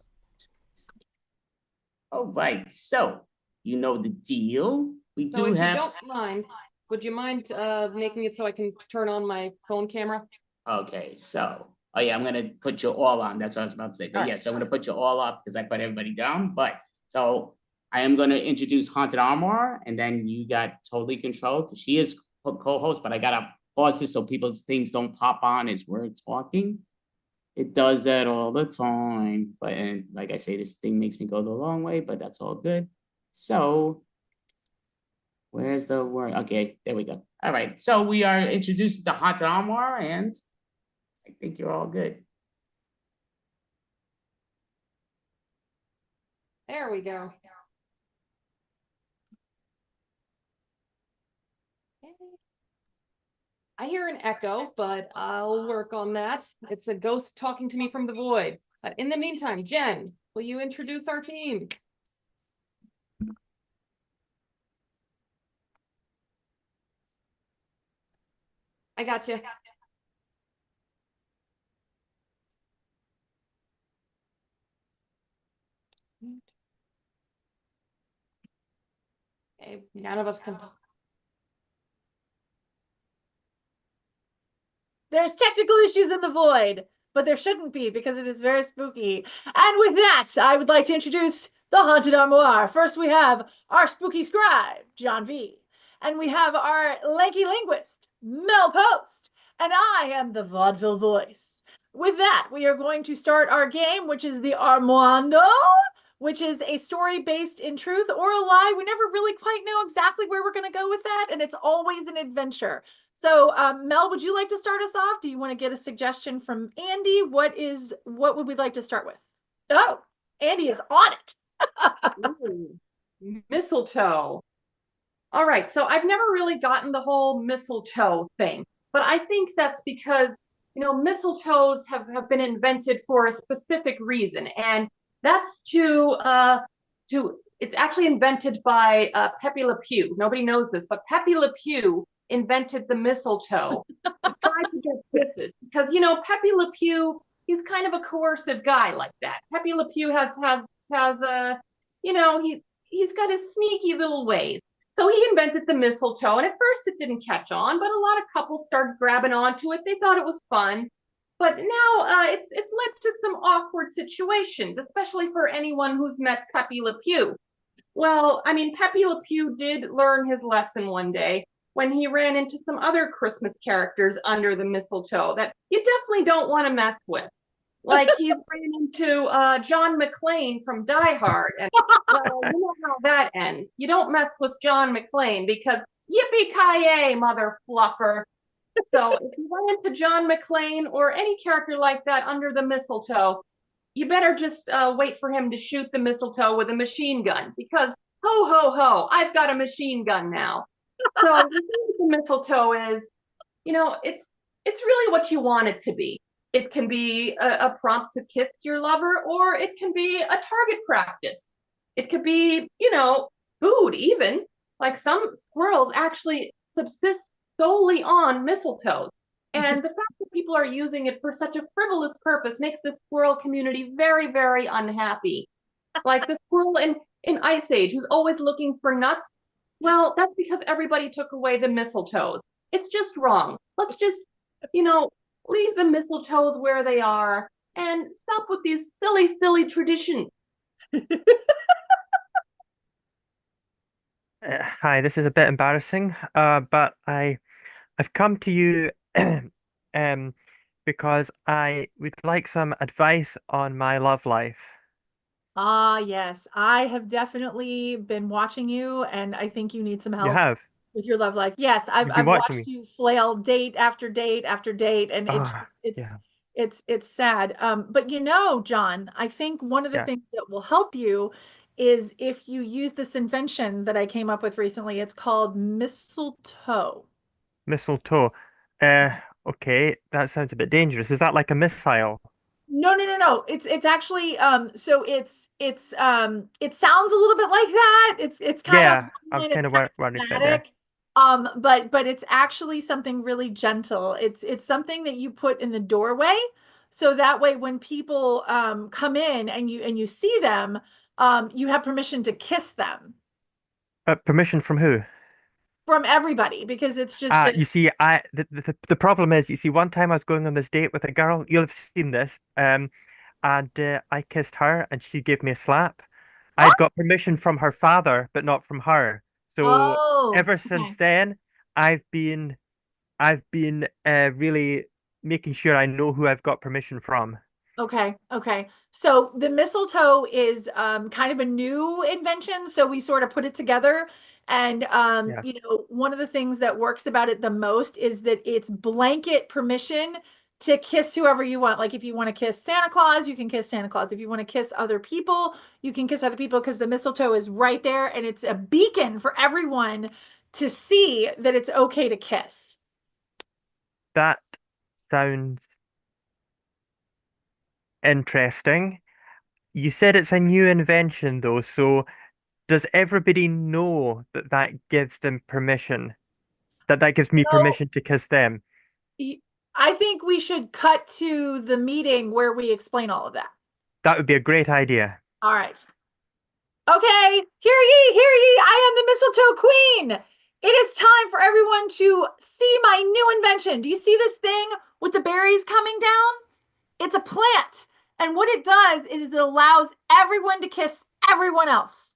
All right. So, you know the deal. We do have. If you don't mind, would you mind making it so I can turn on my phone camera? Okay, so, oh yeah, I'm gonna put you all on. That's what I was about to say. But All yeah, right. so I'm gonna put you all up because I put everybody down. But so I am gonna introduce Haunted Armoire, and then you got totally control because she is co-host, but I gotta pause this so people's things don't pop on as we're talking. It does that all the time. But and like I say, this thing makes me go the long way, but that's all good. So where's the word? Okay, there we go. All right. So we are introducing the Haunted Armoire, and I think you're all good. There we go. I hear an echo, but I'll work on that. It's a ghost talking to me from the void. But in the meantime, Jen, will you introduce our team? I got you. Okay, none of us can. There's technical issues in the void, but there shouldn't be because it is very spooky. And with that, I would like to introduce the Haunted Armoire. First, we have our spooky scribe, John V. And we have our lanky linguist, Mel Post. And I am the vaudeville voice. With that, we are going to start our game, which is the Armondo, which is a story based in truth or a lie. We never really quite know exactly where we're going to go with that, and it's always an adventure. So, Mel, would you like to start us off? Do you want to get a suggestion from Andy? What would we like to start with? Oh, Andy is on it. Ooh, mistletoe. All right, so I've never really gotten the whole mistletoe thing, but I think that's because, mistletoes have been invented for a specific reason, and that's it's actually invented by Pepe Le Pew. Nobody knows this, but Pepe Le Pew invented the mistletoe to try to get kisses because, Pepe Le Pew, he's kind of a coercive guy like that. Pepe Le Pew has he's got his sneaky little ways. So he invented the mistletoe, and at first it didn't catch on, but a lot of couples started grabbing onto it. They thought it was fun, but now it's led to some awkward situations, especially for anyone who's met Pepe Le Pew. Well, I mean, Pepe Le Pew did learn his lesson one day when he ran into some other Christmas characters under the mistletoe that you definitely don't want to mess with. Like he ran into John McClane from Die Hard, and well, you know how that ends. You don't mess with John McClane because yippee-ki-yay, mother fluffer. So if you run into John McClane or any character like that under the mistletoe, you better just wait for him to shoot the mistletoe with a machine gun because ho ho ho, I've got a machine gun now. So the mistletoe is, it's really what you want it to be. It can be a prompt to kiss your lover, or it can be a target practice. It could be, food even. Like some squirrels actually subsist solely on mistletoe. And the fact that people are using it for such a frivolous purpose makes the squirrel community very, very unhappy. Like the squirrel in Ice Age who's always looking for nuts. Well, that's because everybody took away the mistletoes. It's just wrong. Let's just, leave the mistletoes where they are and stop with these silly, silly traditions. Hi, this is a bit embarrassing, but I've come to you because I would like some advice on my love life. Ah, yes, I have definitely been watching you, and I think you need some You help have. with your love life. Yes, I've You've been I've watching watched me. you flail date after date after date, and Oh, it's yeah, it's sad. But John, I think one of the yeah. things that will help you is if you use this invention that I came up with recently. It's called mistletoe. Mistletoe. Okay, that sounds a bit dangerous. Is that like a missile? No, no, no, no. It's actually so it sounds a little bit like that. It's kind of Yeah, I was it's kind of kind of wondering about there. dramatic. But it's actually something really gentle. It's something that you put in the doorway, so that way when people come in and you see them, you have permission to kiss them. Permission from who? from everybody because it's just You see, the problem is, you see, one time I was going on this date with a girl. You'll have seen this. And I kissed her, and she gave me a slap. I'd got permission from her father, but not from her. So Oh, ever since okay. then, I've been really making sure I know who I've got permission from. Okay, okay. So the mistletoe is kind of a new invention, so we sort of put it together. And Yeah. one of the things that works about it the most is that it's blanket permission to kiss whoever you want. Like if you want to kiss Santa Claus, you can kiss Santa Claus. If you want to kiss other people, you can kiss other people because the mistletoe is right there and it's a beacon for everyone to see that it's okay to kiss. That sounds interesting. You said it's a new invention, though, so does everybody know that that gives them permission? That gives me So permission to kiss them? I think we should cut to the meeting where we explain all of that. That would be a great idea. All right. Okay, hear ye, I am the mistletoe queen. It is time for everyone to see my new invention. Do you see this thing with the berries coming down? It's a plant. And what it does is it allows everyone to kiss everyone else.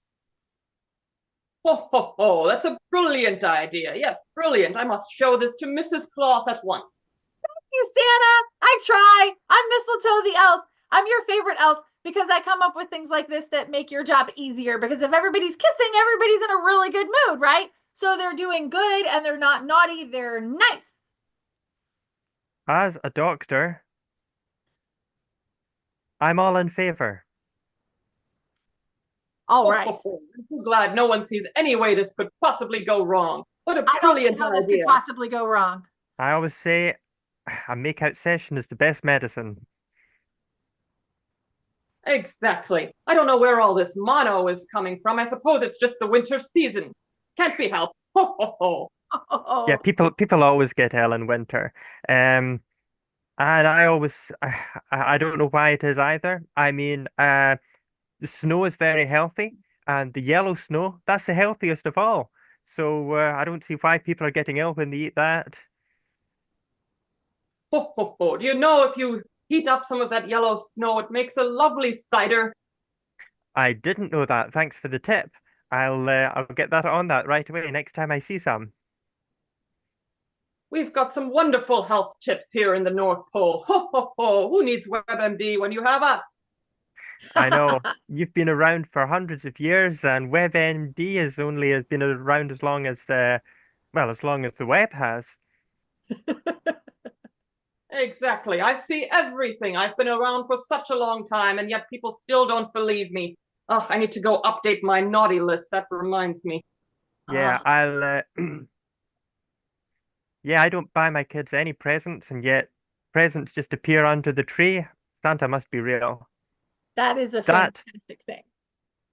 Ho, ho, ho. That's a brilliant idea. Yes, brilliant. I must show this to Mrs. Claus at once. Thank you, Santa. I try. I'm Mistletoe the elf. I'm your favorite elf because I come up with things like this that make your job easier. Because if everybody's kissing, everybody's in a really good mood, right? So they're doing good and they're not naughty, they're nice. As a doctor, I'm all in favor. All Ho, right. ho, ho. I'm so glad no one sees any way this could possibly go wrong. What a I don't see brilliant how this could idea. possibly go wrong. I always say a make-out session is the best medicine. Exactly. I don't know where all this mono is coming from. I suppose it's just the winter season. Can't be helped. Ho, ho, ho. Yeah, Oh, people always get ill in winter. And I don't know why it is either. I mean, the snow is very healthy, and the yellow snow, that's the healthiest of all. So I don't see why people are getting ill when they eat that. Ho, ho, ho. Do you know if you heat up some of that yellow snow, it makes a lovely cider? I didn't know that. Thanks for the tip. I'll get that on that right away next time I see some. We've got some wonderful health tips here in the North Pole. Ho, ho, ho. Who needs WebMD when you have us? I know you've been around for hundreds of years, and WebMD has been around as long as as long as the web has. Exactly. I see everything. I've been around for such a long time, and yet people still don't believe me. Oh, I need to go update my naughty list. That reminds me. Yeah, yeah, I don't buy my kids any presents, and yet presents just appear under the tree. Santa must be real. that is a That fantastic thing.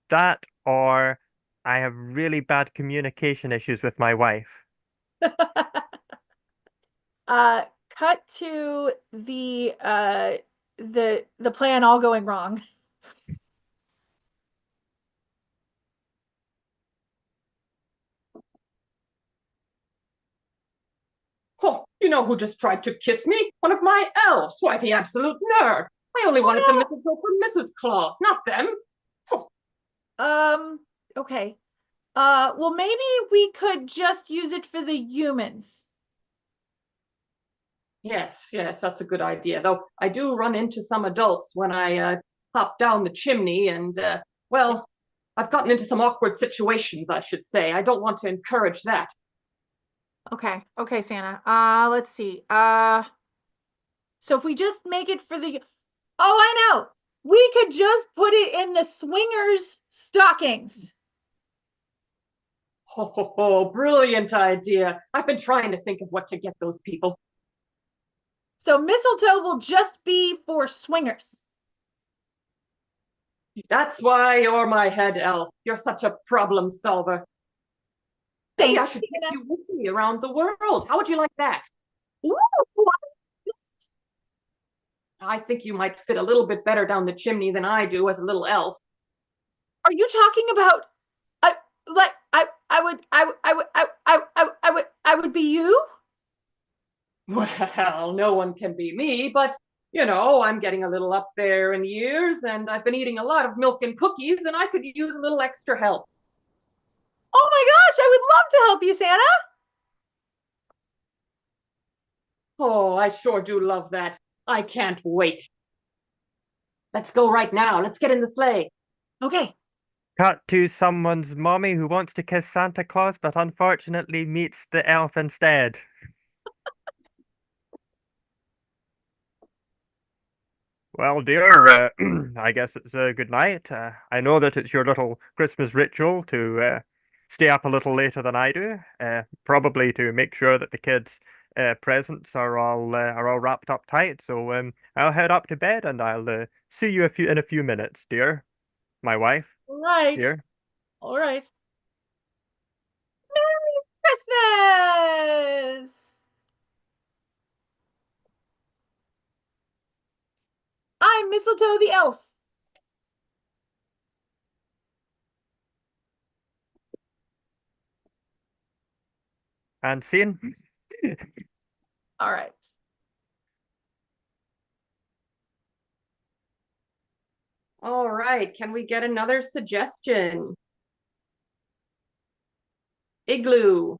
that or I have really bad communication issues with my wife. Cut to the plan all going wrong. Oh, you know who just tried to kiss me? One of my elves. Why, the absolute nerve. I only wanted the mistletoe for Mrs. Claus, not them. Oh. Okay. Well, maybe we could just use it for the humans. Yes, yes, that's a good idea. Though I do run into some adults when I hop down the chimney, and well, I've gotten into some awkward situations, I should say. I don't want to encourage that. Okay. Okay, Santa. Let's see. So if we just make it for the Oh, I know. We could just put it in the swingers' stockings. Ho, ho, ho, brilliant idea. I've been trying to think of what to get those people. So mistletoe will just be for swingers. That's why you're my head elf. You're such a problem solver. Maybe I should take you with me around the world. How would you like that? Ooh, I think you might fit a little bit better down the chimney than I do as a little elf. are you talking about would be you. Well, no one can be me, but you know, I'm getting a little up there in years and I've been eating a lot of milk and cookies and I could use a little extra help. Oh my gosh, I would love to help you, Santa. Oh, I sure do love that. I can't wait. Let's go right now. Let's get in the sleigh. Okay. Cut to someone's mommy who wants to kiss Santa Claus, but unfortunately meets the elf instead. Well, dear, I guess it's a good night. I know that it's your little Christmas ritual to stay up a little later than I do, probably to make sure that the kids' presents are all wrapped up tight. So I'll head up to bed and I'll see you in a few minutes, dear. My wife, All right. dear. All right. Merry Christmas! I'm Mistletoe the elf. And scene. All right. All right, can we get another suggestion? Igloo.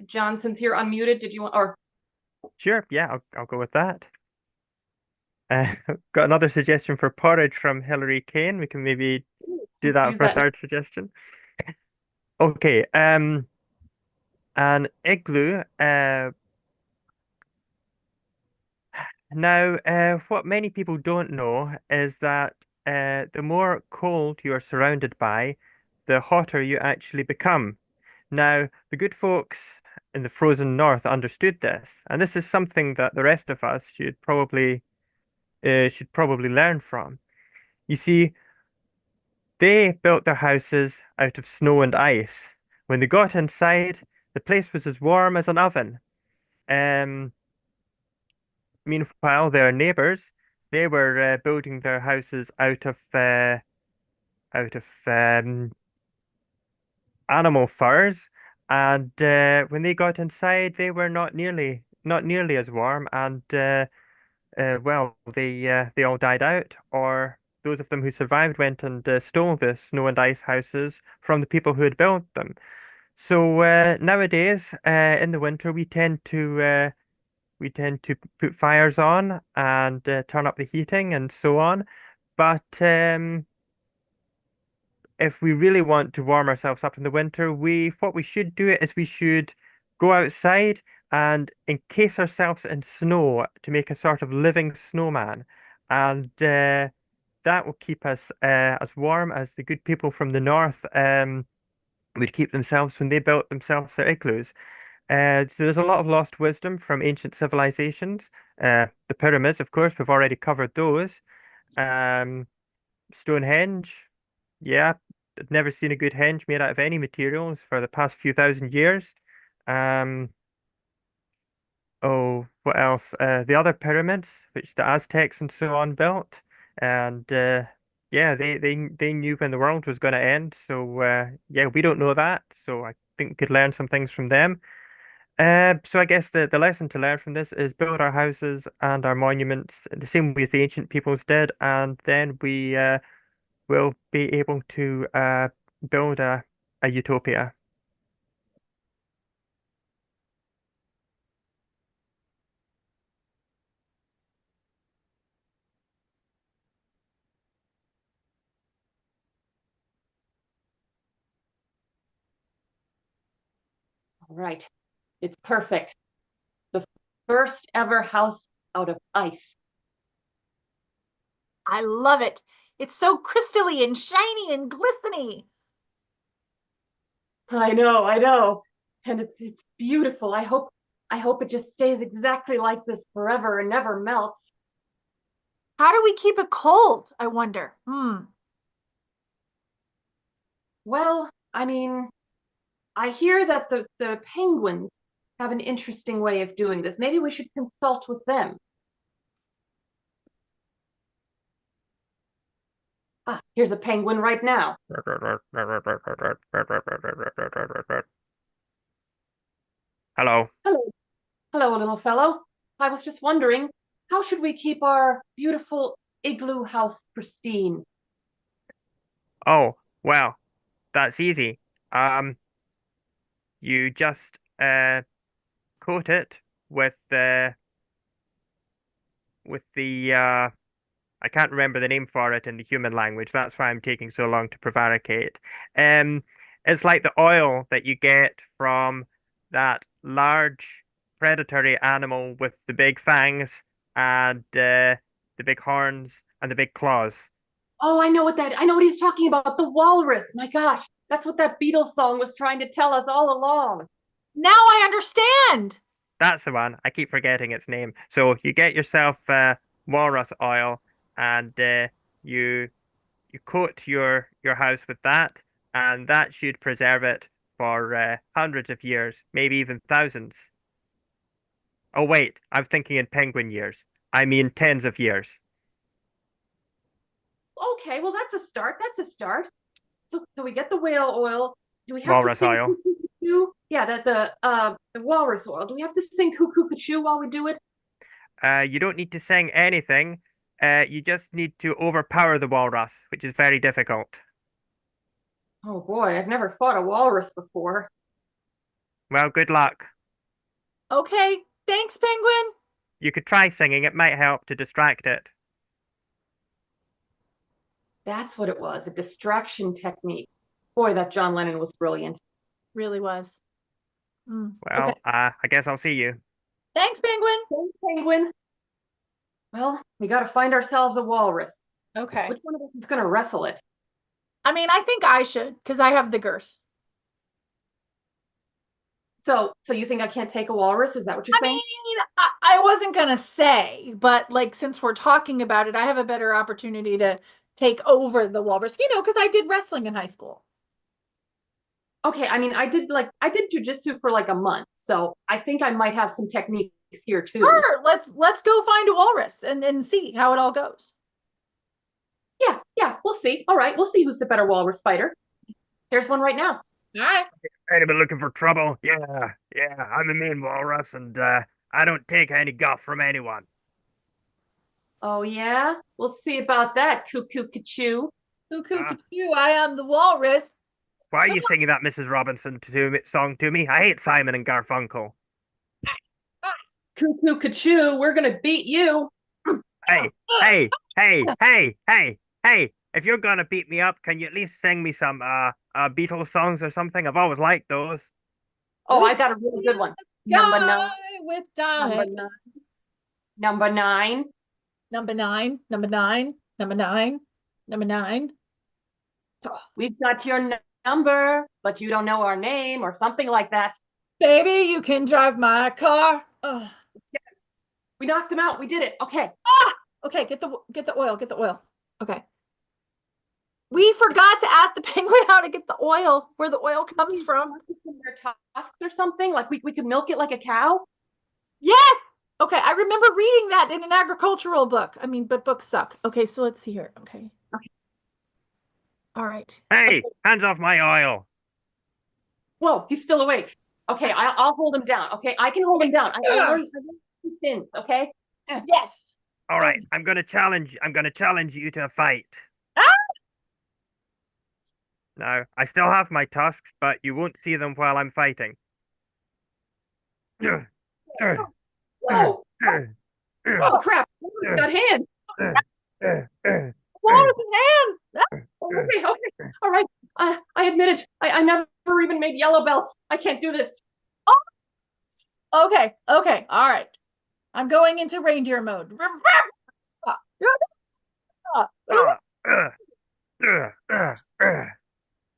John, since you're unmuted, did you want, or Sure, yeah, I'll go with that. Got another suggestion for porridge from Hilary Kane. We can maybe do that use for a that? third suggestion. Okay, an igloo. Now, what many people don't know is that the more cold you are surrounded by, the hotter you actually become. Now, the good folks in the frozen north understood this, and this is something that the rest of us should probably learn from. You see, they built their houses out of snow and ice. When they got inside, the place was as warm as an oven. Um, Meanwhile, their neighbors, they were building their houses out of animal furs, and when they got inside, they were not nearly as warm, and well, they all died out, or those of them who survived went and stole the snow and ice houses from the people who had built them. So nowadays, in the winter, we tend to put fires on and turn up the heating and so on. But if we really want to warm ourselves up in the winter, what we should do is we should go outside and encase ourselves in snow to make a sort of living snowman, and that will keep us as warm as the good people from the north would keep themselves when they built themselves their igloos. So there's a lot of lost wisdom from ancient civilizations. The pyramids, of course, we've already covered those. Um, Stonehenge, yeah, I've never seen a good henge made out of any materials for the past few thousand years. Um, oh, what else? The other pyramids, which the Aztecs and so on built, and yeah, they knew when the world was going to end. So yeah, we don't know that, so I think we could learn some things from them. So I guess the lesson to learn from this is build our houses and our monuments the same way as the ancient peoples did, and then we will be able to build a utopia. all right, it's perfect. The first ever house out of ice. I love it. It's so crystally and shiny and glistening. I know. And it's beautiful. I hope it just stays exactly like this forever and never melts. How do we keep it cold, I wonder? Well, I mean, I hear that the penguins have an interesting way of doing this. Maybe we should consult with them. Here's a penguin right now. Hello. Hello, hello, little fellow. I was just wondering, how should we keep our beautiful igloo house pristine? Oh, well, that's easy. Um, you just coat it with the I can't remember the name for it in the human language. That's why I'm taking so long to prevaricate. Um, it's like the oil that you get from that large predatory animal with the big fangs and the big horns and the big claws. Oh, I know what he's talking about. The walrus. My gosh, that's what that Beatles song was trying to tell us all along. Now I understand. That's the one. I keep forgetting its name. So you get yourself walrus oil and you you coat your house with that, and that should preserve it for hundreds of years, maybe even thousands. Oh wait, I'm thinking in penguin years. I mean tens of years. Okay, well that's a start. That's a start. So we get the whale oil. Do we have to Walrus sing oil. Cuckoo Cuckoo? Yeah, the walrus oil. Do we have to sing Cuckoo Cuckoo while we do it? You don't need to sing anything. You just need to overpower the walrus, which is very difficult. Oh boy, I've never fought a walrus before. Well, good luck. Okay, thanks, Penguin. You could try singing, it might help to distract it. That's what it was, a distraction technique. Boy, that John Lennon was brilliant. Really was. Well, Okay. I guess I'll see you. Thanks, Penguin. Thanks, Penguin. Well, we got to find ourselves a walrus. Okay. Which one of us is going to wrestle it? I mean, I think I should, because I have the girth. So you think I can't take a walrus? Is that what you're I saying? mean, I wasn't gonna say, but like since we're talking about it, I have a better opportunity to take over the walrus, because I did wrestling in high school. Okay, I mean, I did jujitsu for like a month, so I think I might have some techniques here too. Sure, let's go find a walrus and see how it all goes. Yeah, we'll see. All right, we'll see who's the better walrus fighter. There's one right now. All right. Anybody looking for trouble? Yeah, I'm a mean walrus, and I don't take any guff from anyone. Oh yeah, we'll see about that, Cuckoo Cuckoo. Cuckoo, I am the walrus. Why are you singing that Mrs. Robinson song to me? I hate Simon and Garfunkel. Cuckoo Cuckoo, we're gonna beat you. Hey, if you're gonna beat me up, can you at least sing me some Beatles songs or something? I've always liked those. Oh, I got a really good one. Number nine. With Number nine. Number nine. Number nine. Number nine. Number nine. Number nine. We've got your number, but you don't know our name or something like that. Baby, you can drive my car. Ugh. We knocked him out. We did it. Okay. Okay, get the oil. Get the oil. Okay. We forgot to ask the penguin how to get the oil, where the oil comes from. Their tusks or something. Like we could milk it like a cow. Yes. Okay, I remember reading that in an agricultural book. I mean, but books suck. Okay, so let's see here. Okay. All right. Hey, hands off my oil. Whoa, he's still awake. Okay, I'll hold him down. Okay, I can hold him down. I learned two things. Okay. Yes. All right, I'm gonna challenge you to a fight. Ah! Now, I still have my tusks, but you won't see them while I'm fighting. Whoa. Oh crap! He's got hands. Walrus hands. Okay. All right. I admit it. I never even made yellow belts. I can't do this. Oh. Okay. All right. I'm going into reindeer mode. All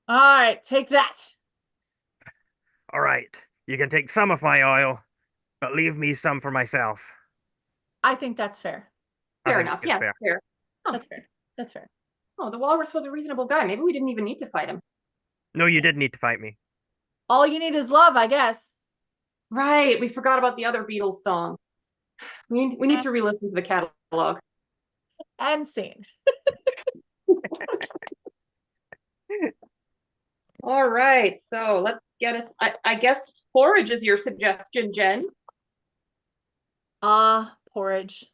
right, take that. All right, you can take some of my oil, but leave me some for myself. I think that's fair. Fair enough. Yeah, fair. Oh. That's fair. Oh, the walrus was a reasonable guy. Maybe we didn't even need to fight him. No, you did need to fight me. All you need is love, I guess. Right. We forgot about the other Beatles song. We need to re-listen to the catalog. And scene. All right, so let's get it. I guess porridge is your suggestion, Jen. Porridge.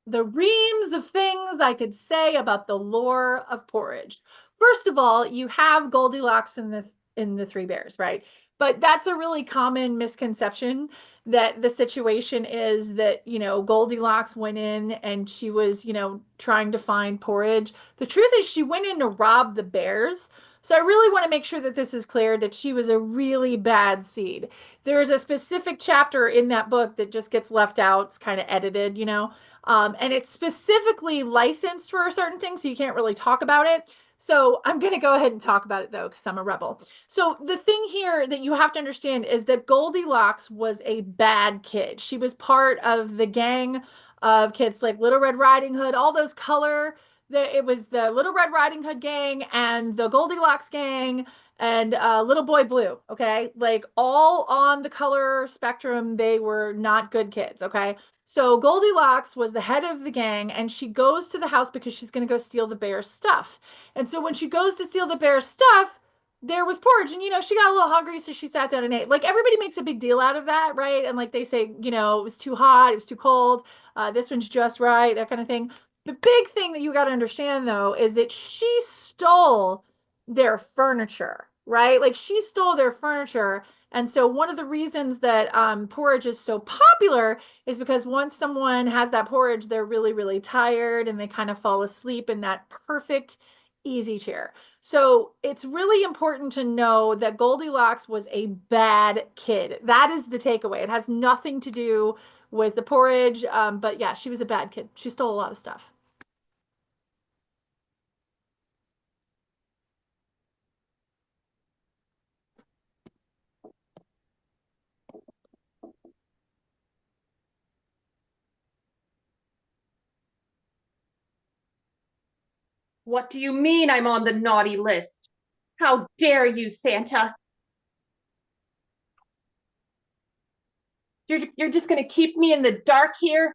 The reams of things I could say about the lore of porridge. First of all, you have Goldilocks in the Three Bears, right? But that's a really common misconception that the situation is that, Goldilocks went in and she was, trying to find porridge. The truth is she went in to rob the bears. So I really want to make sure that this is clear that she was a really bad seed. There's a specific chapter in that book that just gets left out. It's kind of edited, and it's specifically licensed for a certain thing, so you can't really talk about it. So I'm going to go ahead and talk about it, though, because I'm a rebel. So the thing here that you have to understand is that Goldilocks was a bad kid. She was part of the gang of kids like Little Red Riding Hood, all those color. It was the Little Red Riding Hood gang and the Goldilocks gang and Little Boy Blue, okay? Like all on the color spectrum, they were not good kids, okay? So Goldilocks was the head of the gang, and she goes to the house because she's going to go steal the bear's stuff. And so when she goes to steal the bear's stuff, there was porridge, and she got a little hungry, so she sat down and ate. Like everybody makes a big deal out of that, right? And like they say, it was too hot, it was too cold, this one's just right, that kind of thing. The big thing that you got to understand, though, is that she stole their furniture, right? Like she stole their furniture. And so one of the reasons that porridge is so popular is because once someone has that porridge, they're really, really tired and they kind of fall asleep in that perfect easy chair. So it's really important to know that Goldilocks was a bad kid. That is the takeaway. It has nothing to do with the porridge. But yeah, she was a bad kid. She stole a lot of stuff. What do you mean I'm on the naughty list? How dare you, Santa? You're just gonna keep me in the dark here?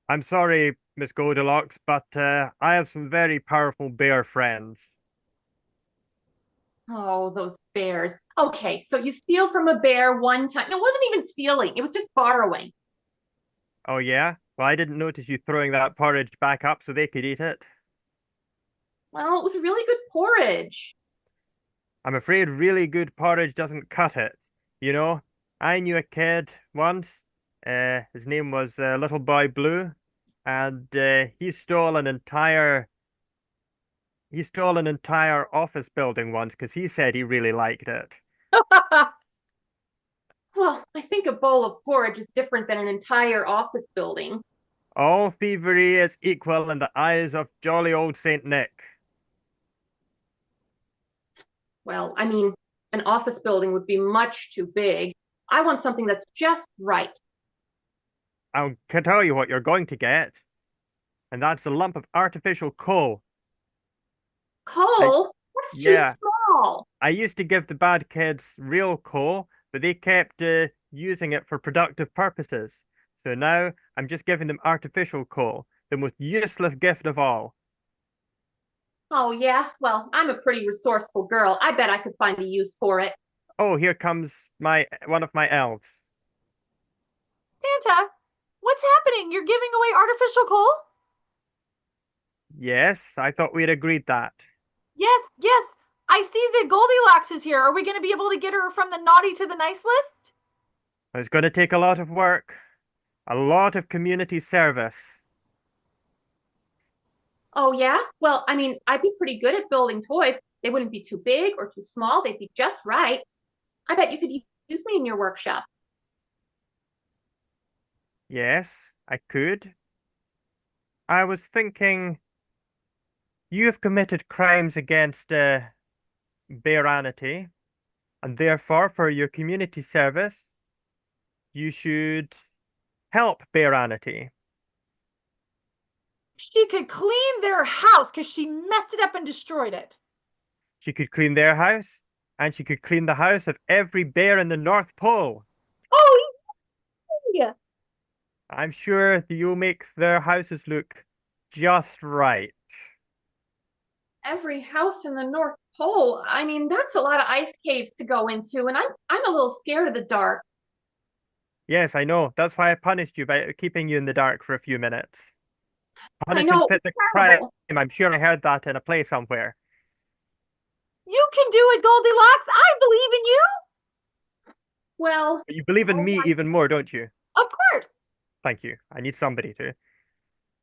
I'm sorry, Miss Goldilocks, but I have some very powerful bear friends. Oh, those bears. Okay, so you steal from a bear one time. No, it wasn't even stealing. It was just borrowing. Oh, yeah? Well, I didn't notice you throwing that porridge back up so they could eat it. Well, it was really good porridge. I'm afraid really good porridge doesn't cut it. You know, I knew a kid once. His name was Little Boy Blue, and he stole an entire office building once because he said he really liked it. Well, I think a bowl of porridge is different than an entire office building. All thievery is equal in the eyes of jolly old Saint Nick. Well, I mean, an office building would be much too big. I want something that's just right. I can tell you what you're going to get, and that's a lump of artificial coal. I, Coal? That's too yeah, small. I used to give the bad kids real coal, but they kept using it for productive purposes. So now I'm just giving them artificial coal, the most useless gift of all. Oh, yeah? Well, I'm a pretty resourceful girl. I bet I could find a use for it. Oh, here comes one of my elves. Santa, what's happening? You're giving away artificial coal? Yes, I thought we'd agreed that. Yes, yes. I see that Goldilocks is here. Are we going to be able to get her from the naughty to the nice list? It's going to take a lot of work, a lot of community service. Oh, yeah? Well, I mean, I'd be pretty good at building toys. They wouldn't be too big or too small. They'd be just right. I bet you could use me in your workshop. Yes, I could. I was thinking you have committed crimes against Baranity, and therefore, for your community service, you should help Baranity. She could clean their house because she messed it up and destroyed it. She could clean their house, and she could clean the house of every bear in the North Pole. Oh, yeah. I'm sure that you'll make their houses look just right. Every house in the North Pole. I mean, that's a lot of ice caves to go into, and I'm a little scared of the dark. Yes, I know. That's why I punished you by keeping you in the dark for a few minutes. I Punishment know, fit the it's crime. terrible. I'm sure I heard that in a play somewhere. You can do it, Goldilocks. I believe in you. Well, But you believe in oh, me even more, don't you? Of course. Thank you. I need somebody to.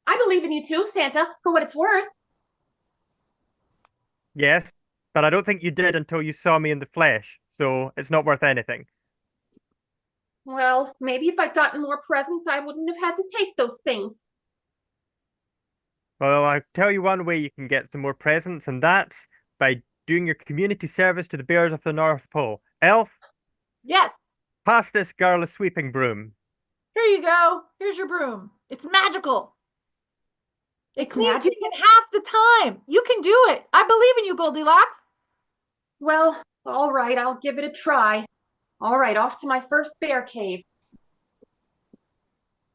I believe in you too, Santa, for what it's worth. Yes, but I don't think you did until you saw me in the flesh, so it's not worth anything. Well, maybe if I'd gotten more presents, I wouldn't have had to take those things. Well, I'll tell you one way you can get some more presents, and that's by doing your community service to the Bears of the North Pole. Elf, Yes. pass this girl a sweeping broom. Here you go. Here's your broom. It's magical. It It's cleans magical? it in half the time. You can do it. I believe in you, Goldilocks. Well, all right, I'll give it a try. All right, off to my first bear cave.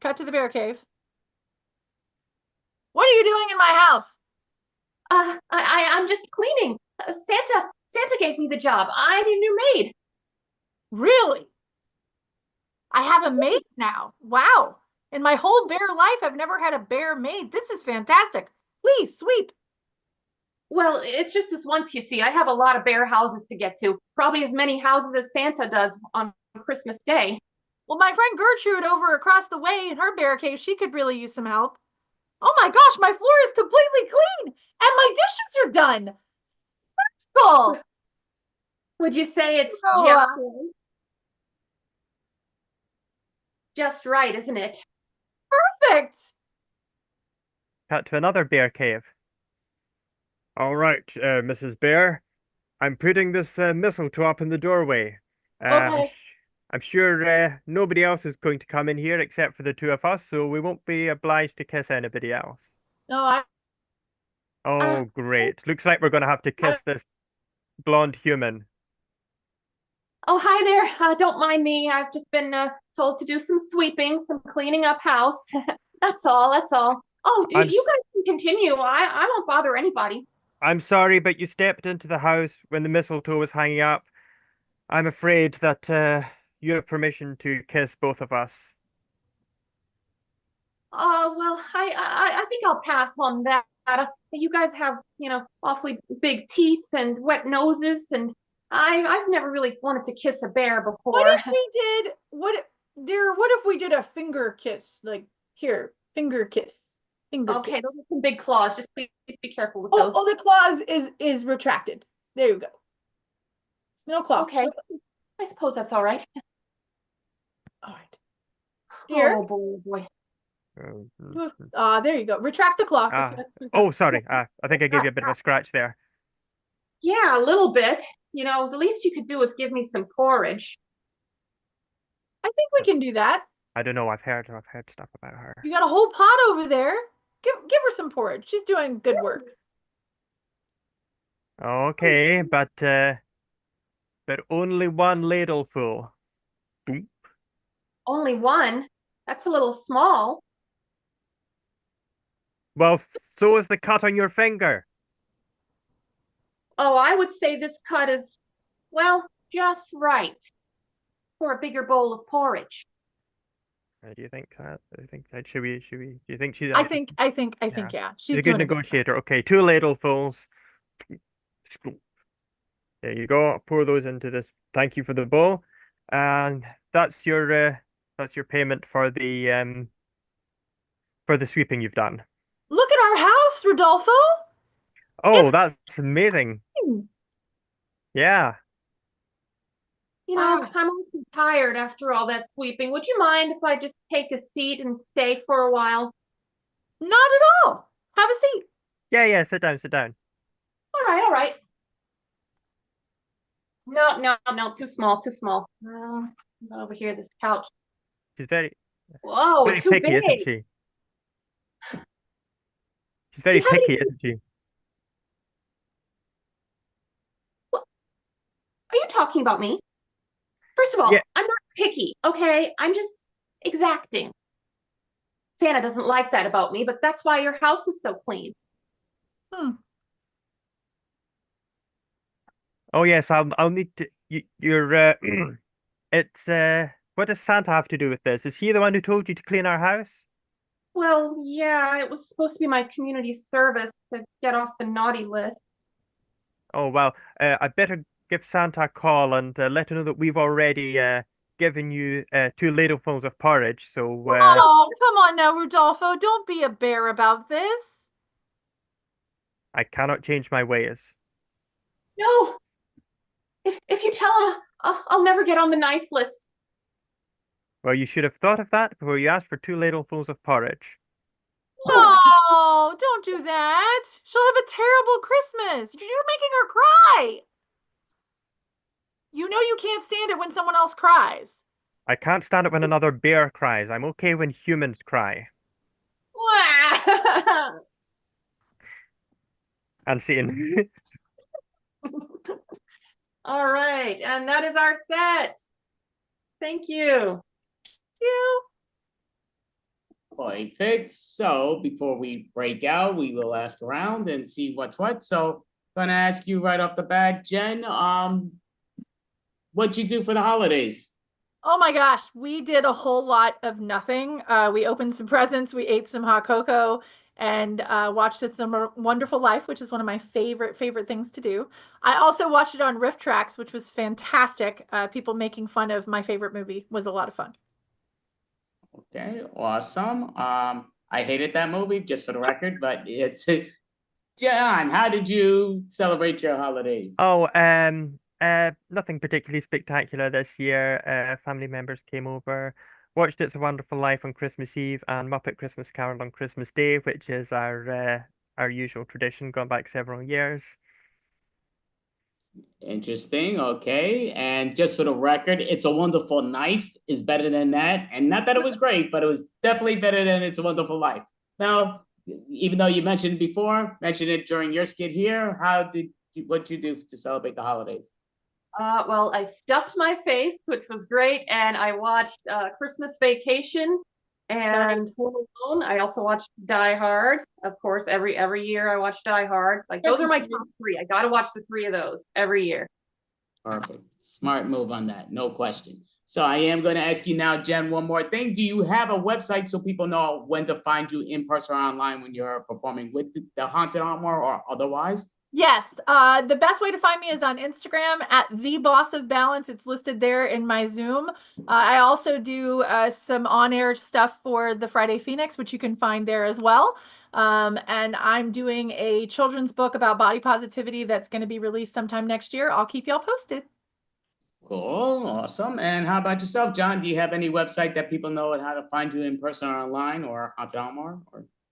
Cut to the bear cave. What are you doing in my house? I'm just cleaning. Santa gave me the job. I'm your new maid. Really? I have a maid now. Wow. In my whole bear life, I've never had a bear maid. This is fantastic. Please sweep. Well, it's just this once, you see. I have a lot of bear houses to get to. Probably as many houses as Santa does on Christmas Day. Well, my friend Gertrude over across the way in her bear cave, she could really use some help. Oh my gosh, my floor is completely clean and my dishes are done. Cool. Would you say it's Oh, just right, isn't it? perfect. Cut to another bear cave. All right, Mrs. Bear, I'm putting this mistletoe up in the doorway. Okay. I'm sure nobody else is going to come in here except for the two of us, so we won't be obliged to kiss anybody else. No, I Oh, great. Looks like we're going to have to kiss this blonde human. Oh, hi there. Don't mind me. I've just been told to do some sweeping, some cleaning up house. That's all. That's all. Oh, I'm you guys can continue. I won't bother anybody. I'm sorry, but you stepped into the house when the mistletoe was hanging up. I'm afraid that you have permission to kiss both of us. Well, I think I'll pass on that. You guys have, awfully big teeth and wet noses, and I've never really wanted to kiss a bear before. What if we did what if we did a finger kiss? Like here, finger kiss. Finger Okay, kiss. those are some big claws. Just please be careful with Oh, those. oh, the claws is retracted. There you go. It's no claw. Okay, I suppose that's all right. All right. Here. Oh boy, boy. There you go. Retract the claw. Oh, sorry. I think I gave you a bit of a scratch there. Yeah, a little bit. The least you could do is give me some porridge. I think we can do that. I don't know. I've heard stuff about her. You got a whole pot over there. Give her some porridge. She's doing good work. Okay, but only one ladleful. Boom. Only one? That's a little small. Well, so is the cut on your finger. Oh, I would say this cut is, well, just right for a bigger bowl of porridge. Do you think that? Should we? Do you think she's? I think, yeah. She's a good doing negotiator. Okay, 2 ladlefuls. There you go. Pour those into this. Thank you for the bowl, and that's your payment for the sweeping you've done. Look at our house, Rodolfo. Oh, that's amazing. Yeah. I'm also tired after all that sweeping. Would you mind if I just take a seat and stay for a while? Not at all. Have a seat. Yeah, sit down. All right. No, too small. Over here, this couch. She's very Whoa, too picky, big. isn't she? She's very picky, isn't she? Are you talking about me? First of all, Yeah. I'm not picky, okay? I'm just exacting. Santa doesn't like that about me, but that's why your house is so clean. Oh yes, I'll need to. You're. It's. What does Santa have to do with this? Is he the one who told you to clean our house? Well, yeah, it was supposed to be my community service to get off the naughty list. Oh well. I better give Santa a call and let him know that we've already given you 2 ladlefuls of porridge. So Oh, come on now, Rodolfo. Don't be a bear about this. I cannot change my ways. No, if you tell him, I'll never get on the nice list. Well, you should have thought of that before you asked for 2 ladlefuls of porridge. No, don't do that. She'll have a terrible Christmas. You're making her cry. You know you can't stand it when someone else cries. I can't stand it when another bear cries. I'm okay when humans cry. And scene. All right, and that is our set. Thank you. You. Perfect. So before we break out, we will ask around and see what's what. So gonna ask you right off the bat, Jen, what'd you do for the holidays? Oh my gosh, we did a whole lot of nothing. We opened some presents, we ate some hot cocoa, and watched It's a Wonderful Life, which is one of my favorite things to do. I also watched it on Riff Tracks, which was fantastic. People making fun of my favorite movie was a lot of fun. Okay, awesome. I hated that movie, just for the record, but it's John, how did you celebrate your holidays? Oh, nothing particularly spectacular this year. Family members came over, watched It's a Wonderful Life on Christmas Eve and Muppet Christmas Carol on Christmas Day, which is our usual tradition going back several years. Interesting. Okay. And just for the record, It's a Wonderful Knife is better than that. And not that it was great, but it was definitely better than It's a Wonderful Life. Now, even though you mentioned it before, mentioned it during your skit here, what'd you do to celebrate the holidays? Well, I stuffed my face, which was great, and I watched Christmas Vacation and Home Alone. I also watched Die Hard. Of course, every year I watch Die Hard. Like those are my top three. I gotta watch the three of those every year. Perfect. Smart move on that. No question. So I am going to ask you now, Jen, one more thing. Do you have a website so people know when to find you in person or online when you're performing with the Haunted Armor or otherwise? Yes, the best way to find me is on Instagram at The Boss of Balance. It's listed there in my Zoom. I also do some on-air stuff for the Friday Phoenix, which you can find there as well. And I'm doing a children's book about body positivity that's going to be released sometime next year. I'll keep y'all posted. Cool, awesome. And how about yourself, John? Do you have any website that people know how to find you in person or online or Haunted Armor?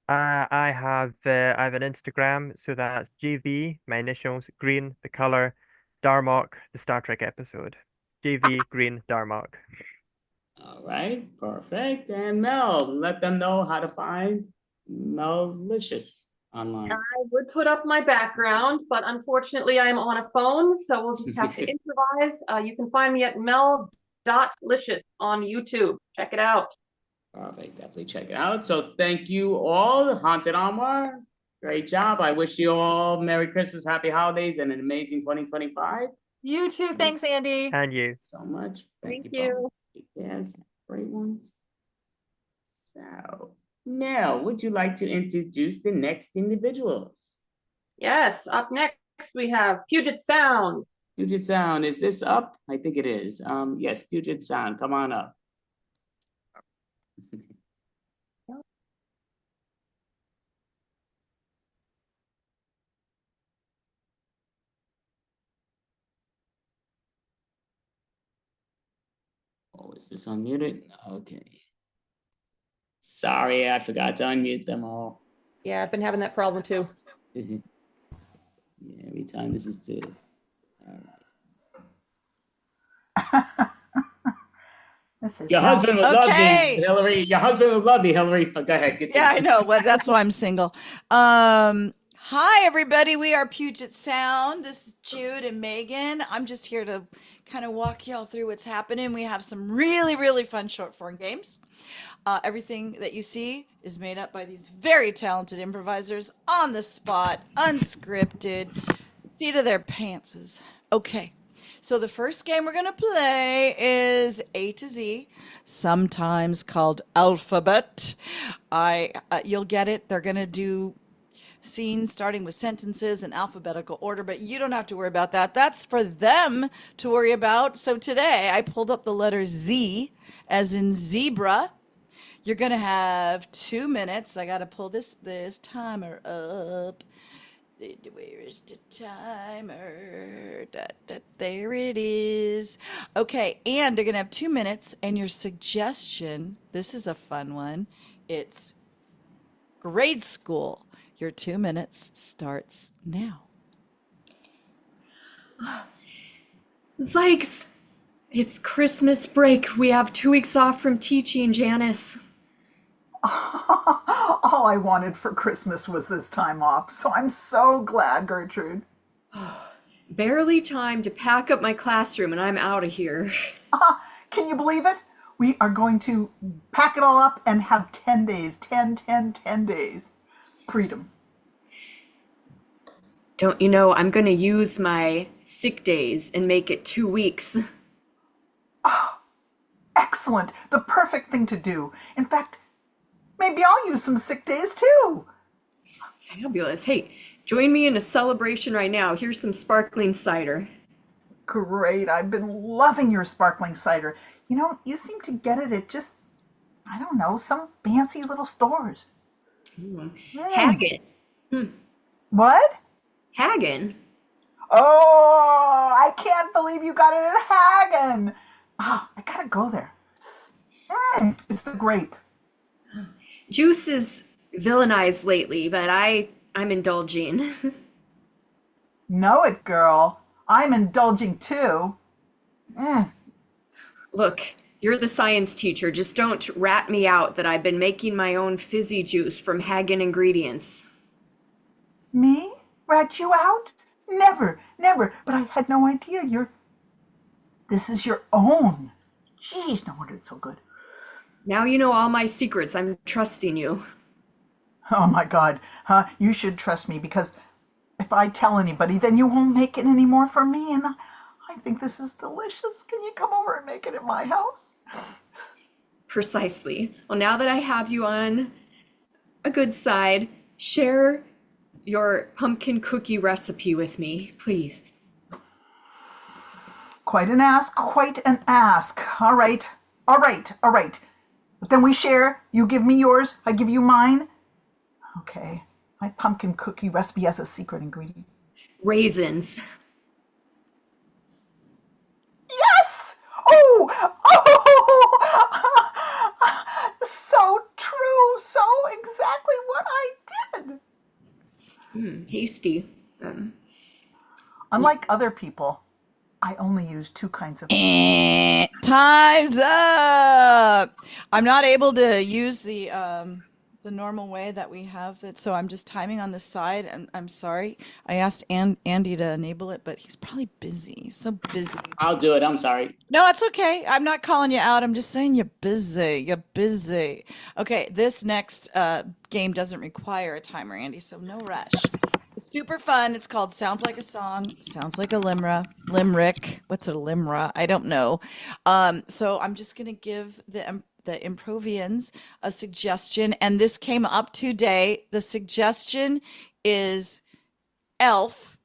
I have an Instagram, so that's GV, my initials, green, the color, Darmok, the Star Trek episode. GV, green, Darmok. All right, perfect. And Mel, let them know how to find Melicious online. I would put up my background, but unfortunately I'm on a phone, so we'll just have to improvise. You can find me at mel.licious on YouTube. Check it out. Perfect. Definitely check it out. So thank you all, Haunted Armor. Great job. I wish you all Merry Christmas, Happy Holidays, and an amazing 2025. You too. Thanks, Andy. And you. So much. Thank you. Yes, great ones. So now, would you like to introduce the next individuals? Yes, up next we have Puget Sound. Puget Sound, is this up? I think it is. Yes, Puget Sound, come on up. Oh, is this unmuted? Okay. Sorry, I forgot to unmute them all. Yeah, I've been having that problem too. Yeah, every time this is too. All right. Your husband would love me, Hillary. Your husband would love me, Hillary. But go ahead. Yeah, I know. Well, that's why I'm single. Hi, everybody. We are Puget Sound. This is Jude and Megan. I'm just here to kind of walk y'all through what's happening. We have some really, really fun short form games. Everything that you see is made up by these very talented improvisers on the spot, unscripted, seat of their pantses. Okay. So the first game we're going to play is A to Z, sometimes called alphabet. You'll get it. They're going to do scenes starting with sentences in alphabetical order, but you don't have to worry about that. That's for them to worry about. So today I pulled up the letter Z as in zebra. You're going to have 2 minutes. I got to pull this timer up. Where is the timer? There it is. Okay, and they're going to have 2 minutes, and your suggestion, this is a fun one. It's grade school. Your 2 minutes starts now. Zykes! It's Christmas break. We have 2 weeks off from teaching, Janice. All I wanted for Christmas was this time off, so I'm so glad, Gertrude. Barely time to pack up my classroom and I'm out of here. Can you believe it? We are going to pack it all up and have 10 days, 10 days. Freedom. Don't you know, I'm gonna use my sick days and make it 2 weeks. Excellent. The perfect thing to do. In fact, maybe I'll use some sick days too. Fabulous. Hey, join me in a celebration right now. Here's some sparkling cider. Great. I've been loving your sparkling cider. You know, you seem to get it at just, I don't know, some fancy little stores. Hagen. What? Hagen? Oh, I can't believe you got it at Hagen. Oh, I gotta go there. It's the grape. Juice is villainized lately, but I'm indulging. Know it, girl. I'm indulging too. Look, you're the science teacher. Just don't rat me out that I've been making my own fizzy juice from Hagen ingredients. Me? Rat you out? Never. But I had no idea this is your own. Jeez, no wonder it's so good. Now you know all my secrets. I'm trusting you. Oh my God. You should trust me, because if I tell anybody, then you won't make it anymore for me. And I think this is delicious. Can you come over and make it at my house? Precisely. Well, now that I have you on a good side, share your pumpkin cookie recipe with me, please. Quite an ask. All right. But then we share. You give me yours, I give you mine. Okay. My pumpkin cookie recipe has a secret ingredient. Raisins. Yes! So true. So exactly what I did. Tasty. Unlike other people, I only use 2 kinds of. Time's up. I'm not able to use the normal way that we have it, so I'm just timing on the side. And I'm sorry. I asked Andy to enable it, but he's probably busy. He's so busy. I'll do it. I'm sorry. No, it's okay. I'm not calling you out. I'm just saying you're busy. You're busy. Okay, this next game doesn't require a timer, Andy, so no rush. It's super fun. It's called Sounds Like a Song, Sounds Like a Limerick. What's a limra? I don't know. So I'm just going to give the improvians a suggestion, and this came up today. The suggestion is elf,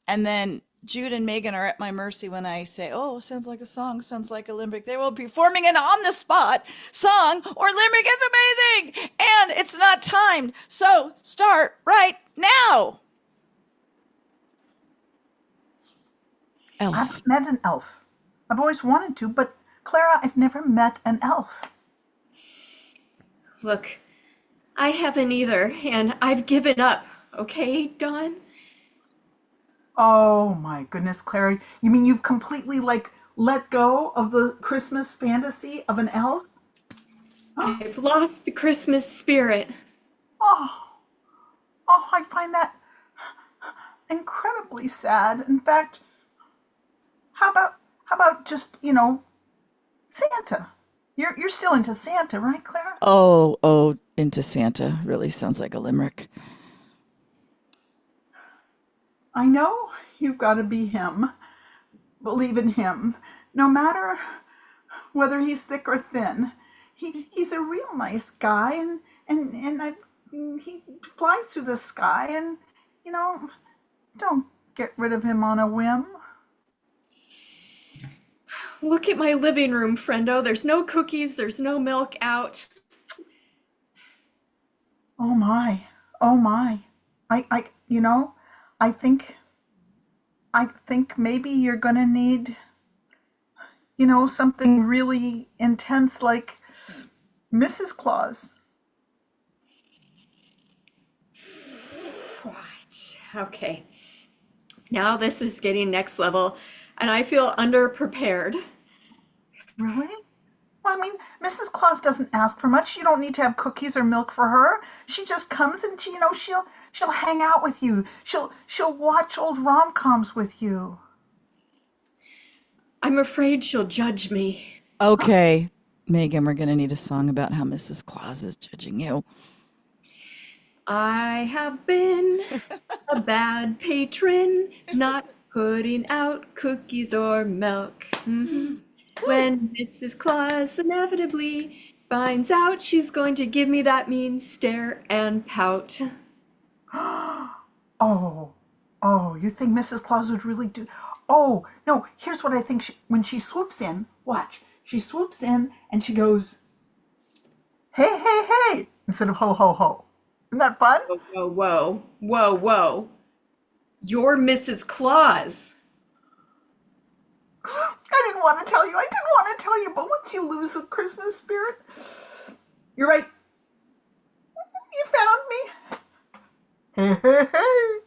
and then Jude and Megan are at my mercy when I say, oh, sounds like a song, sounds like a limerick. They will be performing an on-the-spot song or limerick. It's amazing, and it's not timed, so start right now. Elf. I've met an elf. I've always wanted to, but Clara, I've never met an elf. Look, I haven't either, and I've given up. Okay, Dawn? Oh my goodness, Clara. You mean you've completely let go of the Christmas fantasy of an elf? I've lost the Christmas spirit. Oh, I find that incredibly sad. In fact, how about just, Santa? You're still into Santa, right, Clara? Oh, into Santa really sounds like a limerick. I know you've got to be him, believe in him, no matter whether he's thick or thin. He's a real nice guy, he flies through the sky, and don't get rid of him on a whim. Look at my living room, friendo. There's no cookies, there's no milk out. Oh my, oh my. I think maybe you're gonna need, something really intense like Mrs. Claus. Right. Okay. Now this is getting next level, and I feel underprepared. Really? Well, I mean, Mrs. Claus doesn't ask for much. You don't need to have cookies or milk for her. She just comes and she'll hang out with you. She'll watch old rom-coms with you. I'm afraid she'll judge me. Okay, Megan, we're going to need a song about how Mrs. Claus is judging you. I have been a bad patron, not putting out cookies or milk. When Mrs. Claus inevitably finds out, she's going to give me that mean stare and pout. Oh, you think Mrs. Claus would really do? Oh, no, here's what I think. When she swoops in, watch. She swoops in and she goes, hey, hey, hey, instead of ho, ho, ho. Isn't that fun? Whoa, whoa, whoa, whoa. You're Mrs. Claus. I didn't want to tell you, but once you lose the Christmas spirit, you're right. You found me. Hey, hey, hey.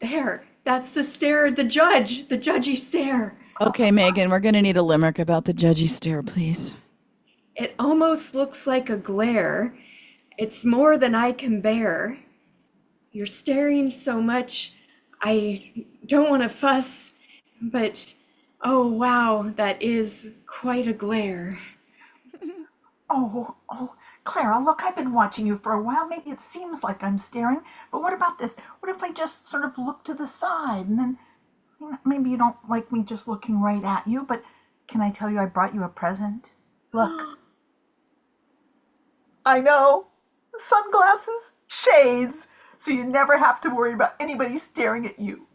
There, that's the stare, the judgy stare. Okay, Megan, we're going to need a limerick about the judgy stare, please. It almost looks like a glare. It's more than I can bear. You're staring so much, I don't want to fuss, but oh wow, that is quite a glare. Oh, Clara, look, I've been watching you for a while. Maybe it seems like I'm staring, but what about this? What if I just sort of look to the side and then maybe you don't like me just looking right at you, but can I tell you I brought you a present? Look. I know. Sunglasses, shades, so you never have to worry about anybody staring at you.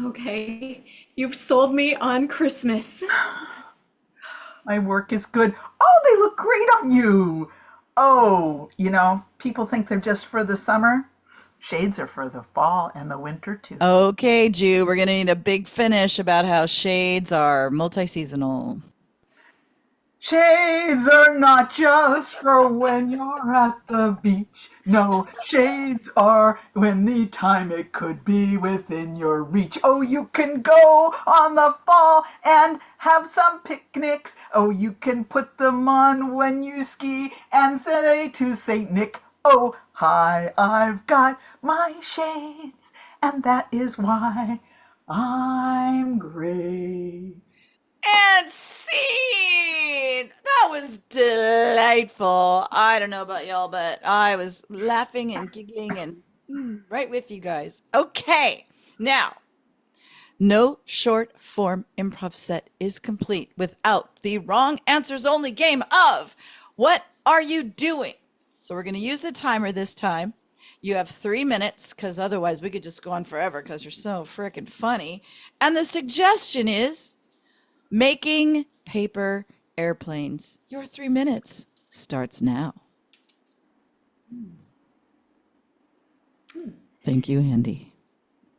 Okay, you've sold me on Christmas. My work is good. Oh, they look great on you. Oh, people think they're just for the summer. Shades are for the fall and the winter too. Okay, Jew, we're going to need a big finish about how shades are multi-seasonal. Shades are not just for when you're at the beach. No, shades are any time it could be within your reach. Oh, you can go on the fall and have some picnics. Oh, you can put them on when you ski and say to Saint Nick, oh, hi, I've got my shades, and that is why I'm great. And scene! That was delightful. I don't know about y'all, but I was laughing and giggling and right with you guys. Okay, now, no short form improv set is complete without the wrong answers only game of What Are You Doing? So we're going to use the timer this time. You have 3 minutes because otherwise we could just go on forever because you're so freaking funny. And the suggestion is making paper airplanes. Your 3 minutes starts now. Thank you, Andy.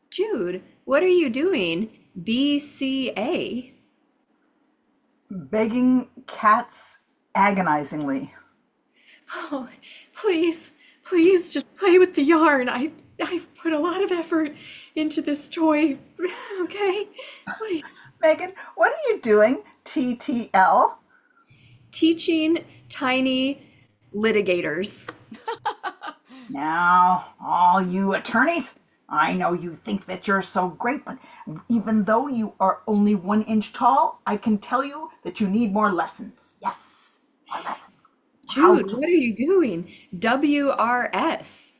Jude, what are you doing? BCA? Begging cats agonizingly. Oh, please just play with the yarn. I've put a lot of effort into this toy. Okay? Please. Megan, what are you doing? TTL? Teaching tiny litigators. Now, all you attorneys, I know you think that you're so great, but even though you are only 1 inch tall, I can tell you that you need more lessons. Yes, more lessons. Jude, what are you doing? WRS.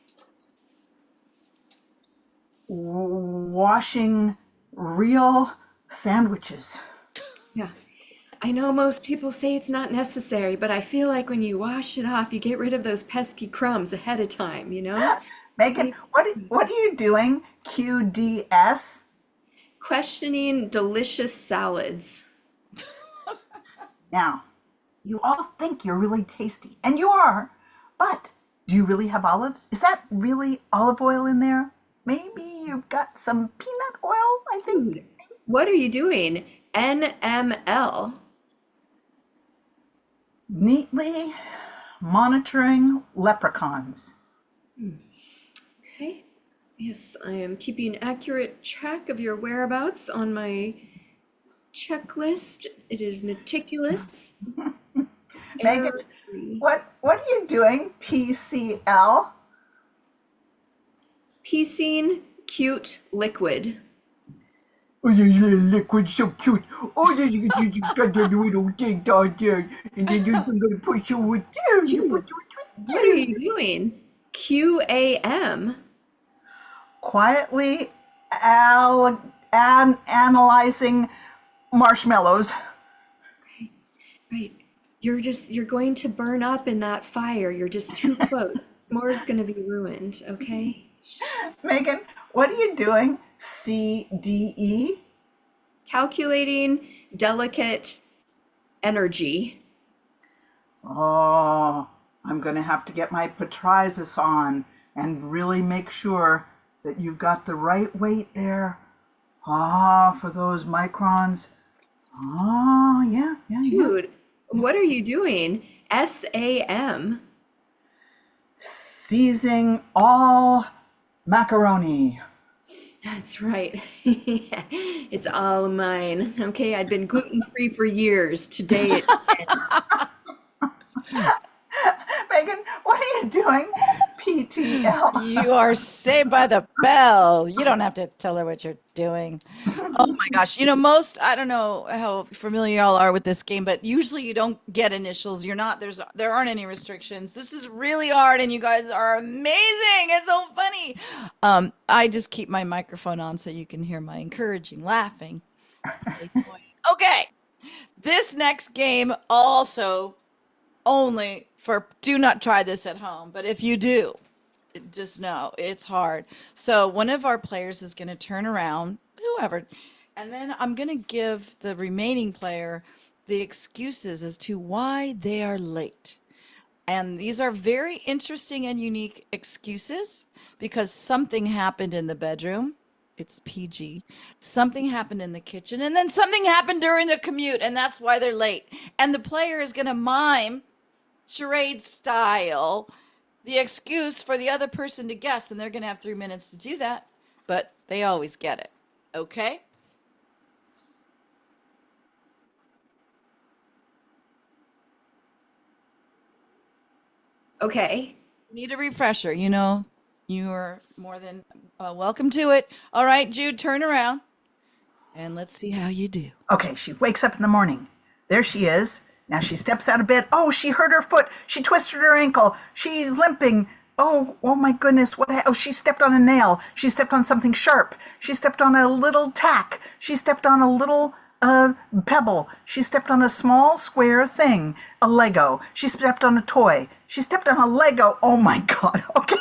Washing real sandwiches. Yeah. I know most people say it's not necessary, but I feel like when you wash it off, you get rid of those pesky crumbs ahead of time, you know? Megan, what are you doing? QDS? Questioning delicious salads. Now, you all think you're really tasty, and you are, but do you really have olives? Is that really olive oil in there? Maybe you've got some peanut oil, I think. Dude, what are you doing? NML. Neatly monitoring leprechauns. Okay. Yes, I am keeping accurate track of your whereabouts on my checklist. It is meticulous. Megan, Error-free. what are you doing? PCL? Piecing cute liquid. Oh, your little liquid so cute. Oh, you got the little thing down there, and then you're gonna push it with there. You put it with What are you doing? QAM. Quietly analyzing marshmallows. Right. You're going to burn up in that fire. You're just too close. S'more's gonna be ruined, okay? Megan, what are you doing? CDE? Calculating delicate energy. Oh, I'm going to have to get my Patrizis on and really make sure that you've got the right weight there. Ah, for those microns. Oh, yeah. Dude, what are you doing? SAM. Seizing all macaroni. That's right. It's all mine. Okay, I'd been gluten-free for years. Today it's Megan, what are you doing? PTL. You are saved by the bell. You don't have to tell her what you're doing. Oh my gosh. I don't know how familiar y'all are with this game, but usually you don't get initials. There aren't any restrictions. This is really hard and you guys are amazing. It's so funny. I just keep my microphone on so you can hear my encouraging laughing. Okay. This next game also do not try this at home, but if you do, just know it's hard. So one of our players is going to turn around, whoever, and then I'm going to give the remaining player the excuses as to why they are late. And these are very interesting and unique excuses because something happened in the bedroom. It's PG. Something happened in the kitchen, and then something happened during the commute, and that's why they're late. And the player is going to mime charade style the excuse for the other person to guess, and they're going to have 3 minutes to do that, but they always get it. Okay? okay. Need a refresher, you are more than welcome to it. All right, Jude, turn around and let's see how you do. Okay, she wakes up in the morning. There she is. Now she steps out of bed. Oh, she hurt her foot. She twisted her ankle. She's limping. Oh my goodness. Oh, she stepped on a nail. She stepped on something sharp. She stepped on a little tack. She stepped on a little pebble. She stepped on a small square thing, a Lego. She stepped on a toy. She stepped on a Lego. Oh my God. Okay.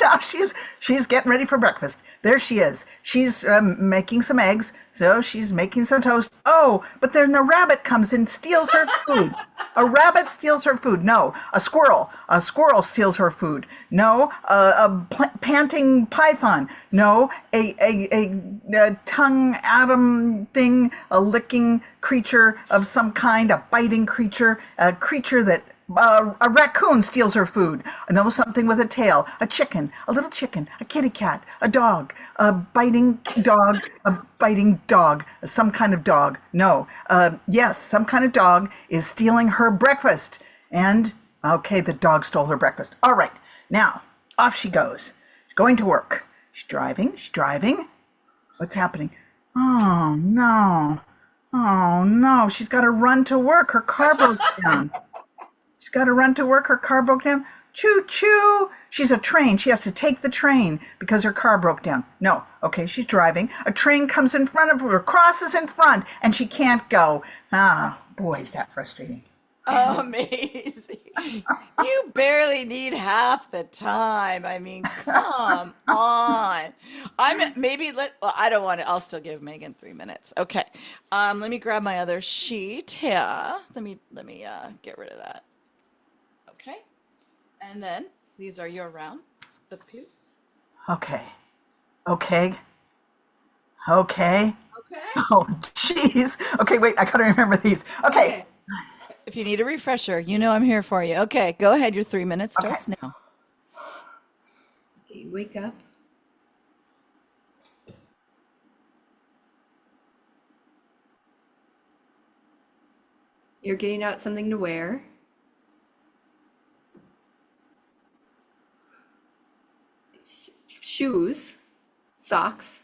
Now she's getting ready for breakfast. There she is. She's making some eggs, so she's making some toast. Oh, but then the rabbit comes and steals her food. A rabbit steals her food. No, a squirrel. A squirrel steals her food. No, panting python. No, a tongue atom thing, a licking creature of some kind, a biting creature, a creature that. A raccoon steals her food. No, something with a tail. A chicken, a little chicken, a kitty cat, a dog, a biting dog, some kind of dog. No, yes, some kind of dog is stealing her breakfast. And, okay, the dog stole her breakfast. All right, now, off she goes. She's going to work. She's driving. What's happening? Oh, no. She's got to run to work. Her car broke down. She's got to run to work. Her car broke down. Choo choo. She's a train. She has to take the train because her car broke down. No. Okay, she's driving. A train comes in front of her, crosses in front, and she can't go. Ah, boy, is that frustrating. Amazing. You barely need half the time. I mean, come on. Well, I don't want to, I'll still give Megan 3 minutes. Okay. Let me grab my other sheet here. Let me get rid of that. Okay. And then these are your round of poops. Okay. Okay. Okay. Okay. Oh, jeez. Okay, wait, I gotta remember these. Okay. If you need a refresher, you know I'm here for you. Okay, go ahead. Your 3 minutes starts now. Okay, wake up. You're getting out something to wear. It's shoes, socks.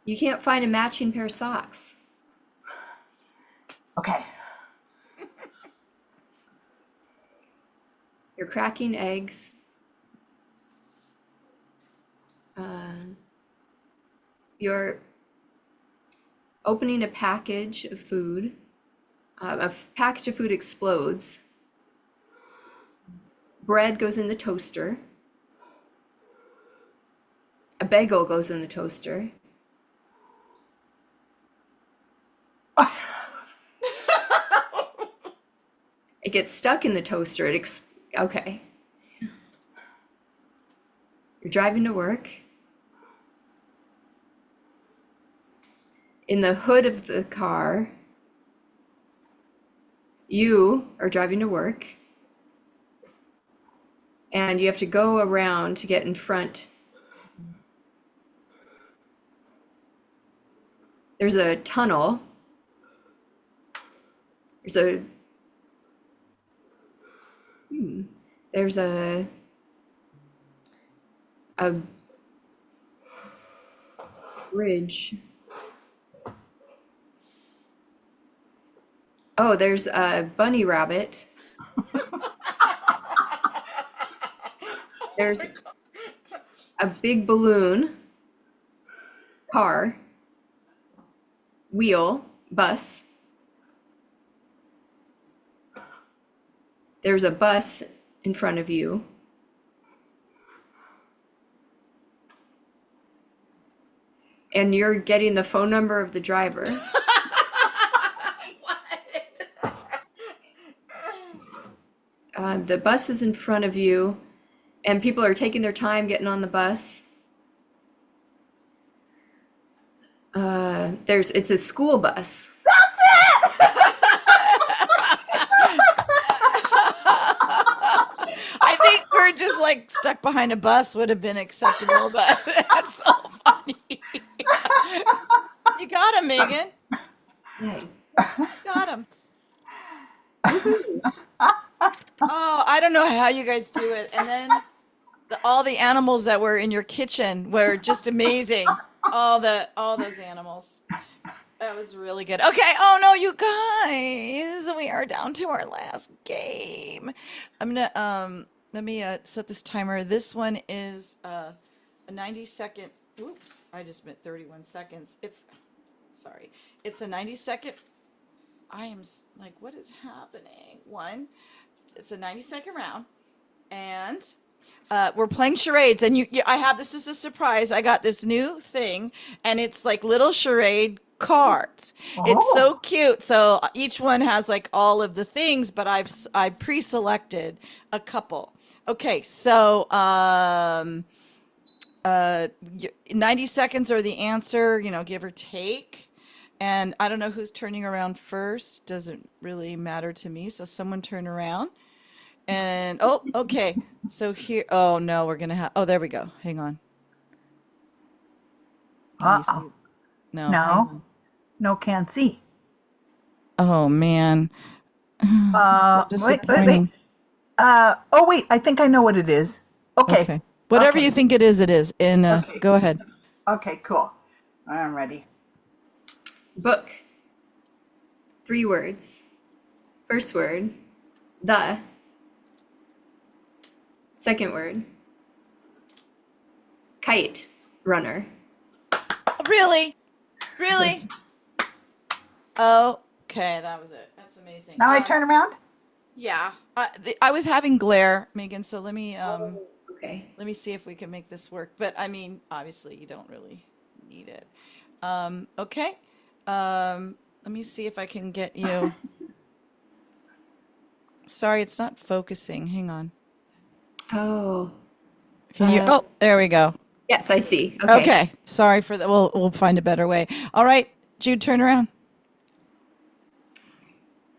You can't find a matching pair of socks. Okay. You're cracking eggs. You're opening a package of food. A package of food explodes. Bread goes in the toaster. A bagel goes in the toaster. It gets stuck in the toaster. Okay. You're driving to work. In the hood of the car, you are driving to work. And you have to go around to get in front. There's a tunnel. There's a bridge. Oh, there's a bunny rabbit. There's a big balloon, car, wheel, bus. There's a bus in front of you. And you're getting the phone number of the driver. The bus is in front of you, and people are taking their time getting on the bus. It's a school bus. I think we're just like stuck behind a bus would have been acceptable, but that's so funny. You got him, Megan. Nice. Got him. Oh, I don't know how you guys do it. And then all the animals that were in your kitchen were just amazing. All those animals. That was really good. Okay. Oh no, you guys, we are down to our last game. I'm gonna let me set this timer. This one is a 90-second. Oops, I just meant 31 seconds. It's a 90-second. I am like, what is happening? It's a 90-second round, and we're playing charades. And I have this as a surprise. I got this new thing, and it's like little charade cards. It's so cute. So each one has like all of the things, but I pre-selected a couple. Okay, so 90 seconds are the answer, give or take. And I don't know who's turning around first. Doesn't really matter to me. So someone turn around. And okay. So here, oh no, we're gonna have. Oh, there we go. Hang on. No, can't see. Oh man. So wait. Wait, I think I know what it is. Okay. Whatever you think it is, it is. And go ahead. Okay, cool. I'm ready. Book. 3 words. First word, the. Second word. Kite runner. Really? Really? Okay, that was it. That's amazing. Now I turn around. Yeah. I was having glare, Megan, so let me Okay. let me see if we can make this work. But I mean, obviously you don't really need it. Okay. Let me see if I can get you. Sorry, it's not focusing. Hang on. Oh. Can you? Oh, there we go. Yes, I see. Okay. Okay. Sorry for that. We'll find a better way. All right, Jude, turn around.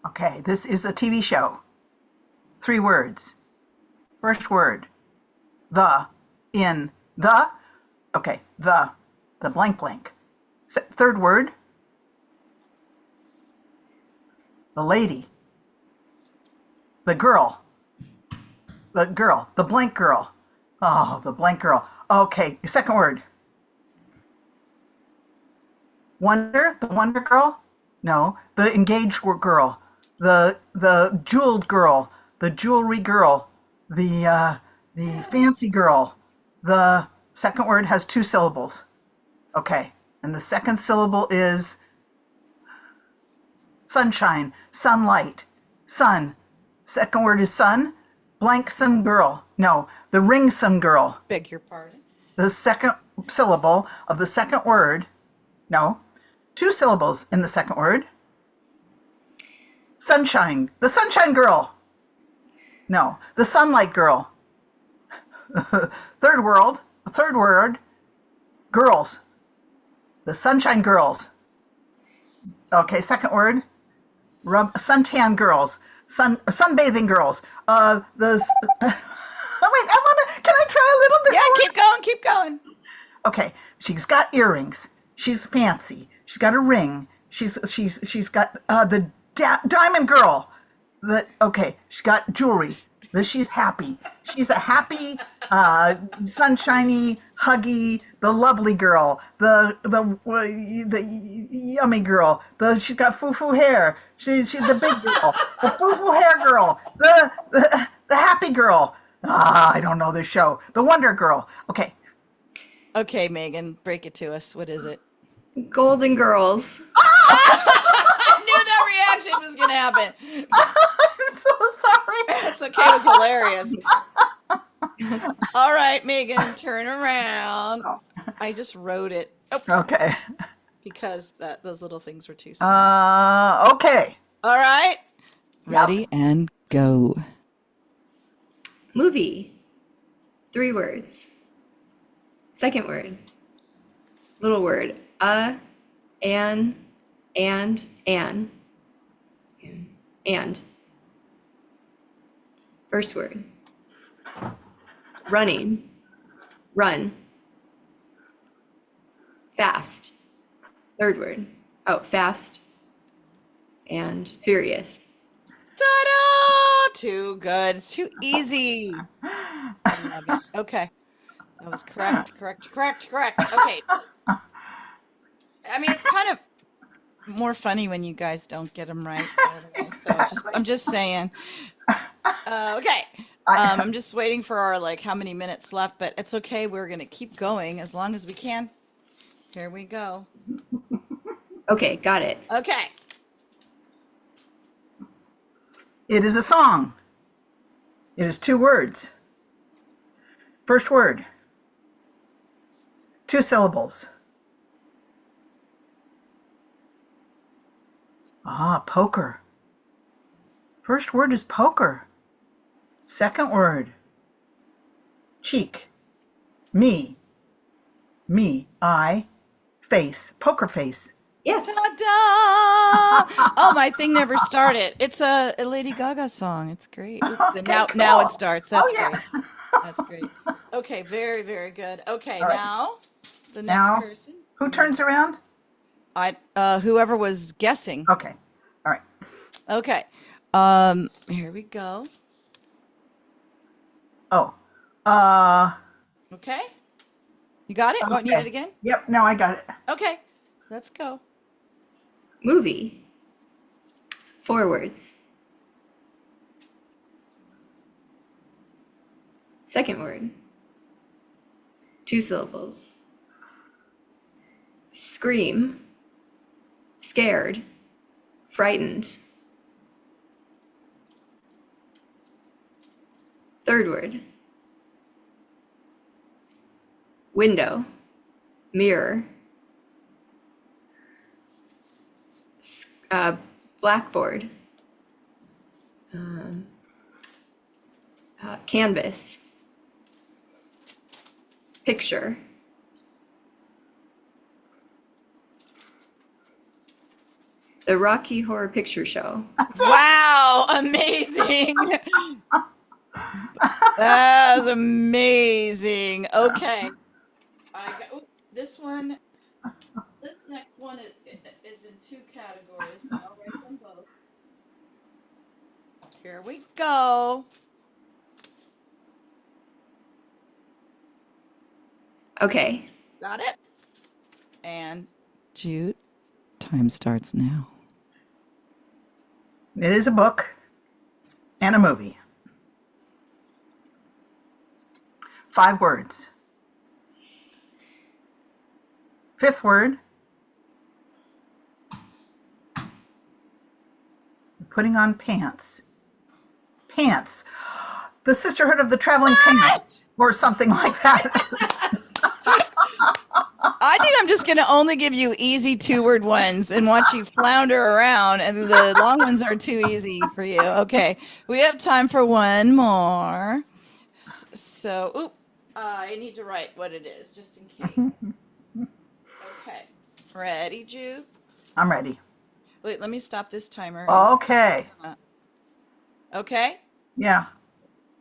Okay, this is a TV show. 3 words. First word. The. In. The. Okay, the. The blank blank. Third word. The lady. The girl. The girl. The blank girl. Oh, the blank girl. Okay, second word. Wonder. The wonder girl? No, the engaged girl. The jeweled girl. The jewelry girl. The fancy girl. The second word has 2 syllables. Okay, and the second syllable is sunshine, sunlight, sun. Second word is sun, blank some girl. No, the ring some girl. Beg your pardon. The second syllable of the second word, no, 2 syllables in the second word. Sunshine, the sunshine girl. No, the sunlight girl. Third word, girls. The sunshine girls. Okay, second word, suntan girls, sunbathing girls. Oh, wait, can I try a little bit more? Keep going. Okay, she's got earrings. She's fancy. She's got a ring. She's got the diamond girl. She's got jewelry. She's happy. She's a happy, sunshiny, huggy, the lovely girl, the yummy girl. She's got foo-foo hair. She's the big girl, the foo-foo hair girl, the happy girl. I don't know this show. The Wonder Girl. Okay. Okay, Megan, break it to us. What is it? Golden Girls. I knew that reaction was going to happen. I'm so sorry. It's okay. It was hilarious. All right, Megan, turn around. I just wrote it. Oh, Okay. because those little things were too small. Okay. All right. Yep. Ready and go. Movie. 3 words. Second word. Little word. And. First word. Running. Run. Fast. Third word. Oh, fast. And furious. Ta-da! Too good. It's too easy. I love it. Okay. That was correct. Okay. I mean, it's kind of more funny when you guys don't get them right. So I'm just saying. Okay. I'm just waiting for our how many minutes left, but it's okay. We're gonna keep going as long as we can. Here we go. Okay, got it. Okay. It is a song. It is 2 words. First word. 2 syllables. Poker. First word is poker. Second word. Cheek. Me. I. Face. Poker face. Yes. Ta-da! Oh, my thing never started. It's a Lady Gaga song. It's great. Okay, now cool. it starts. That's yeah. great. That's great. Okay, very, very good. Okay, All right. now the next Now, person. who turns around? Whoever was guessing. Okay. All right. Okay. Here we go. Oh. Okay. You got it? Oh, need Okay. it again? Yep, now I got it. Okay. Let's go. Movie. 4 words. Second word. 2 syllables. Scream. Scared. Frightened. Third word. Window. Mirror. Blackboard. Canvas. Picture. The Rocky Horror Picture Show. Wow, amazing. That was amazing. Okay. This next one is in 2 categories. So I'll write them both. Here we go. Okay. Got it? And Jude, time starts now. It is a book and a movie. 5 words. 5th word. Putting on pants. Pants. The Sisterhood of the Traveling Pants, or something like that. I think I'm just going to only give you easy 2-word ones and watch you flounder around, and the long ones are too easy for you. Okay, we have time for one more. So, I need to write what it is, just in case. Okay, ready, Jude? I'm ready. Wait, let me stop this timer. Okay. Okay? Yeah.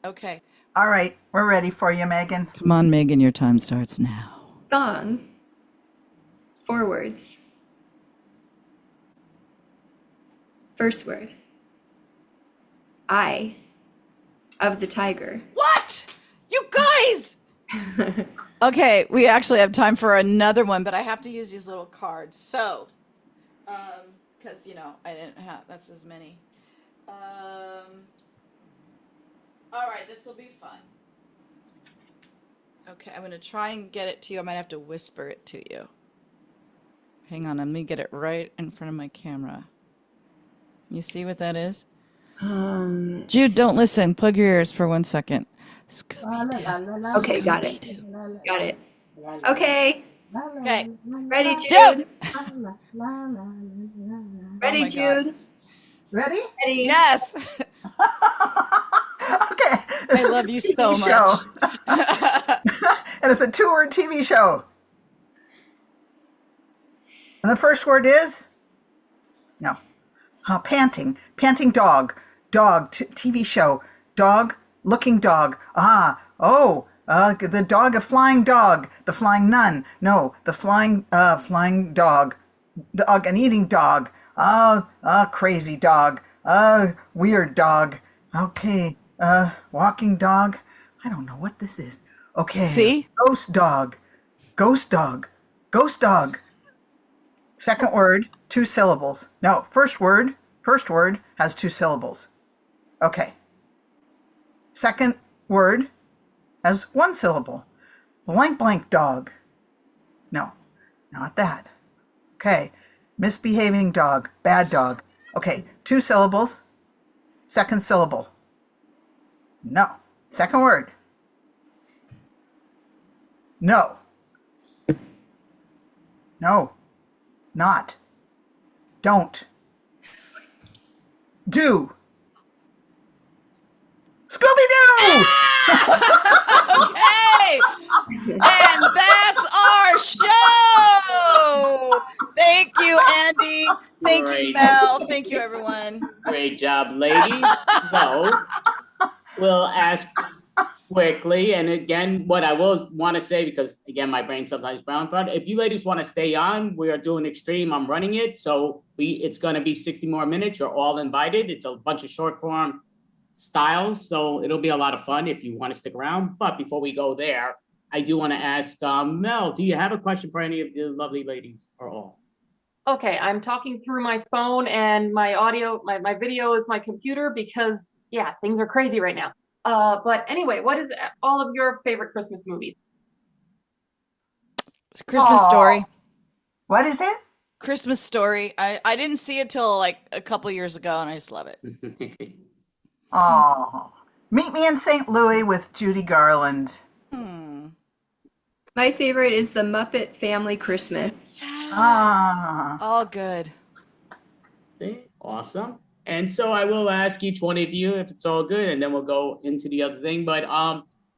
Okay. All right. We're ready for you, Megan. Come on, Megan, your time starts now. Song. 4 words. First word. Eye of the tiger. What? You guys! Okay, we actually have time for another one, but I have to use these little cards. So, because, I didn't have, that's as many. All right, this will be fun. Okay, I'm going to try and get it to you. I might have to whisper it to you. Hang on, let me get it right in front of my camera. You see what that is? Jude, don't listen. Plug your ears for 1 second. Scooby-Doo. Okay, got it. Scooby-Doo. Got it. Okay. Okay. Ready, Jude? Jude! Ready, Oh my God. Jude? Ready? Ready? Yes! Okay. This I is love a you TV so show. much. And it's a 2-word TV show. And the first word is? No. Panting. Panting dog. Dog. TV show. Dog. Looking dog. The dog, a flying dog. The flying nun. No. The flying dog. Dog, an eating dog. Crazy dog. Weird dog. Okay. Walking dog. I don't know what this is. Okay. See? Ghost dog. Ghost dog. Ghost dog. Second word, 2 syllables. No, first word has 2 syllables. Okay. Second word has 1 syllable. Blank blank dog. No, not that. Okay. Misbehaving dog. Bad dog. Okay, 2 syllables. Second syllable. No. Second word. No. No. Not. Don't. Do. Scooby-Doo! Okay. And that's our show. Thank you, Andy. Thank you, Great. Mel. Thank you, everyone. Great job, ladies. So we'll ask quickly. And again, what I will want to say, because again, my brain sometimes brown, but if you ladies want to stay on, we are doing Extreme. I'm running it. So it's going to be 60 more minutes. You're all invited. It's a bunch of short form styles. So it'll be a lot of fun if you want to stick around. But before we go there, I do want to ask Mel, do you have a question for any of the lovely ladies or all? Okay, I'm talking through my phone and my audio, my video is my computer because, yeah, things are crazy right now. But anyway, what is all of your favorite Christmas movies? It's Christmas Aw. Story. What is it? Christmas Story. I didn't see it till like a couple years ago, and I just love it. Oh, Meet Me in St. Louis with Judy Garland. My favorite is The Muppet Family Christmas. Yes. Ah. All good. Awesome. And so I will ask each one of you if it's all good, and then we'll go into the other thing. But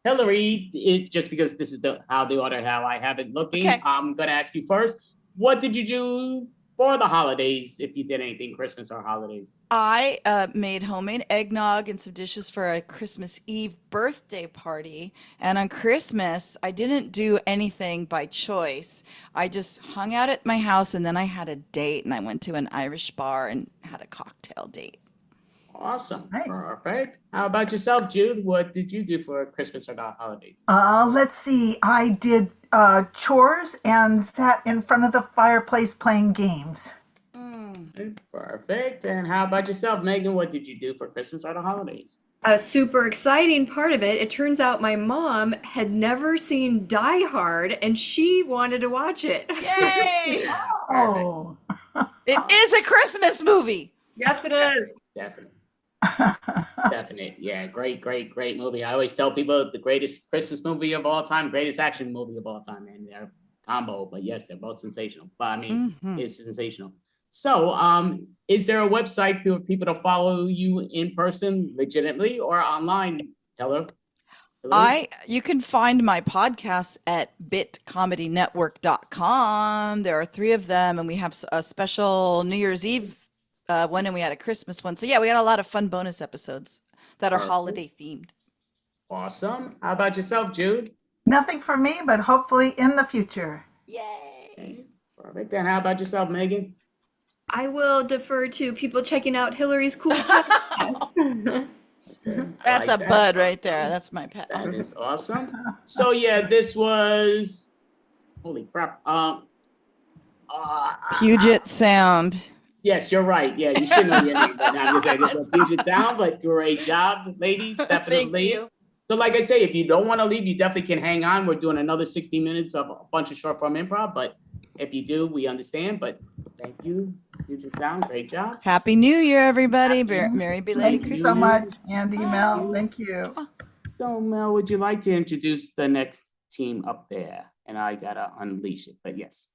Hillary, just because this is how I have it looking, Okay. I'm gonna ask you first. What did you do for the holidays, if you did anything Christmas or holidays? I made homemade eggnog and some dishes for a Christmas Eve birthday party. And on Christmas, I didn't do anything by choice. I just hung out at my house, and then I had a date, and I went to an Irish bar and had a cocktail date. Awesome. Nice. Perfect. How about yourself, Jude? What did you do for Christmas or the holidays? Let's see. I did chores and sat in front of the fireplace playing games. Perfect. And how about yourself, Megan? What did you do for Christmas or the holidays? A super exciting part of it, it turns out my mom had never seen Die Hard and she wanted to watch it. Yay! Oh. It is a Christmas movie. Yes, it is. Definitely. Definite. Yeah, great movie. I always tell people the greatest Christmas movie of all time, greatest action movie of all time, and they're combo. But yes, they're both sensational. But I mean, it's sensational. So, is there a website for people to follow you in person, legitimately, or online? Hillary? You can find my podcasts at bitcomedynetwork.com. There are 3 of them, and we have a special New Year's Eve one, and we had a Christmas one. So yeah, we had a lot of fun bonus episodes that are holiday themed. Awesome. How about yourself, Jude? Nothing for me, but hopefully in the future. Yay! Okay, perfect. And how about yourself, Megan? I will defer to people checking out Hillary's cool podcast. That's like a that. bud right there. That's my pet. That is awesome. So yeah, this was holy crap. Puget Sound. Yes, you're right. Yeah, you should know your name, but I'm just saying this was Puget Sound. But great job, ladies. Definitely. Thank you. So, like I say, if you don't want to leave, you definitely can hang on. We're doing another 60 minutes of a bunch of short form improv. But if you do, we understand. But thank you, Puget Sound. Great job. Happy New Year, everybody. Merry belated Thank you Christmas. so much, Andy, Mel. Thank you. So, Mel, would you like to introduce the next team up there? And I gotta unleash it. But yes,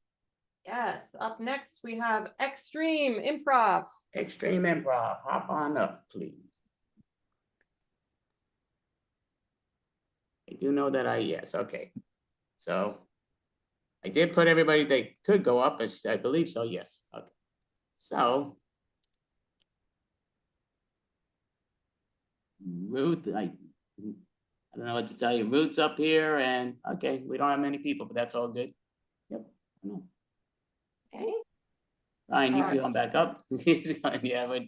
Yes. Up next, we have Extreme Improv. Extreme Improv. Hop on up, please. I do know that yes, okay. So I did put everybody that could go up, I believe so, yes. Okay. So Ruth, I don't know what to tell you. Ruth's up here, and okay, we don't have many people, but that's all good. Yep. I know. Okay. Ryan, you All can right. come back up. He's going, yeah, but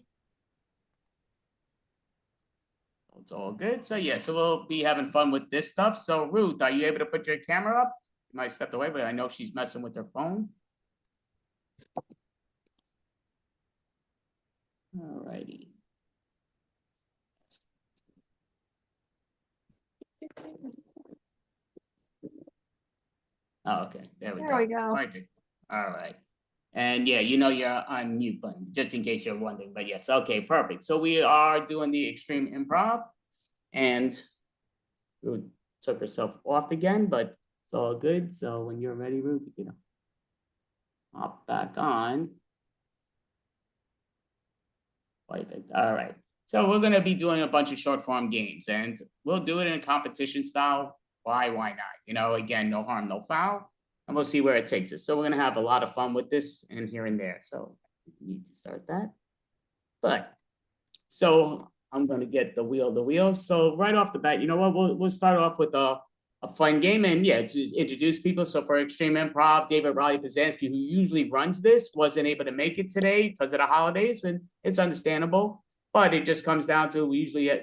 it's all good. So yeah, so we'll be having fun with this stuff. So Ruth, are you able to put your camera up? You might step away, but I know she's messing with her phone. All righty. Oh, okay. There we go. Perfect. All right. And yeah, you know you're on mute button, just in case you're wondering. But yes, okay, perfect. So we are doing the extreme improv, and Ruth took herself off again, but it's all good. So when you're ready, Ruth, you know, hop back on. Perfect. All right. So we're gonna be doing a bunch of short form games, and we'll do it in a competition style. Why not? You know, again, no harm, no foul. And we'll see where it takes us. So we're gonna have a lot of fun with this and here and there. So we need to start that. But so I'm gonna get the wheel. So right off the bat, you know what? We'll start off with a fun game, and yeah, to introduce people. So for Extreme Improv, David Raleigh Pazanski, who usually runs this, wasn't able to make it today because of the holidays, and it's understandable. But it just comes down to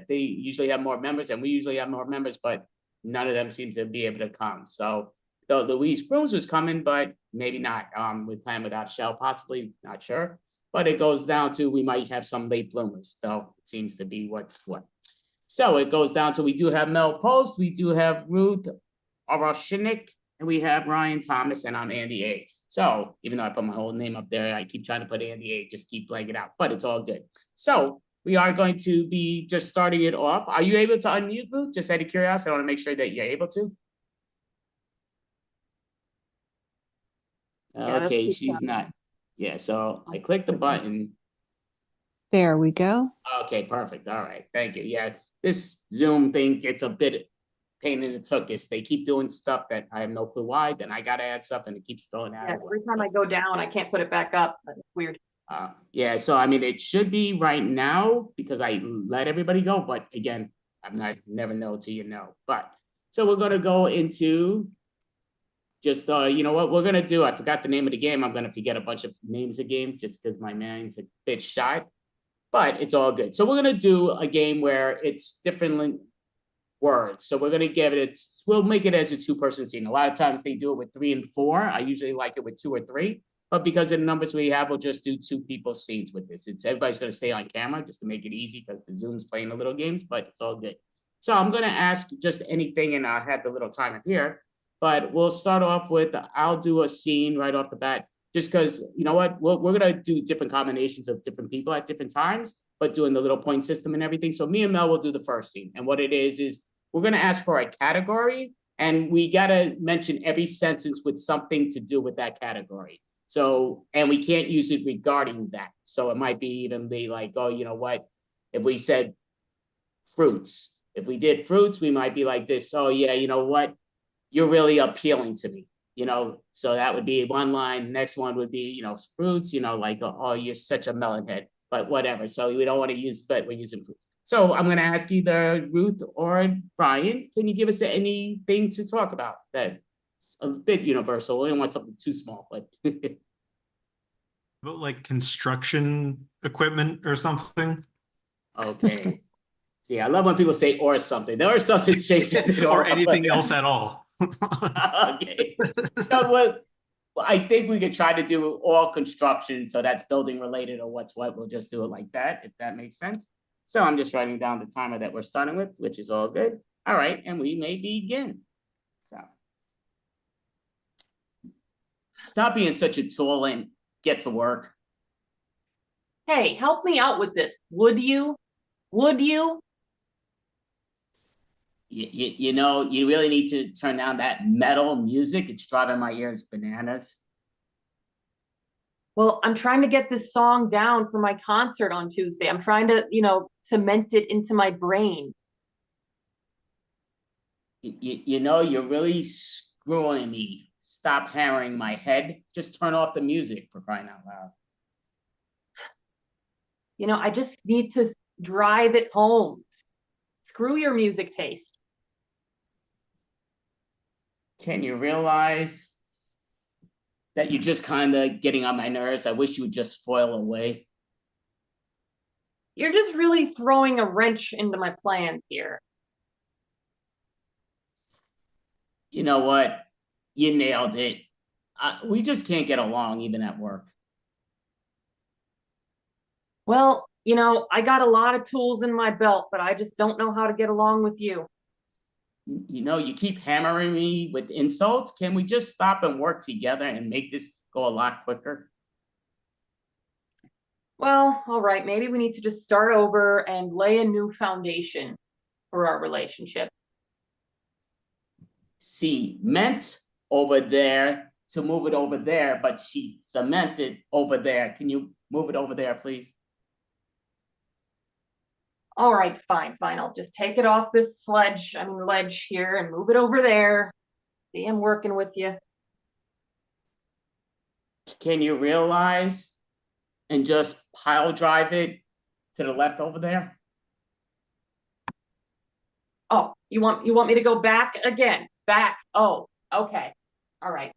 they usually have more members, and we usually have more members, but none of them seem to be able to come. So Louise Cruz was coming, but maybe not. We're playing without Shell, possibly, not sure. But it goes down to we might have some late bloomers, though it seems to be what's what. So it goes down to, we do have Mel Post, we do have Ruth Oroshinik, and we have Ryan Thomas, and I'm Andy A. So even though I put my whole name up there, I keep trying to put Andy A, just keep blanking it out, but it's all good. So we are going to be just starting it off. Are you able to unmute, Ruth? Just out of curiosity, I want to make sure that you're able to. Okay, she's not. Yeah, so I click the button. There we go. Okay, perfect. All right, thank you. Yeah, this Zoom thing gets a bit pain in the tuchus. They keep doing stuff that I have no clue why. Then I gotta add stuff, and it keeps throwing out. Yeah, every time I go down, I can't put it back up. That's weird. Yeah, so I mean, it should be right now because I let everybody go. But again, I'm not, never know till you know. But so we're gonna go into just you know what we're gonna do. I forgot the name of the game. I'm gonna forget a bunch of names of games just because my mind's a bit shy. But it's all good. So we're gonna do a game where it's different words. So we're gonna give it, we'll make it as a 2-person scene. A lot of times they do it with 3 and 4. I usually like it with 2 or 3, but because of the numbers we have, we'll just do 2 people's scenes with this. It's everybody's gonna stay on camera just to make it easy because the Zoom's playing the little games, but it's all good. So I'm gonna ask just anything, and I have the little timer here, but we'll start off with, I'll do a scene right off the bat. Just because, you know what, we're gonna do different combinations of different people at different times, but doing the little point system and everything. So me and Mel will do the first scene. And what it is we're gonna ask for a category, and we gotta mention every sentence with something to do with that category. So, and we can't use it regarding that. So it might be even be like, oh, you know what, if we said fruits, if we did fruits, we might be like this, oh yeah, you know what, you're really appealing to me. You know, so that would be one line. Next one would be, you know, fruits, you know, like, oh, you're such a melon head, but whatever. So we don't want to use, but we're using fruits. So I'm going to ask either Ruth or Brian, can you give us anything to talk about that's a bit universal? We don't want something too small, but. About like construction equipment or something. Okay. See, I love when people say or something. There or something changes it or anything else at all. Okay. So what I think we could try to do all construction, so that's building related or what's what. We'll just do it like that, if that makes sense. So I'm just writing down the timer that we're starting with, which is all good. All right, and we may begin. So stop being such a tool and get to work. Hey, help me out with this, would you? Would you? You know, you really need to turn down that metal music. It's driving my ears bananas. Well, I'm trying to get this song down for my concert on Tuesday. I'm trying to, you know, cement it into my brain. You know, you're really screwing me. Stop hammering my head. Just turn off the music, for crying out loud. You know, I just need to drive it home. Screw your music taste. Can you realize that you're just kind of getting on my nerves? I wish you would just foil away. You're just really throwing a wrench into my plans here. You know what? You nailed it. We just can't get along even at work. Well, you know, I got a lot of tools in my belt, but I just don't know how to get along with you. You know, you keep hammering me with insults. Can we just stop and work together and make this go a lot quicker? Well, all right, maybe we need to just start over and lay a new foundation for our relationship. She meant over there to move it over there, but she cemented over there. Can you move it over there, please? All right, fine. I'll just take it off this ledge here and move it over there. See, I'm working with you. Can you realize and just pile drive it to the left over there? Oh, you want me to go back again? Back. Oh, okay. All right.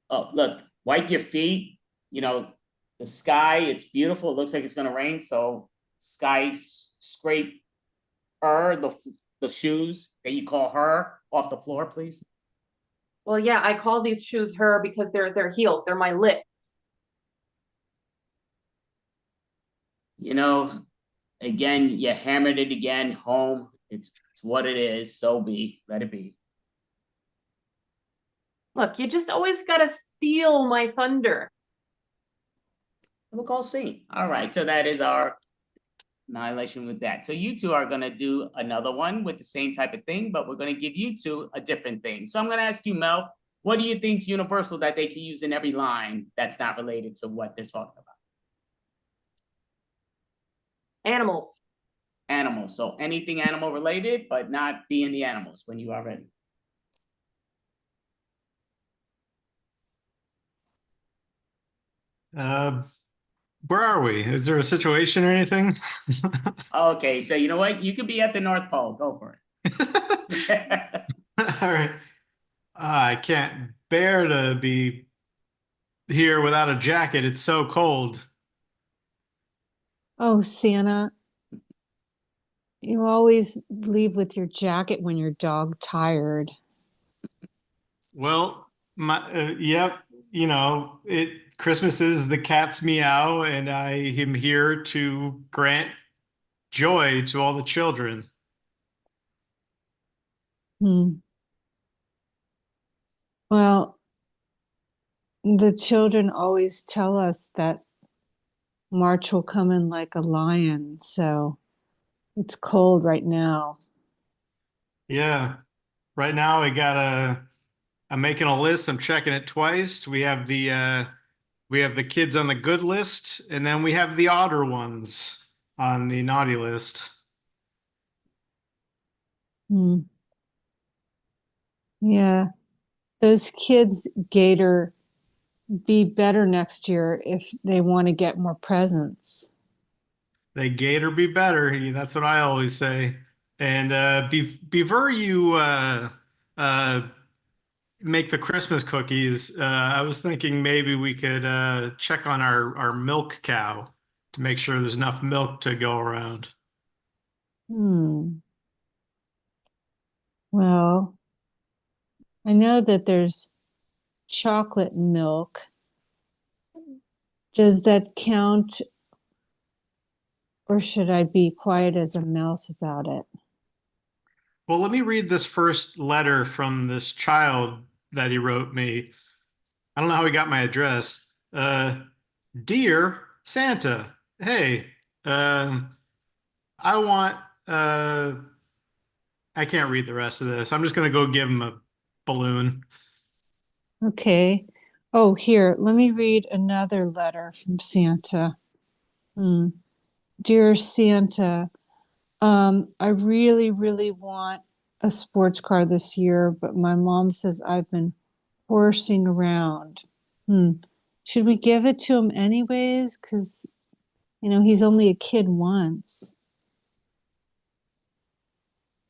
Oh, look, wipe your feet. You know, the sky, it's beautiful. It looks like it's going to rain. So sky scrape the shoes that you call her off the floor, please. Well, yeah, I call these shoes her because they're heels. They're my lips. You know, Again, you hammered it again, home. It's what it is. So let it be. Look, you just always gotta steal my thunder. We'll call scene. All right, so that is our annihilation with that. So you two are gonna do another one with the same type of thing, but we're gonna give you two a different thing. So I'm gonna ask you, Mel, what do you think is universal that they can use in every line that's not related to what they're talking about? Animals. Animals. So anything animal related, but not being the animals when you are ready. Where are we? Is there a situation or anything? Okay, so you know what? You could be at the North Pole. Go for it. All right. I can't bear to be here without a jacket. It's so cold. Oh, Santa, you always leave with your jacket when your dog tired. Well, yep, you know, Christmas is the cat's meow, and I am here to grant joy to all the children. Hmm. Well, the children always tell us that March will come in like a lion, so it's cold right now. Yeah. Right now I'm making a list. I'm checking it twice. We have the kids on the good list, and then we have the odder ones on the naughty list. Hmm. Yeah, those kids, Gator, be better next year if they want to get more presents. They gator be better. That's what I always say. And before you make the Christmas cookies, I was thinking maybe we could check on our milk cow to make sure there's enough milk to go around. Hmm. Well, I know that there's chocolate milk. Does that count, or should I be quiet as a mouse about it? Well, let me read this first letter from this child that he wrote me. I don't know how he got my address. Dear Santa, hey, I want I can't read the rest of this. I'm just gonna go give him a balloon. Okay. Oh, here, let me read another letter from Santa. Dear Santa, I really, really want a sports car this year, but my mom says I've been horsing around. Should we give it to him anyways? Because, he's only a kid once.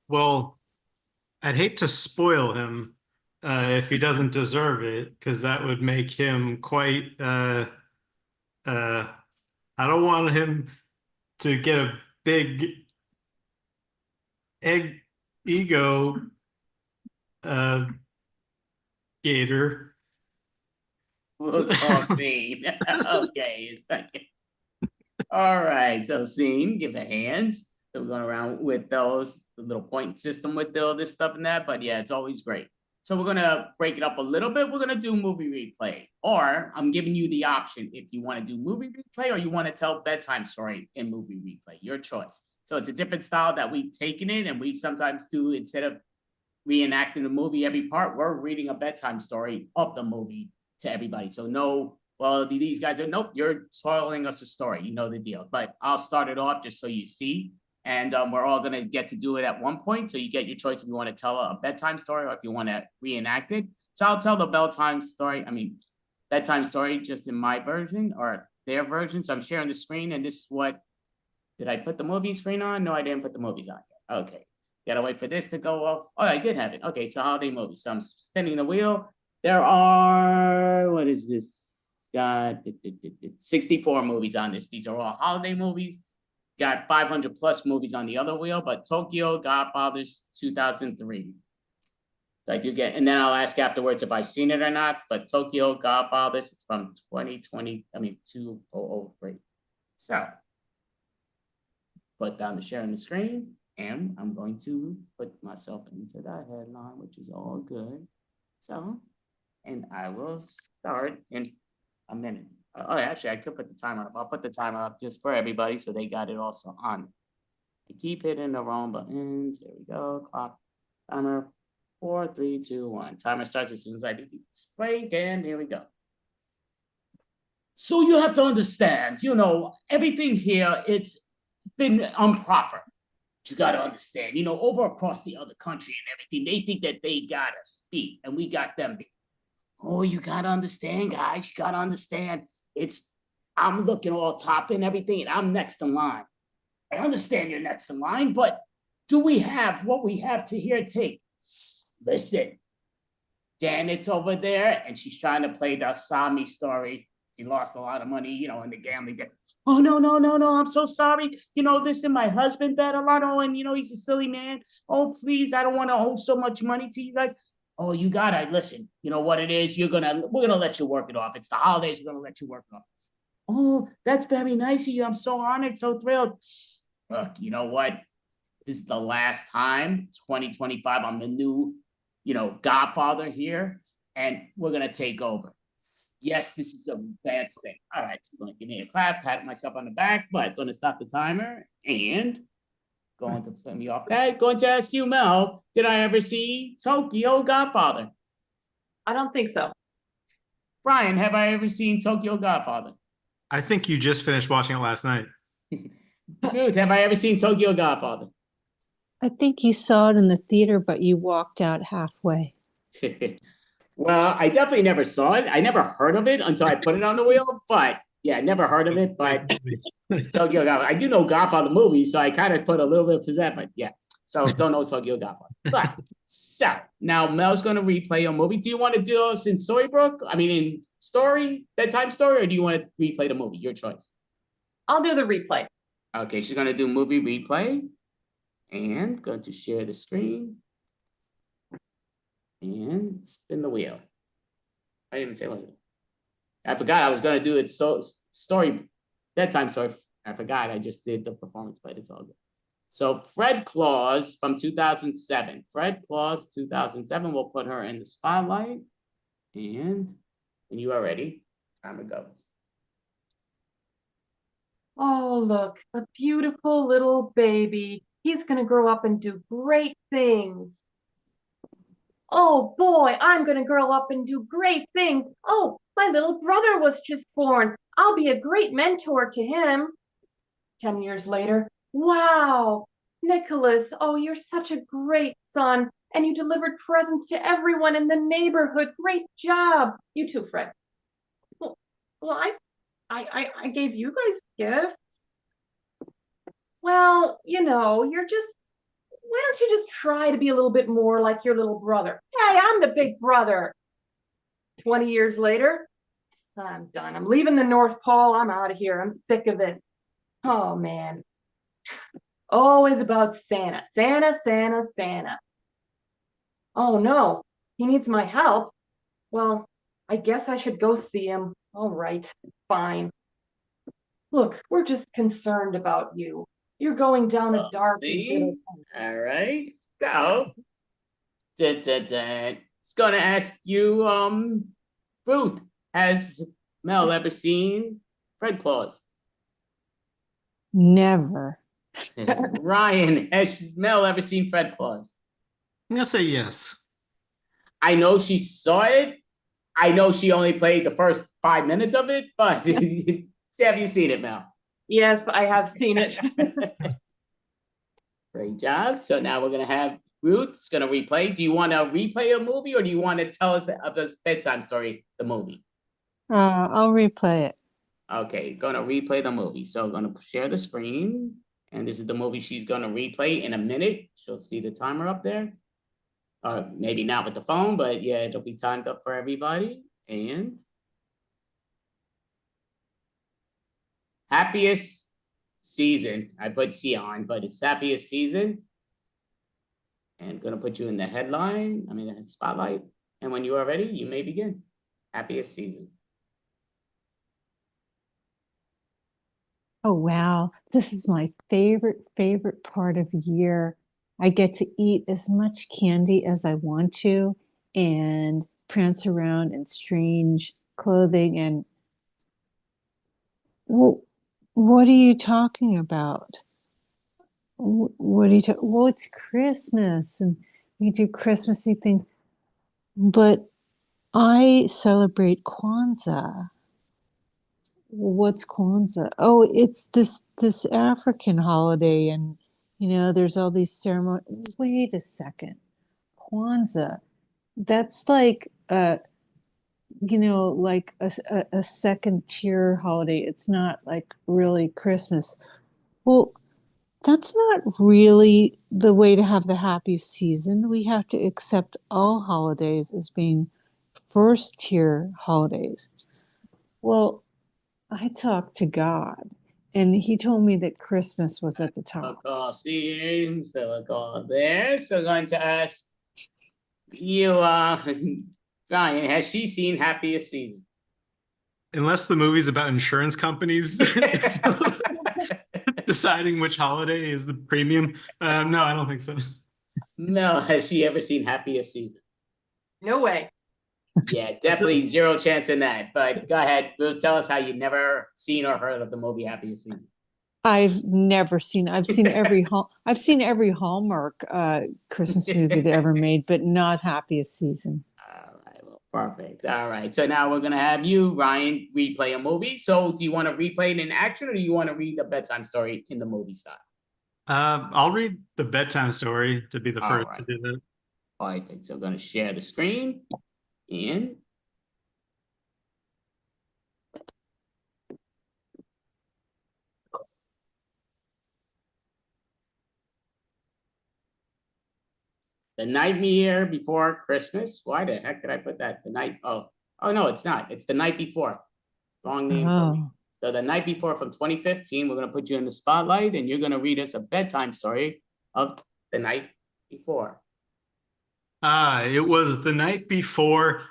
Well, I'd hate to spoil him if he doesn't deserve it, because that would make him quite I don't want him to get a big egg ego gator. We'll call scene. Okay, a second. All right, so scene, give it hands. So we're going around with the little point system with all this stuff and that, but yeah, it's always great. So we're gonna break it up a little bit. We're gonna do movie replay, or I'm giving you the option if you want to do movie replay or you want to tell bedtime story in movie replay, your choice. So it's a different style that we've taken it, and we sometimes do, instead of reenacting the movie every part, we're reading a bedtime story of the movie to everybody. So no, well, these guys are, nope, you're telling us a story. You know the deal. But I'll start it off just so you see. And we're all going to get to do it at one point. So you get your choice if you want to tell a bedtime story or if you want to reenact it. So I'll tell the bedtime story just in my version or their version. So I'm sharing the screen, and this is what, did I put the movie screen on? No, I didn't put the movies on yet. Okay. Gotta wait for this to go off. Oh, I did have it. Okay, so holiday movies. So I'm spinning the wheel. There are, what is this? It's got 64 movies on this. These are all holiday movies. Got 500 plus movies on the other wheel, but Tokyo Godfathers 2003. So I do get, and then I'll ask afterwards if I've seen it or not, but Tokyo Godfathers is from 2003. So put down the sharing the screen, and I'm going to put myself into that headline, which is all good. So, and I will start in a minute. Oh, actually, I could put the timer up. I'll put the timer up just for everybody so they got it also on. I keep hitting the wrong buttons. There we go. Clock, timer, 4, 3, 2, 1. Timer starts as soon as I do this break, and here we go. So you have to understand, everything here it's been improper. You got to understand, over across the other country and everything, they think that they got us beat and we got them beat. Oh, you got to understand, guys. You got to understand. I'm looking all top and everything, and I'm next in line. I understand you're next in line, but do we have what we have to here take? Listen, Janet's over there, and she's trying to play the Sami story. She lost a lot of money, in the gambling game. Oh, no, I'm so sorry. Listen, my husband bet a lot on, he's a silly man. Oh, please, I don't want to owe so much money to you guys. Oh, you gotta listen. You know what it is? We're gonna let you work it off. It's the holidays, we're gonna let you work it off. Oh, that's very nice of you. I'm so honored, so thrilled. Look, you know what? This is the last time, 2025. I'm the new, godfather here, and we're gonna take over. Yes, this is a bad thing. All right, I'm gonna give me a clap, pat myself on the back, but gonna stop the timer and going to put me off that. Going to ask you, Mel, did I ever see Tokyo Godfather? I don't think so. Brian, have I ever seen Tokyo Godfather? I think you just finished watching it last night. Ruth, have I ever seen Tokyo Godfather? I think you saw it in the theater, but you walked out halfway. Well, I definitely never saw it. I never heard of it until I put it on the wheel, but yeah, I never heard of it, but Tokyo Godfather. I do know Godfather movies, so I kind of put a little bit of that, but yeah. So don't know Tokyo Godfather. But so now Mel's going to replay your movie. Do you want to do us in in story, bedtime story, or do you want to replay the movie? Your choice. I'll do the replay. Okay, she's going to do movie replay and going to share the screen and spin the wheel. I didn't say what. I forgot I was going to do it story, bedtime story. I forgot I just did the performance, but it's all good. So Fred Claus from 2007. Fred Claus 2007. We'll put her in the spotlight. And when you are ready, timer goes. Oh, look, a beautiful little baby. He's going to grow up and do great things. Oh boy, I'm going to grow up and do great things. Oh, my little brother was just born. I'll be a great mentor to him. 10 years later, wow, Nicholas, oh, you're such a great son. And you delivered presents to everyone in the neighborhood. Great job. You too, Fred. Well, I gave you guys gifts. Well, why don't you just try to be a little bit more like your little brother? Hey, I'm the big brother. 20 years later, I'm done. I'm leaving the North Pole. I'm out of here. I'm sick of this. Oh, man. Always about Santa. Santa. Oh, no. He needs my help. Well, I guess I should go see him. All right, fine. Look, we're just concerned about you. You're going down a dark and bitter path. All right, so it's gonna ask you, Ruth, has Mel ever seen Fred Claus? Never. Ryan, has Mel ever seen Fred Claus? I'm gonna say yes. I know she saw it. I know she only played the first 5 minutes of it, but have you seen it, Mel? Yes, I have seen it. Great job. So now we're going to have Ruth's going to replay. Do you want to replay a movie, or do you want to tell us a bedtime story, the movie? I'll replay it. Okay, going to replay the movie. So I'm going to share the screen. And this is the movie she's going to replay in a minute. She'll see the timer up there. Or maybe not with the phone, but yeah, it'll be timed up for everybody. And happiest season. I put Sion, but it's happiest season. And gonna put you in the headline, the spotlight. And when you are ready, you may begin. Happiest season. Oh, wow. This is my favorite part of the year. I get to eat as much candy as I want to and prance around in strange clothing. And well, what are you talking about? What are you talking? Well, it's Christmas and we do Christmassy things, but I celebrate Kwanzaa. What's Kwanzaa? Oh, it's this African holiday, and there's all these ceremonies. Wait a second, Kwanzaa. That's like like a second tier holiday. It's not like really Christmas. Well, that's not really the way to have the happy season. We have to accept all holidays as being first tier holidays. Well, I talked to God, and he told me that Christmas was at the top. See, so we'll go there. So I'm going to ask you, Ryan, has she seen Happiest Season? Unless the movie's about insurance companies deciding which holiday is the premium. No, I don't think so. No, has she ever seen Happiest Season? No way. Yeah, definitely zero chance in that. But go ahead, tell us how you never seen or heard of the movie Happiest Season. I've never seen. I've seen every Hallmark Christmas movie they ever made, but not Happiest Season. All right, well, perfect. All right, so now we're gonna have you, Ryan, replay a movie. So, do you want to replay it in action, or do you want to read the bedtime story in the movie style? I'll read the bedtime story to be the first to do that. All right, so I'm gonna share the screen and. The Nightmare Before Christmas. Why the heck did I put that? The night. Oh no, it's not. It's The Night Before. Wrong name for me. So The Night Before from 2015. We're gonna put you in the spotlight, and you're gonna read us a bedtime story of the night before. It was the night before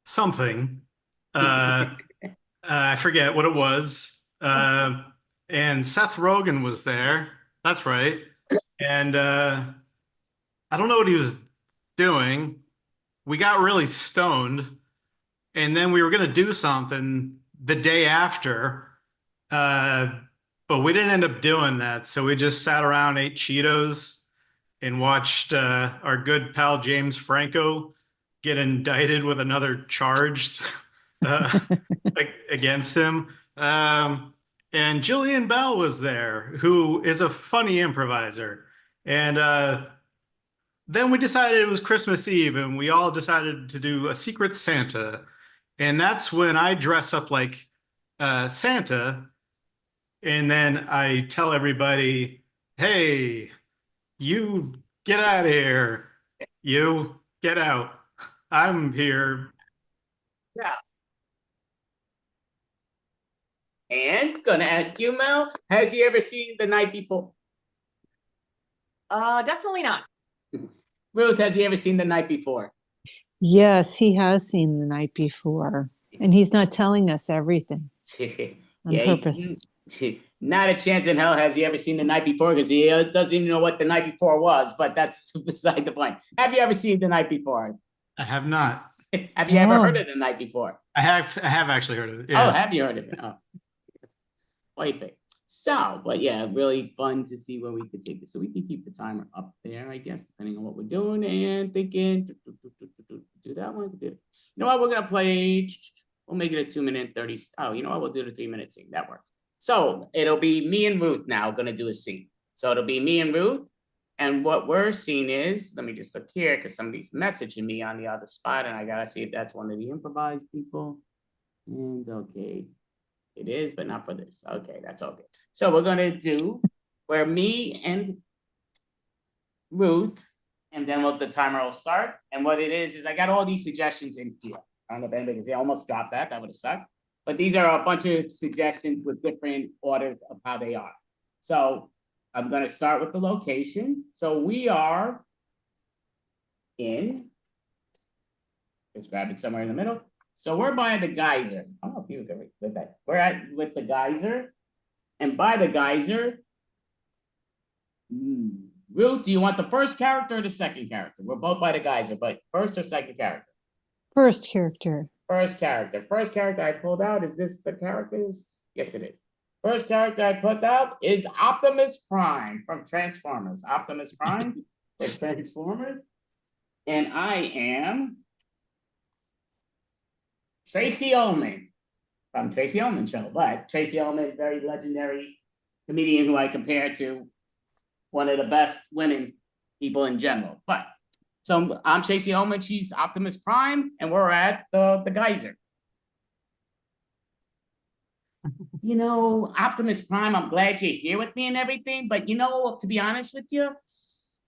something. I forget what it was. And Seth Rogen was there. That's right. And I don't know what he was doing. We got really stoned, and then we were gonna do something the day after, but we didn't end up doing that. So we just sat around, ate Cheetos, and watched our good pal James Franco get indicted with another charge against him. And Jillian Bell was there, who is a funny improviser. And then we decided it was Christmas Eve, and we all decided to do a Secret Santa. And that's when I dress up like Santa, and then I tell everybody, hey, you get out of here. You get out. I'm here. Yeah. And gonna ask you, Mel, has he ever seen The Night Before? Definitely not. Ruth, has he ever seen The Night Before? Yes, he has seen The Night Before, and he's not telling us everything on purpose. Not a chance in hell has he ever seen The Night Before, because he doesn't even know what The Night Before was, but that's beside the point. Have you ever seen The Night Before? I have not. Have you ever heard of The Night Before? I have actually heard of it. Yeah. Oh, have you heard of it? Oh. Perfect. So, but yeah, really fun to see where we could take this. So we can keep the timer up there, I guess, depending on what we're doing. And thinking, do that one. You know what? We're gonna play. We'll make it a 2-minute 30. Oh, you know what? We'll do the 3-minute scene. That works. So it'll be me and Ruth now gonna do a scene. So it'll be me and Ruth. And what we're seeing is, let me just look here because somebody's messaging me on the other spot, and I gotta see if that's one of the improvised people. And okay. It is, but not for this. Okay, that's okay. So we're gonna do where me and Ruth, and then the timer will start. And what it is I got all these suggestions in here. I don't know if anybody, they almost dropped that. That would have sucked. But these are a bunch of suggestions with different orders of how they are. So I'm gonna start with the location. So we are in, just grab it somewhere in the middle. So we're by the geyser. I don't know if you agree with that. We're with the geyser. And by the geyser, Ruth, do you want the first character or the second character? We're both by the geyser, but first or second character? First character. First character. First character I pulled out, is this the characters? Yes, it is. First character I put out is Optimus Prime from Transformers. Optimus Prime from Transformers. And I am Tracy Ullman from Tracy Ullman Show. But Tracy Ullman, very legendary comedian who I compare to one of the best women people in general. But so I'm Tracy Ullman, she's Optimus Prime, and we're at the geyser. You know, Optimus Prime, I'm glad you're here with me and everything, but you know, to be honest with you,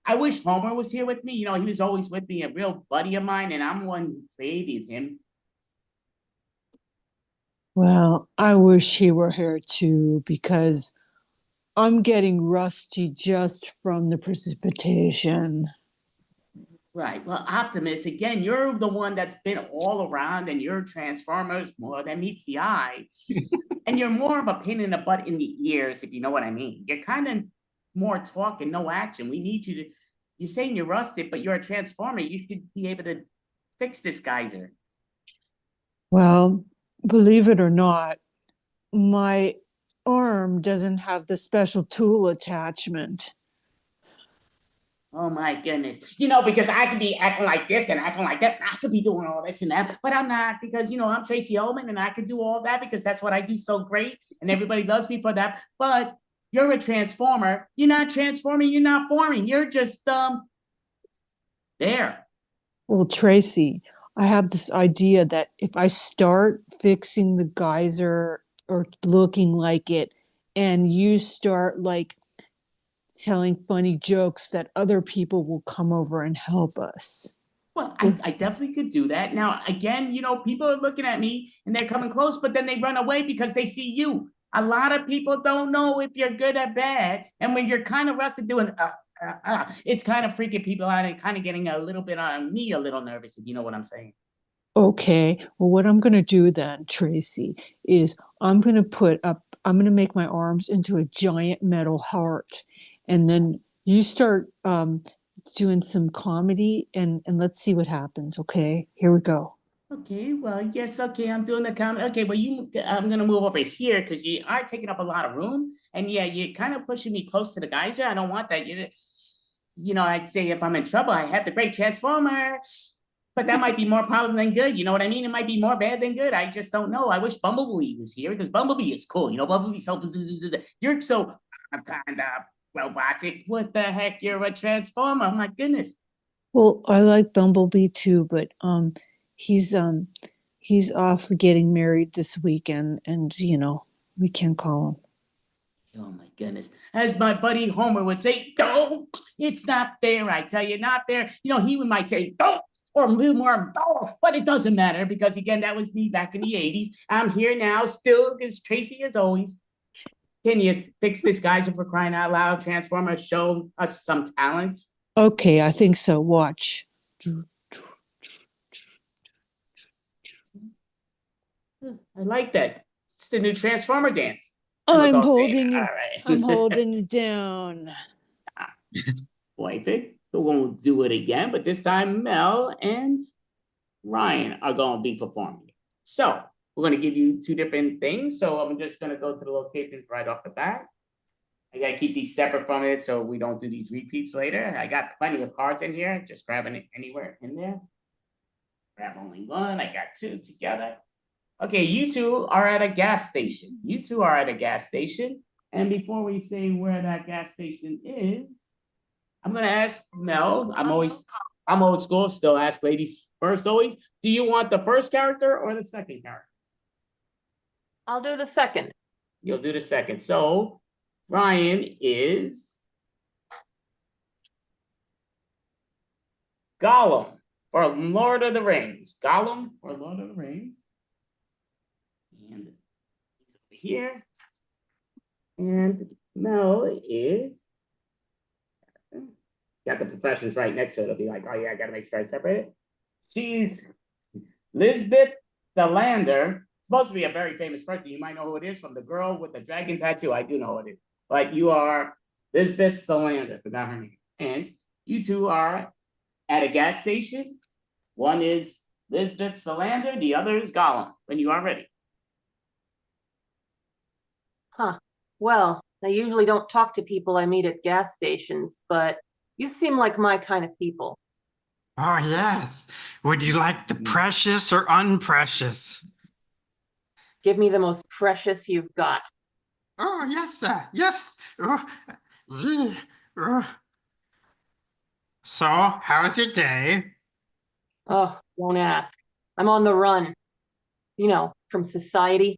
I wish Homer was here with me. You know, he was always with me, a real buddy of mine, and I'm the one who created him. Well, I wish he were here too, because I'm getting rusty just from the precipitation. Right. Well, Optimus, again, you're the one that's been all around, and you're Transformers more than meets the eye. And you're more of a pain in the butt in the ears, if you know what I mean. You're kind of more talk and no action. We need you to, you're saying you're rusted, but you're a Transformer. You should be able to fix this geyser. Well, believe it or not, my arm doesn't have the special tool attachment. Oh my goodness. You know, because I could be acting like this and acting like that. I could be doing all this and that, but I'm not, because, you know, I'm Tracy Ullman and I could do all that because that's what I do so great. And everybody loves me for that. But you're a Transformer. You're not transforming. You're not forming. You're just, there. Well, Tracy, I have this idea that if I start fixing the geyser or looking like it, and you start like telling funny jokes, that other people will come over and help us. Well, I definitely could do that. Now, again, you know, people are looking at me and they're coming close, but then they run away because they see you. A lot of people don't know if you're good or bad. And when you're kind of rusted doing, it's kind of freaking people out and kind of getting a little bit on me, a little nervous, if you know what I'm saying. Okay, well, what I'm going to do then, Tracy, is I'm going to make my arms into a giant metal heart. And then you start doing some comedy, and let's see what happens. Okay, here we go. Okay, well, yes, okay, I'm doing the comedy. Okay, well, I'm gonna move over here because you are taking up a lot of room, and yeah, you're kind of pushing me close to the geyser. I don't want that. You know, I'd say if I'm in trouble, I have the great Transformer, but that might be more problem than good. You know what I mean? It might be more bad than good. I just don't know. I wish Bumblebee was here because Bumblebee is cool. You know, Bumblebee's so you're so kind of robotic. What the heck? You're a Transformer. My goodness. Well, I like Bumblebee too, but he's off getting married this weekend, and you know, we can't call him. Oh my goodness. As my buddy Homer would say, don't, it's not fair. I tell you, not fair. You know, he might say, don't, or more, don't, but it doesn't matter because again, that was me back in the 80s. I'm here now, still as Tracy as always. Can you fix this geyser for crying out loud? Transformer, show us some talent. Okay, I think so. Watch. I like that. It's the new Transformer dance. I'm holding you. Right. I'm holding you down. Wipe it. We're going to do it again, but this time Mel and Ryan are going to be performing. So we're going to give you two different things. So I'm just going to go to the locations right off the bat. I got to keep these separate from it so we don't do these repeats later. I got plenty of cards in here. Just grabbing it anywhere in there. Grab only one. I got two together. Okay, you two are at a gas station. You two are at a gas station. And before we say where that gas station is, I'm going to ask Mel. I'm old school, still ask ladies first always. Do you want the first character or the second character? I'll do the second. You'll do the second. So Ryan is Gollum or Lord of the Rings. Gollum or Lord of the Rings. And he's over here. And Mel is, got the professions right next to it. It'll be like, oh yeah, I gotta make sure I separate it. She's Lisbeth Salander, supposed to be a very famous person. You might know who it is from the girl with the dragon tattoo. I do know who it is. But you are Lisbeth Salander, forgot her name. And you two are at a gas station. One is Lisbeth Salander, the other is Gollum, when you are ready. Huh. Well, I usually don't talk to people I meet at gas stations, but you seem like my kind of people. Oh, yes. Would you like the precious or unprecious? Give me the most precious you've got. Oh, yes, sir. Yes. Gee. So, how's your day? Oh, don't ask. I'm on the run. You know, from society.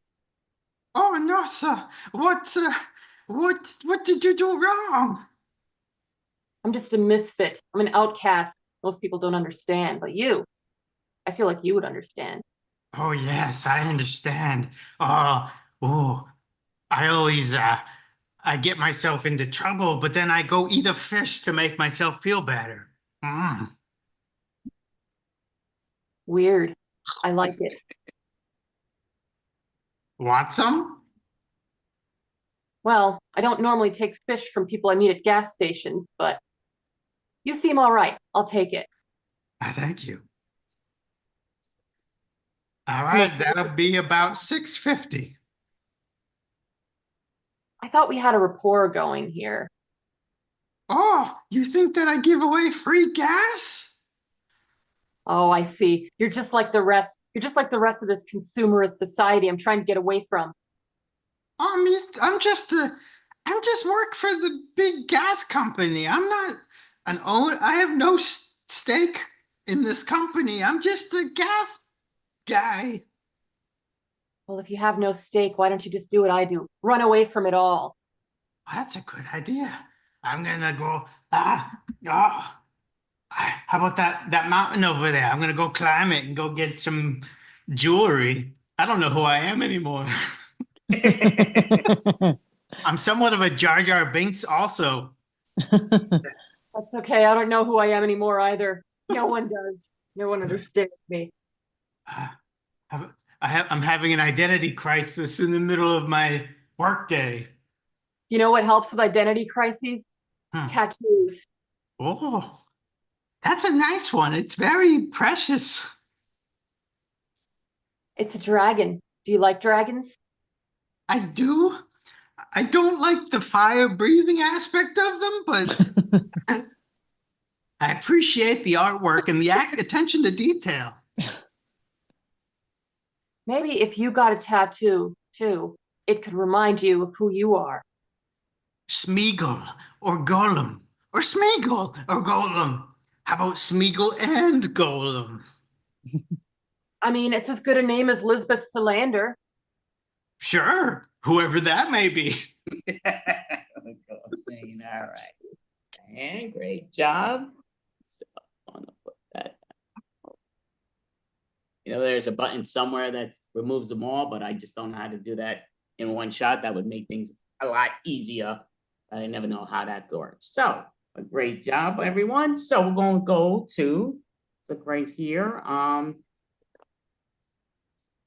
Oh, no, sir. What did you do wrong? I'm just a misfit. I'm an outcast. Most people don't understand, but you, I feel like you would understand. Oh, yes, I understand. Oh, I always, I get myself into trouble, but then I go eat a fish to make myself feel better. Mm. Weird. I like it. Want some? Well, I don't normally take fish from people I meet at gas stations, but you seem all right. I'll take it. Thank you. All right, that'll be about $6.50. I thought we had a rapport going here. Oh, you think that I give away free gas? Oh, I see. You're just like the rest. You're just like the rest of this consumerist society I'm trying to get away from. I'm just work for the big gas company. I'm not an owner. I have no stake in this company. I'm just a gas guy. Well, if you have no stake, why don't you just do what I do? Run away from it all. That's a good idea. I'm gonna go. How about that mountain over there? I'm gonna go climb it and go get some jewelry. I don't know who I am anymore. I'm somewhat of a Jar Jar Binks also. That's okay. I don't know who I am anymore either. No one does. No one understands me. I'm having an identity crisis in the middle of my workday. You know what helps with identity crises? Tattoos. Oh, that's a nice one. It's very precious. It's a dragon. Do you like dragons? I do. I don't like the fire breathing aspect of them, but I appreciate the artwork and the attention to detail. Maybe if you got a tattoo too, it could remind you of who you are. Smeagol or Golem, or Smeagol or Golem. How about Smeagol and Golem? I mean, it's as good a name as Lisbeth Salander. Sure, whoever that may be. All right. And great job. So I want to put that. You know, there's a button somewhere that removes them all, but I just don't know how to do that in one shot. That would make things a lot easier. I never know how that works. So a great job, everyone. So we're going to go to look right here.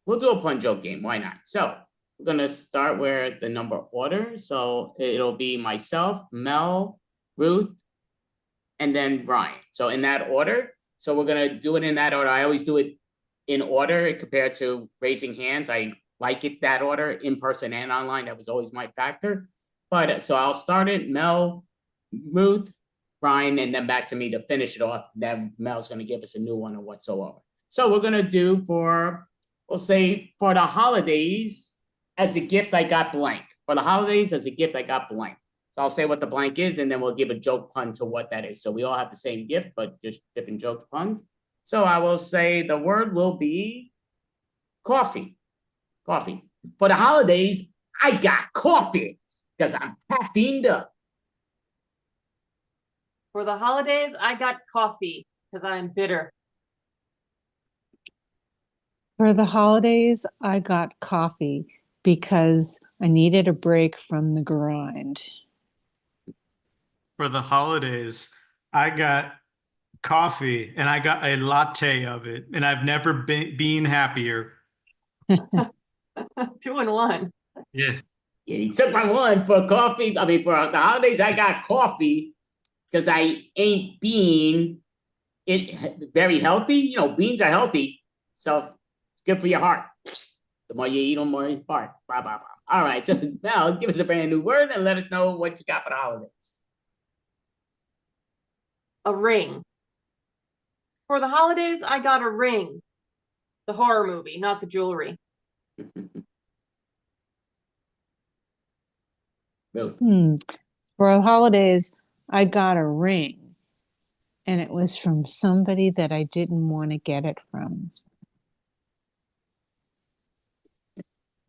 We'll do a pun joke game. Why not? So we're going to start where the number order. So it'll be myself, Mel, Ruth, and then Ryan. So in that order. So we're going to do it in that order. I always do it in order compared to raising hands. I like it that order, in person and online. That was always my factor. But so I'll start it, Mel, Ruth, Ryan, and then back to me to finish it off. Then Mel's going to give us a new one or whatsoever. So we're going to do for, we'll say for the holidays, as a gift, I got blank. For the holidays, as a gift, I got blank. So I'll say what the blank is, and then we'll give a joke pun to what that is. So we all have the same gift, but just different joke puns. So I will say the word will be coffee. Coffee. For the holidays, I got coffee because I'm caffeined up. For the holidays, I got coffee because I'm bitter. For the holidays, I got coffee because I needed a break from the grind. For the holidays, I got coffee and I got a latte of it, and I've never been happier. 2 and 1. Yeah. Yeah, he took my one for coffee. I mean, for the holidays, I got coffee because I ain't being it very healthy. You know, beans are healthy, so it's good for your heart. The more you eat them, the more you fart. Blah, blah, blah. All right, so now give us a brand new word and let us know what you got for the holidays. A ring. For the holidays, I got a ring. The horror movie, not the jewelry. Ruth. For the holidays, I got a ring, and it was from somebody that I didn't want to get it from.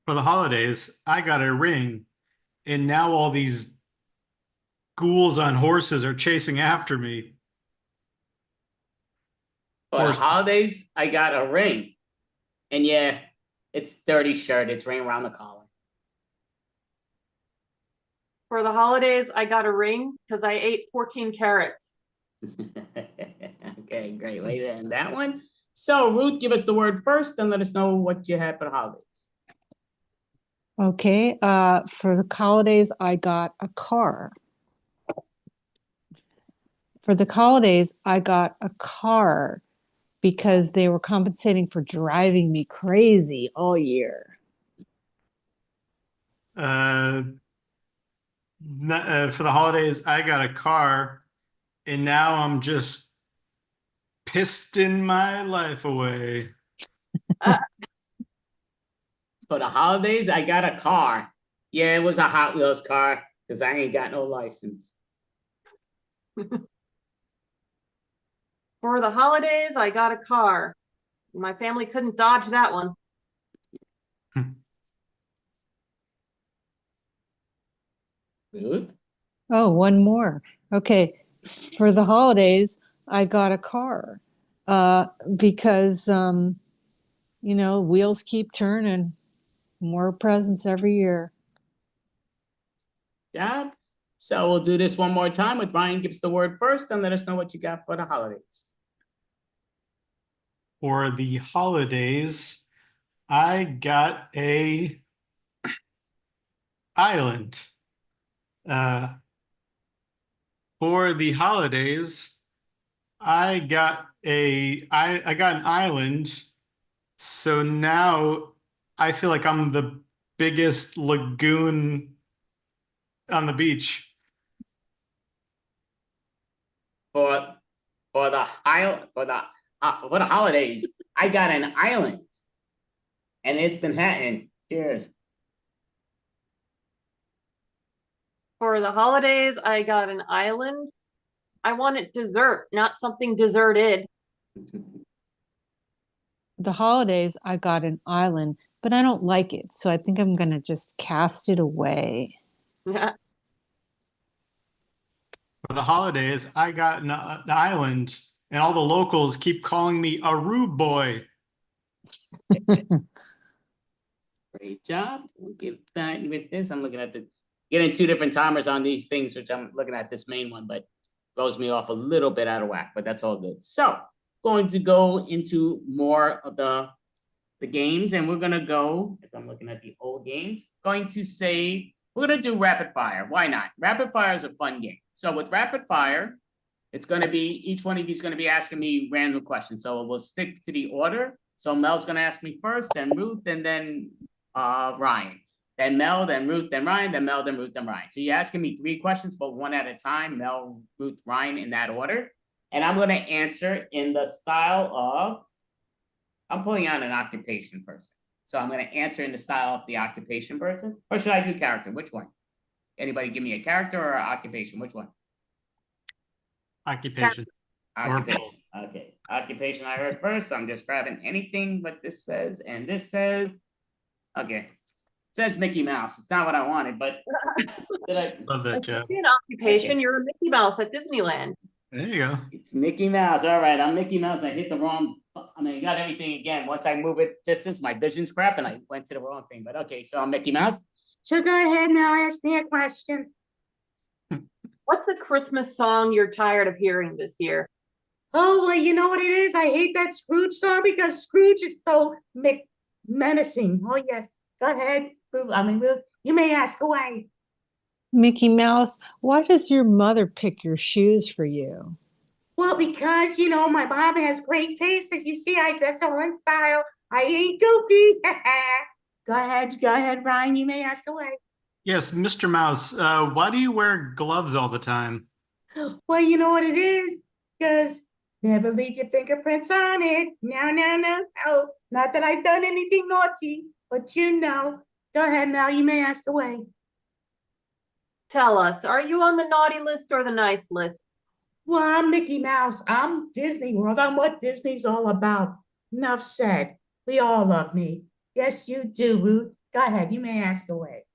For the holidays, I got a ring, and now all these ghouls on horses are chasing after me. For the Horse- holidays, I got a ring. And yeah, it's dirty shirt. It's ring around the collar. For the holidays, I got a ring because I ate 14 carrots. Okay, great way to end that one. So, Ruth, give us the word first and let us know what you had for the holidays. Okay, for the holidays, I got a car. For the holidays, I got a car because they were compensating for driving me crazy all year. For the holidays, I got a car, and now I'm just pisting my life away. For the holidays, I got a car. Yeah, it was a Hot Wheels car because I ain't got no license. For the holidays, I got a car. My family couldn't dodge that one. Ruth? Oh, one more. Okay, for the holidays, I got a car because, wheels keep turning, more presents every year. Job. So we'll do this one more time with Brian gives the word first and let us know what you got for the holidays. For the holidays, I got a island. For the holidays, I got an island. So now I feel like I'm the biggest lagoon on the beach. For the holidays, I got an island. And it's Manhattan. Cheers. For the holidays, I got an island. I wanted dessert, not something deserted. The holidays, I got an island, but I don't like it, so I think I'm gonna just cast it away. For the holidays, I got an island, and all the locals keep calling me a rude boy. Great job. We'll give that with this. I'm looking at getting 2 different timers on these things, which I'm looking at this main one, but throws me off a little bit out of whack, but that's all good. So going to go into more of the games, and we're gonna go, as I'm looking at the old games, going to say we're gonna do rapid fire. Why not? Rapid fire is a fun game. So with rapid fire, it's gonna be each one of you is gonna be asking me random questions. So we'll stick to the order. So Mel's gonna ask me first, then Ruth, and then Ryan. Then Mel, then Ruth, then Ryan, then Mel, then Ruth, then Ryan. So you're asking me 3 questions, but one at a time. Mel, Ruth, Ryan, in that order. And I'm gonna answer in the style of, I'm pulling out an occupation person. So I'm gonna answer in the style of the occupation person, or should I do character? Which one? Anybody give me a character or occupation? Which one? Occupation. Occupation. Okay. Occupation I heard first. So I'm just grabbing anything but this says, and this says, okay. It says Mickey Mouse. It's not what I wanted, but Love that, Jeff. An occupation, you're a Mickey Mouse at Disneyland. There you go. It's Mickey Mouse. All right, I'm Mickey Mouse. I hit the wrong, I mean, I got everything again. Once I move it distance, my vision's crap and I went to the wrong thing. But okay, so I'm Mickey Mouse. So go ahead now, ask me a question. What's the Christmas song you're tired of hearing this year? Oh, well, you know what it is? I hate that Scrooge song because Scrooge is so menacing. Oh, yes. Go ahead. Ruth, you may ask away. Mickey Mouse, why does your mother pick your shoes for you? Well, because, my mom has great taste. As you see, I dress all in style. I ain't goofy. Go ahead, Ryan. You may ask away. Yes, Mr. Mouse, why do you wear gloves all the time? Well, you know what it is? Because never leave your fingerprints on it. No, no, no, no. Not that I've done anything naughty, but you know. Go ahead, Mel. You may ask away. Tell us, are you on the naughty list or the nice list? Well, I'm Mickey Mouse. I'm Disney World. I'm what Disney's all about. Enough said. We all love me. Yes, you do, Ruth. Go ahead. You may ask away.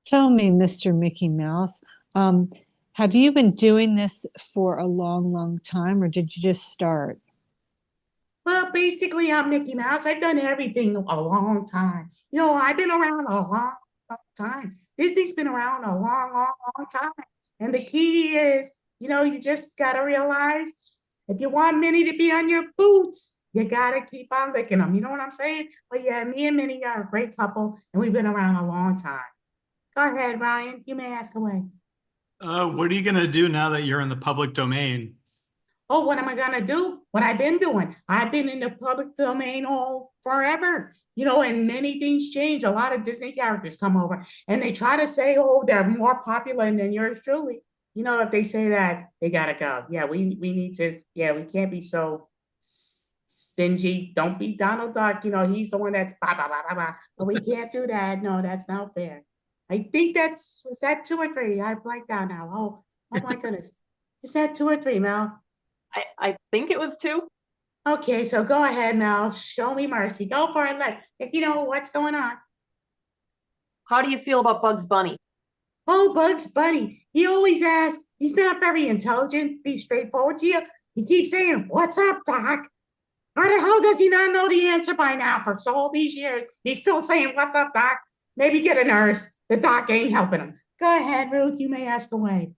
Tell me, Mr. Mickey Mouse, have you been doing this for a long, long time, or did you just start? Well, basically, I'm Mickey Mouse. I've done everything a long time. I've been around a long, long time. Disney's been around a long, long, long time. And the key is, you just got to realize if you want Minnie to be on your boots, you got to keep on licking them. You know what I'm saying? But yeah, me and Minnie are a great couple, and we've been around a long time. Go ahead, Ryan. You may ask away. What are you going to do now that you're in the public domain? Oh, what am I gonna do? What I've been doing. I've been in the public domain all forever. And many things change. A lot of Disney characters come over and they try to say, oh, they're more popular than yours truly. If they say that, they gotta go. Yeah, we need to, we can't be so stingy. Don't be Donald Duck. He's the one that's blah, blah, blah, blah, blah. But we can't do that. No, that's not fair. I think was that 2 or 3? I blanked out now. Oh my goodness. Is that 2 or 3, Mel? I think it was 2. Okay, so go ahead, Mel. Show me mercy. Go for it. If you know what's going on. How do you feel about Bugs Bunny? Oh, Bugs Bunny. He always asks. He's not very intelligent. Be straightforward to you. He keeps saying, "What's up, Doc?" How the hell does he not know the answer by now? For all these years, he's still saying, "What's up, Doc?" Maybe get a nurse. The doc ain't helping him. Go ahead, Ruth. You may ask away.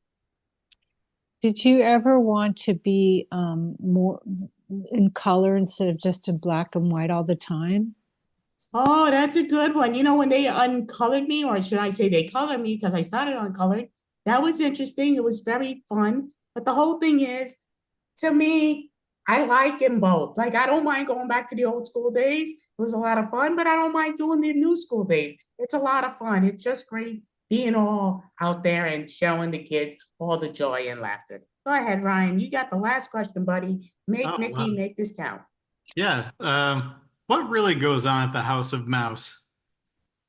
Did you ever want to be more in color instead of just in black and white all the time? Oh, that's a good one. When they uncolored me, or should I say they colored me because I started uncolored, that was interesting. It was very fun. But the whole thing is, to me, I like them both. Like, I don't mind going back to the old school days. It was a lot of fun, but I don't mind doing the new school days. It's a lot of fun. It's just great being all out there and showing the kids all the joy and laughter. Go ahead, Ryan. You got the last question, buddy. Make this count. Yeah. What really goes on at the House of Mouse?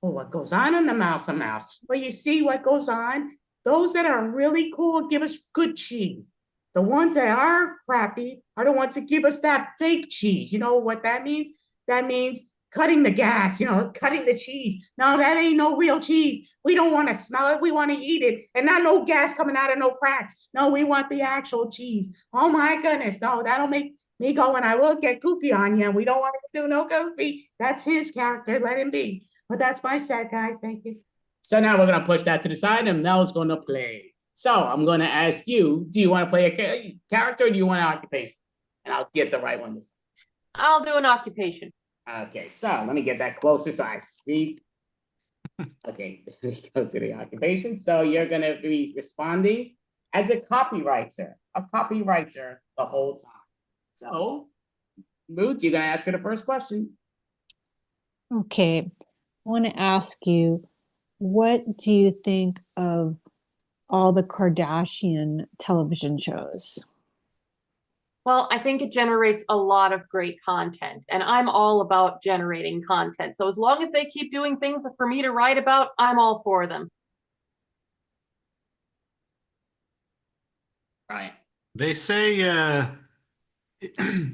Oh, what goes on in the Mouse and Mouse? Well, you see what goes on. Those that are really cool give us good cheese. The ones that are crappy are the ones that give us that fake cheese. You know what that means? That means cutting the gas, cutting the cheese. No, that ain't no real cheese. We don't want to smell it. We want to eat it. And not no gas coming out of no cracks. No, we want the actual cheese. Oh my goodness. No, that'll make me go, and I will get goofy on you. And we don't want to do no goofy. That's his character. Let him be. But that's my set, guys. Thank you. So now we're going to push that to the side, and Mel's going to play. So I'm going to ask you, do you want to play a character, or do you want an occupation? And I'll get the right one. I'll do an occupation. Okay, so let me get that closer so I speak. Okay, let's go to the occupation. So you're going to be responding as a copywriter the whole time. So, Ruth, you're going to ask her the first question. Okay, I want to ask you, what do you think of all the Kardashian television shows? Well, I think it generates a lot of great content, and I'm all about generating content. So as long as they keep doing things for me to write about, I'm all for them. Right. They say a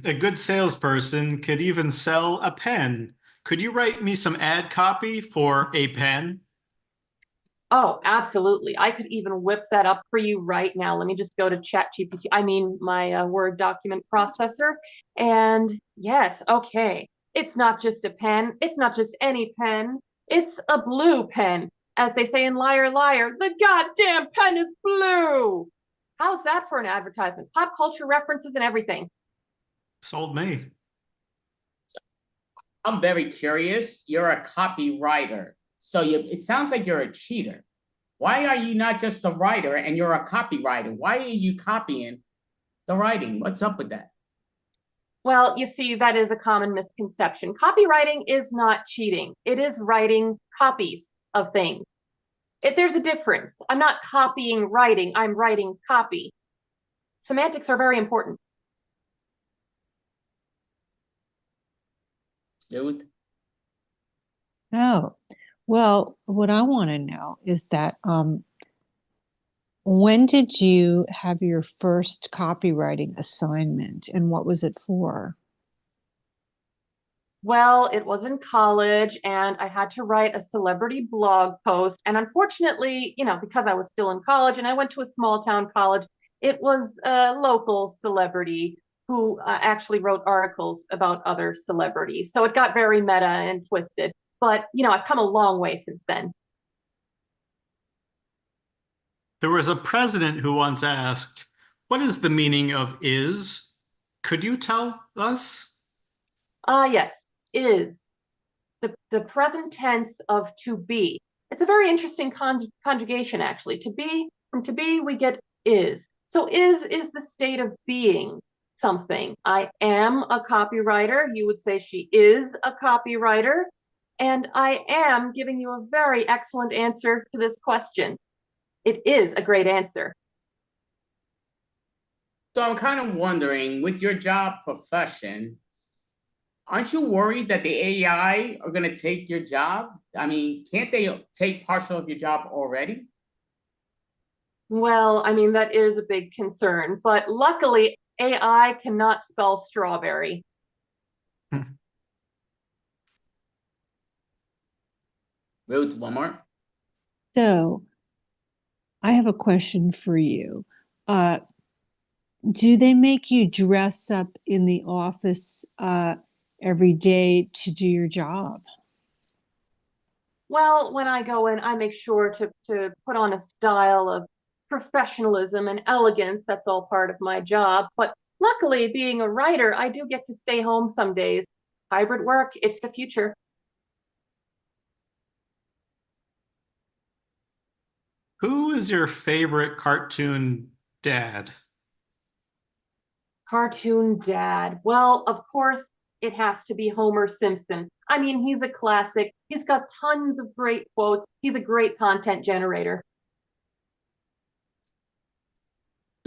good salesperson could even sell a pen. Could you write me some ad copy for a pen? Oh, absolutely. I could even whip that up for you right now. Let me just go to ChatGPT. I mean, my Word document processor. And yes, okay. It's not just a pen. It's not just any pen. It's a blue pen. As they say in Liar Liar, the goddamn pen is blue. How's that for an advertisement? Pop culture references and everything. Sold me. I'm very curious. You're a copywriter. So it sounds like you're a cheater. Why are you not just a writer and you're a copywriter? Why are you copying the writing? What's up with that? Well, you see, that is a common misconception. Copywriting is not cheating. It is writing copies of things. There's a difference. I'm not copying writing. I'm writing copy. Semantics are very important. Dude. Oh, well, what I want to know is that when did you have your first copywriting assignment and what was it for? Well, it was in college and I had to write a celebrity blog post. And unfortunately, because I was still in college and I went to a small town college, it was a local celebrity who actually wrote articles about other celebrities. So it got very meta and twisted. But, I've come a long way since then. There was a president who once asked, "What is the meaning of is?" Could you tell us? Yes, is the present tense of to be. It's a very interesting conjugation, actually. From to be, we get is. So is the state of being something. I am a copywriter. You would say she is a copywriter. And I am giving you a very excellent answer to this question. It is a great answer. So I'm kind of wondering, with your job profession, aren't you worried that the AI are going to take your job? I mean, can't they take partial of your job already? Well, that is a big concern, but luckily AI cannot spell strawberry. Ruth, one more. So I have a question for you. Do they make you dress up in the office every day to do your job? Well, when I go in, I make sure to put on a style of professionalism and elegance. That's all part of my job. But luckily, being a writer, I do get to stay home some days. Hybrid work, it's the future. Who is your favorite cartoon dad? Cartoon dad. Well, of course, it has to be Homer Simpson. He's a classic. He's got tons of great quotes. He's a great content generator.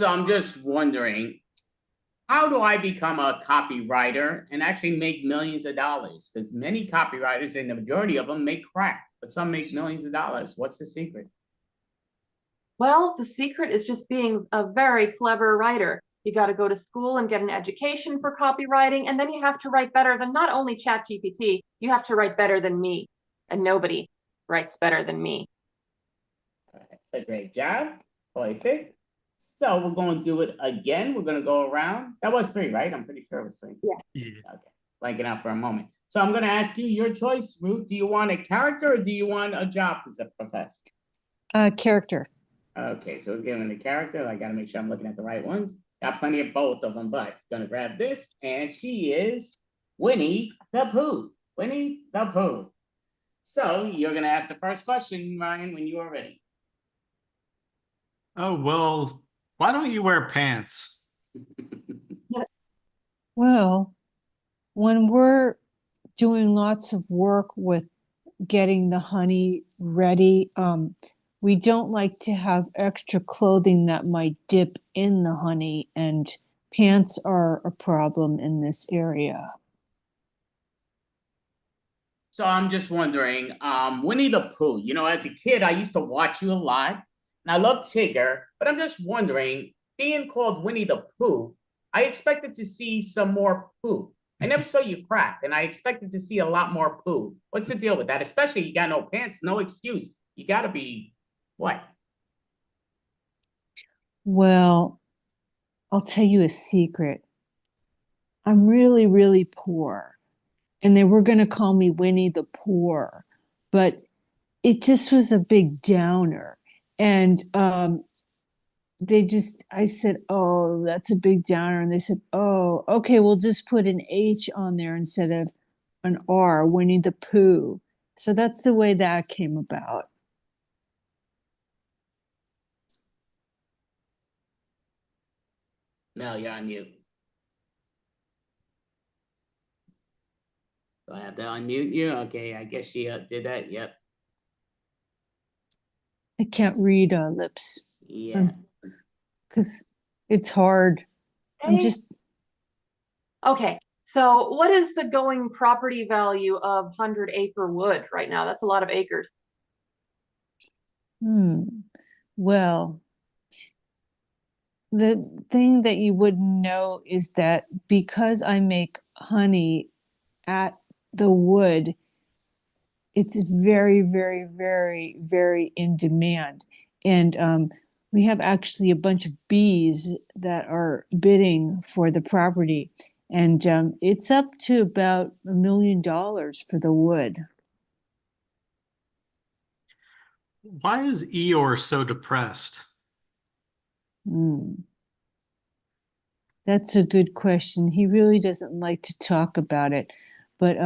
So I'm just wondering, how do I become a copywriter and actually make millions of dollars? Because many copywriters, and the majority of them, make crap, but some make millions of dollars. What's the secret? Well, the secret is just being a very clever writer. You got to go to school and get an education for copywriting, and then you have to write better than not only ChatGPT, you have to write better than me, and nobody writes better than me. That's a great job. Perfect. So we're going to do it again. We're going to go around. That was 3, right? I'm pretty sure it was 3. Yeah. Okay. Blanking out for a moment. So I'm going to ask you your choice, Ruth. Do you want a character or do you want a job as a profession? Character. Okay, so we're giving the character. I got to make sure I'm looking at the right ones. Got plenty of both of them, but going to grab this. And she is Winnie the Pooh. Winnie the Pooh. So you're going to ask the first question, Ryan, when you are ready. Oh, well, why don't you wear pants? Well, when we're doing lots of work with getting the honey ready, we don't like to have extra clothing that might dip in the honey, and pants are a problem in this area. So I'm just wondering, Winnie the Pooh, as a kid, I used to watch you a lot, and I love Tigger, but I'm just wondering, being called Winnie the Pooh, I expected to see some more poo. I never saw you crack, and I expected to see a lot more poo. What's the deal with that? Especially you got no pants, no excuse. You got to be what? Well, I'll tell you a secret. I'm really, really poor. And they were going to call me Winnie the Poor, but it just was a big downer. And I said, oh, that's a big downer. And they said, oh, okay, we'll just put an H on there instead of an R, Winnie the Pooh. So that's the way that came about. No, you're on mute. Do I have to unmute you? Okay, I guess she did that. Yep. I can't read lips Yeah. because it's hard. I'm Hey. just Okay, so what is the going property value of 100 acre wood right now? That's a lot of acres. well, the thing that you wouldn't know is that because I make honey at the wood, it's very, very, very, very in demand. And we have actually a bunch of bees that are bidding for the property. And it's up to about $1 million for the wood. Why is Eeyore so depressed? That's a good question. He really doesn't like to talk about it, but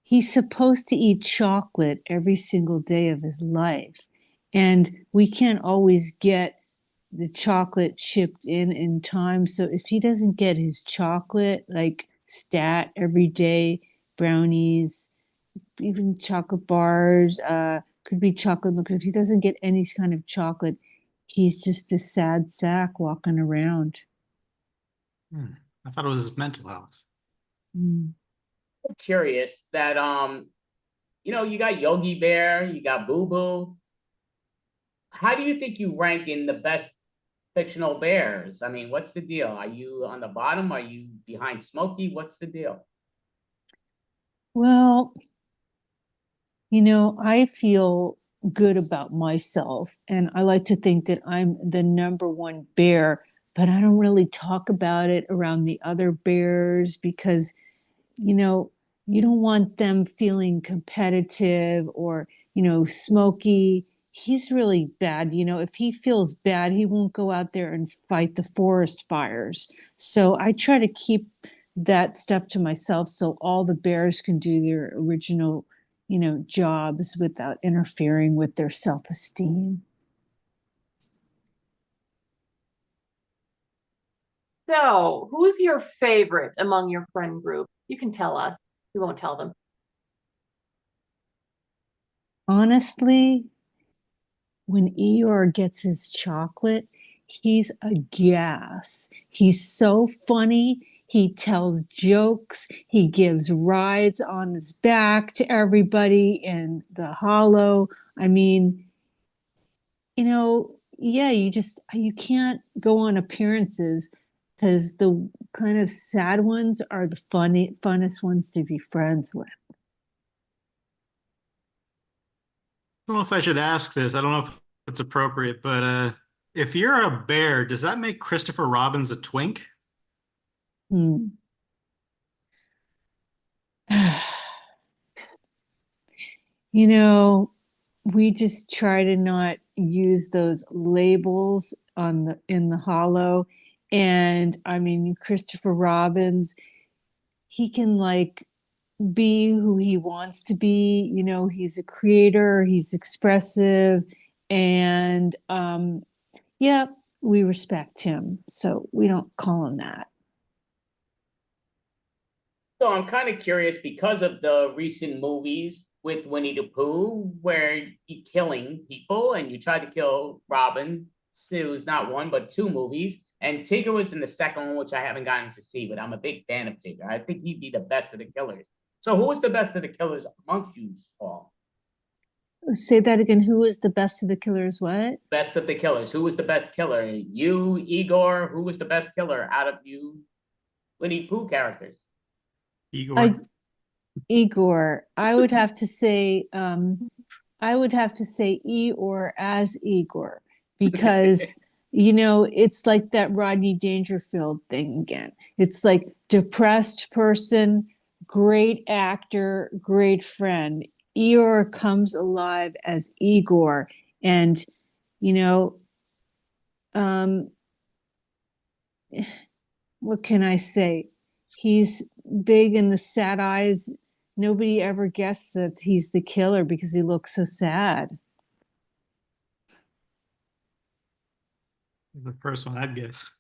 he's supposed to eat chocolate every single day of his life. And we can't always get the chocolate shipped in time. So if he doesn't get his chocolate, like stat every day, brownies, even chocolate bars, could be chocolate milk. If he doesn't get any kind of chocolate, he's just a sad sack walking around. I thought it was his mental health. I'm curious that you got Yogi Bear, you got Boo Boo. How do you think you rank in the best fictional bears? I mean, what's the deal? Are you on the bottom? Are you behind Smokey? What's the deal? Well, I feel good about myself, and I like to think that I'm the number one bear, but I don't really talk about it around the other bears because, you don't want them feeling competitive or, Smokey. He's really bad. If he feels bad, he won't go out there and fight the forest fires. So I try to keep that stuff to myself so all the bears can do their original, jobs without interfering with their self-esteem. So, who's your favorite among your friend group? You can tell us. We won't tell them. Honestly, when Eeyore gets his chocolate, he's a gas. He's so funny. He tells jokes. He gives rides on his back to everybody in the hollow. I mean, yeah, you can't go on appearances because the kind of sad ones are the funnest ones to be friends with. I don't know if I should ask this. I don't know if it's appropriate, but if you're a bear, does that make Christopher Robin's a twink? We just try to not use those labels in the hollow. And I mean, Christopher Robbins, he can be who he wants to be. He's a creator, he's expressive, and yeah, we respect him. So we don't call him that. So I'm kind of curious because of the recent movies with Winnie the Pooh, where you're killing people and you tried to kill Robin. So it was not one, but two movies. And Tigger was in the second one, which I haven't gotten to see, but I'm a big fan of Tigger. I think he'd be the best of the killers. So who is the best of the killers amongst you all? Say that again. Who is the best of the killers? What? Best of the killers. Who was the best killer? You, Igor, who was the best killer out of you Winnie the Pooh characters? Igor. Igor. I would have to say Eeyore as Igor because it's like that Rodney Dangerfield thing again. It's like depressed person, great actor, great friend. Eeyore comes alive as Igor, and what can I say? he's big and the sad eyes. Nobody ever guessed that he's the killer because he looks so sad. The first one, I'd guess.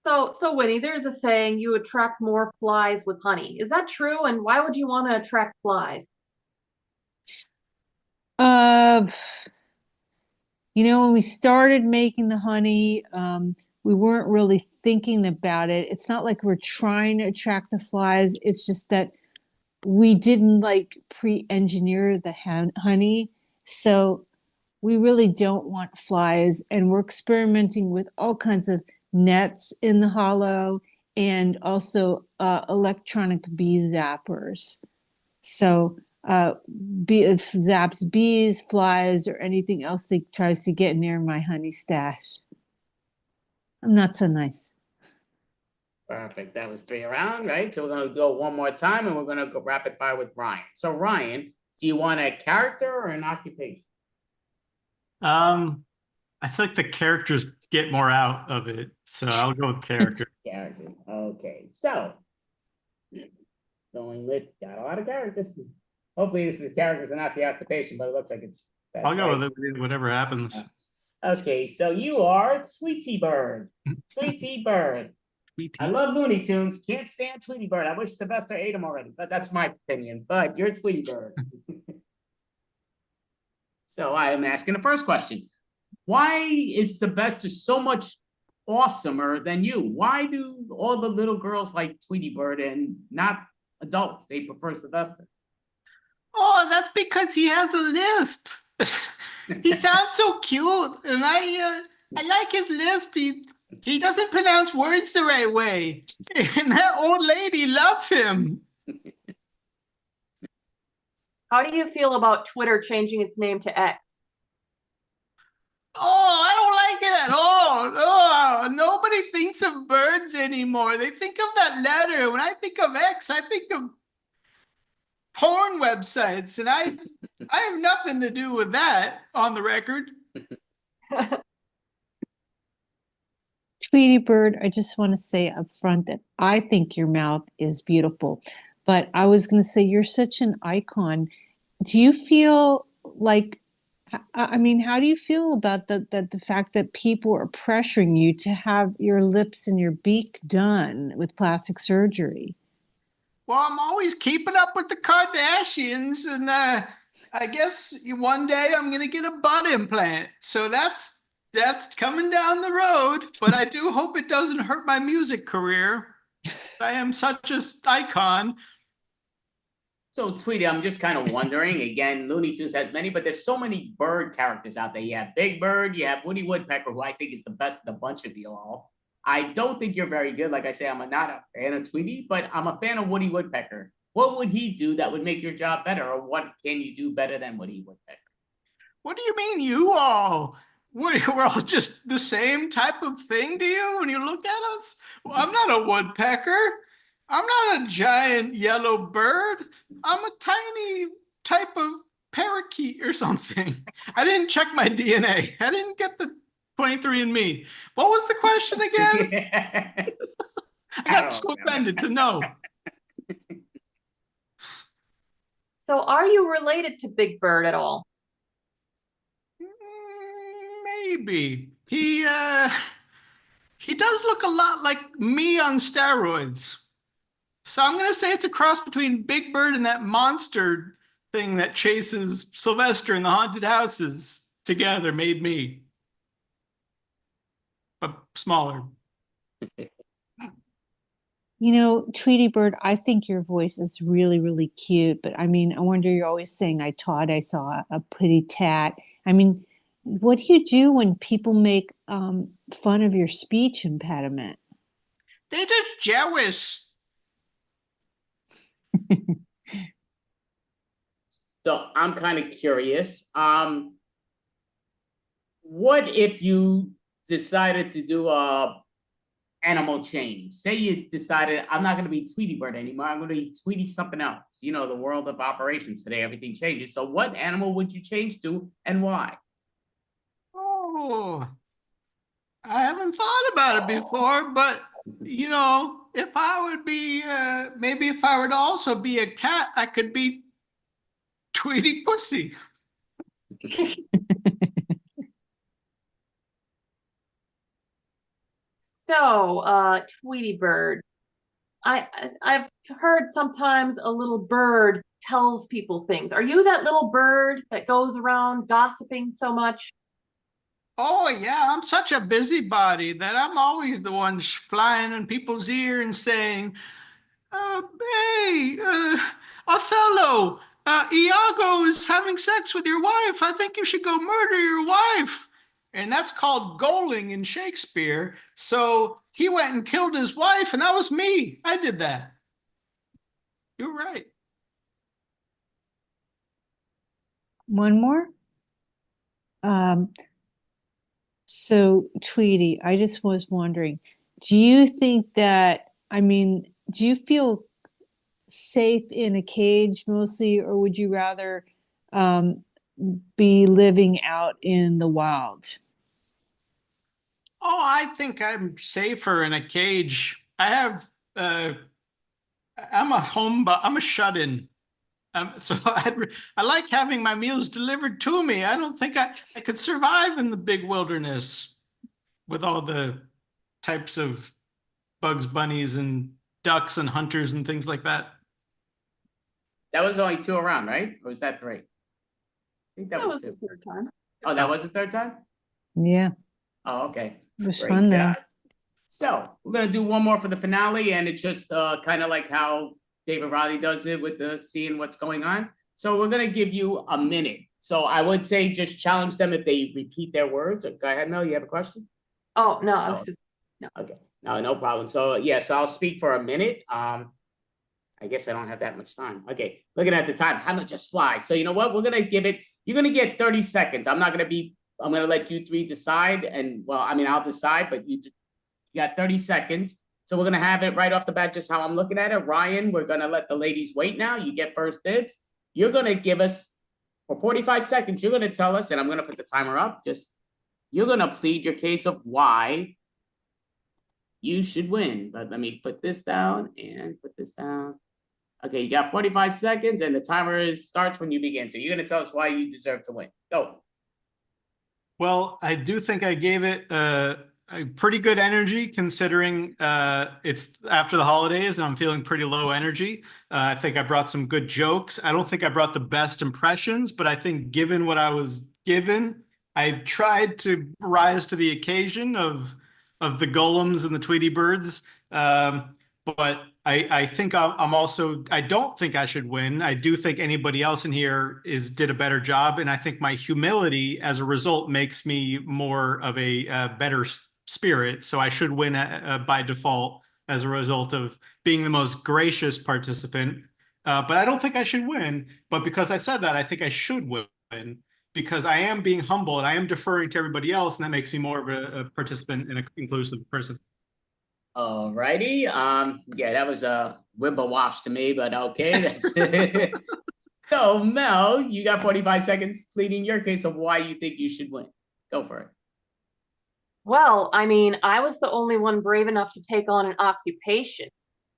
So Winnie, there's a saying you attract more flies with honey. Is that true? And why would you want to attract flies? When we started making the honey, we weren't really thinking about it. It's not like we're trying to attract the flies. It's just that we didn't like pre-engineer the honey. So we really don't want flies. And we're experimenting with all kinds of nets in the hollow and also electronic bee zappers. So if zaps bees, flies, or anything else that tries to get near my honey stash. I'm not so nice. Perfect. That was 3 around, right? So we're going to go one more time and we're going to go rapid fire with Ryan. So Ryan, do you want a character or an occupation? I feel like the characters get more out of it, so I'll go with character. Character. Okay. So going with got a lot of characters. Hopefully this is characters and not the occupation, but it looks like it's that. I'll go with it, whatever happens. Okay, so you are Tweety Bird. Tweety Bird. I love Looney Tunes. Can't stand Tweety Bird. I wish Sylvester ate him already, but that's my opinion. But you're Tweety Bird. So I am asking the first question. Why is Sylvester so much awesomer than you? Why do all the little girls like Tweety Bird and not adults? They prefer Sylvester. Oh, that's because he has a lisp. He sounds so cute, and I like his lisp. He doesn't pronounce words the right way, and that old lady loves him. How do you feel about Twitter changing its name to X? Oh, I don't like it at all. Oh, nobody thinks of birds anymore. They think of that letter. When I think of X, I think of porn websites, and I have nothing to do with that, on the record. Tweety Bird, I just want to say up front that I think your mouth is beautiful, but I was going to say you're such an icon. Do you feel like, I mean, how do you feel about the fact that people are pressuring you to have your lips and your beak done with plastic surgery? Well, I'm always keeping up with the Kardashians, and I guess one day I'm gonna get a butt implant. So that's coming down the road. But I do hope it doesn't hurt my music career. I am such an icon. So Tweety, I'm just kind of wondering, again, Looney Tunes has many, but there's so many bird characters out there. You have Big Bird, you have Woody Woodpecker, who I think is the best of the bunch of you all. I don't think you're very good. Like I say, I'm not a fan of Tweety, but I'm a fan of Woody Woodpecker. What would he do that would make your job better? Or what can you do better than Woody Woodpecker? What do you mean, you all? We're all just the same type of thing to you when you look at us? Well, I'm not a woodpecker. I'm not a giant yellow bird. I'm a tiny type of parakeet or something. I didn't check my DNA. I didn't get the 23andMe. What was the question again? I got so offended to know. So are you related to Big Bird at all? Maybe. He does look a lot like me on steroids. So I'm going to say it's a cross between Big Bird and that monster thing that chases Sylvester in the haunted houses together made me. But smaller. Tweety Bird, I think your voice is really, really cute. But I mean, I wonder, you're always saying, I saw a pretty tat. I mean, what do you do when people make fun of your speech impediment? They're just jealous. So I'm kind of curious. What if you decided to do a animal change? Say you decided, I'm not going to be Tweety Bird anymore. I'm going to be Tweety something else. You know, the world of operations today, everything changes. So what animal would you change to and why? Oh, I haven't haven't thought about it before, but you know, if I would be, maybe if I were to also be a cat, I could be Tweety Pussy. So, Tweety Bird, I've heard sometimes a little bird tells people things. Are you that little bird that goes around gossiping so much? Oh yeah, I'm such a busybody that I'm always the one flying in people's ear and saying, hey, Othello, Iago is having sex with your wife. I think you should go murder your wife." And that's called goaling in Shakespeare. So he went and killed his wife, and that was me. I did that. You're right. One more. So Tweety, I just was wondering, do you think that, do you feel safe in a cage mostly, or would you rather be living out in the wild? Oh, I think I'm safer in a cage. I'm I'm a shut-in. So I like having my meals delivered to me. I don't think I could survive in the big wilderness with all the types of bugs, bunnies, and ducks and hunters and things like that. That was only 2 around, right? Or was that 3? I think that was 2. The third time. Oh, that was the 3rd time? Yeah, Oh, okay. it was Great fun though. job. So we're gonna do one more for the finale, and it's just kind of like how David Riley does it with the seeing what's going on. So we're gonna give you a minute. So I would say just challenge them if they repeat their words. Go ahead, Mel. You have a question? Oh, no, I was just, no. Okay, no problem. So yeah, so I'll speak for a minute. I guess I don't have that much time. Okay, looking at the time will just fly. So you know what? We're gonna give it. You're gonna get 30 seconds. I'm gonna let you 3 decide, and well, I mean, I'll decide, but you got 30 seconds. So we're gonna have it right off the bat, just how I'm looking at it. Ryan, we're gonna let the ladies wait now. You get first dibs. You're gonna give us for 45 seconds. You're gonna tell us, and I'm gonna put the timer up. You're gonna plead your case of why you should win. But let me put this down and put this down. Okay, you got 45 seconds, and the timer starts when you begin. So you're gonna tell us why you deserve to win. Go. Well, I do think I gave it a pretty good energy considering it's after the holidays and I'm feeling pretty low energy. I think I brought some good jokes. I don't think I brought the best impressions, but I think given what I was given, I tried to rise to the occasion of the golems and the Tweety birds. But I think I'm also, I don't think I should win. I do think anybody else in here did a better job. And I think my humility as a result makes me more of a better spirit. So I should win by default as a result of being the most gracious participant. But I don't think I should win. But because I said that, I think I should win because I am being humble and I am deferring to everybody else. And that makes me more of a participant and an inclusive person. All righty. Yeah, that was a wibble wash to me, but okay. So Mel, you got 45 seconds pleading your case of why you think you should win. Go for it. Well, I mean, I was the only one brave enough to take on an occupation.